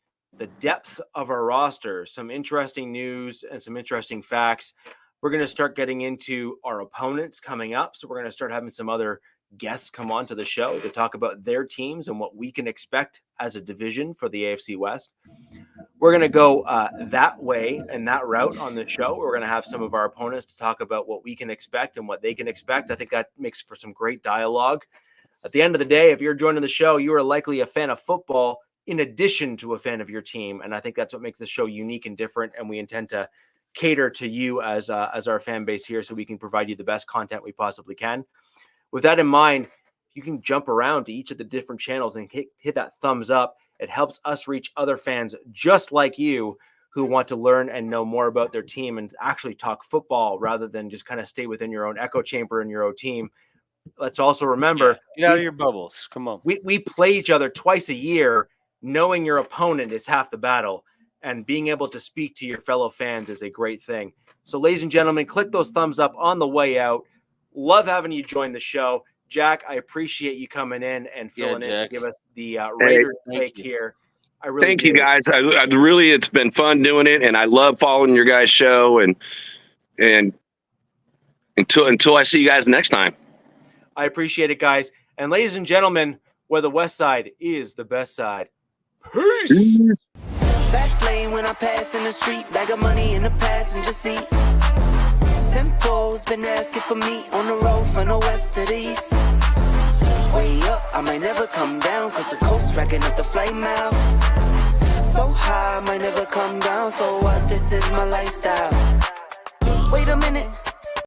depth of our roster. Some interesting news and some interesting facts. We're going to start getting into our opponents coming up. So we're going to start having some other guests come onto the show to talk about their teams and what we can expect as a division for the AFC West. we're going to go that way and that route on the show. We're going to have some of our opponents to talk about what we can expect and what they can expect. I think that makes for some great dialogue. At the end of the day, if you're joining the show, you are likely a fan of football in addition to a fan of your team. And I think that's what makes the show unique and different. And we intend to cater to you as our fan base here so we can provide you the best content we possibly can. With that in mind, you can jump around to each of the different channels and hit that thumbs up. It helps us reach other fans just like you who want to learn and know more about their team and actually talk football rather than just kind of stay within your own echo chamber and your own team. Let's also remember, get out of your bubbles. Come on. We play each other twice a year. Knowing your opponent is half the battle, and being able to speak to your fellow fans is a great thing. So, ladies and gentlemen, click those thumbs up on the way out. Love having you join the show. Jack, I appreciate you coming in and filling in to give us the Raiders take here. I really thank you guys. I really, it's been fun doing it, and I love following your guys' show. And until I see you guys next time. I appreciate it, guys. And ladies and gentlemen, where the West Side is the best side. Peace. Fast lane when I pass in the street, bag of money in the passenger seat. Tempo's been asking for me on the road from the west to the east. Way up, I might never come down, cause the coast racking up the flight miles. So high, I might never come down, so what, this is my lifestyle. Wait a minute.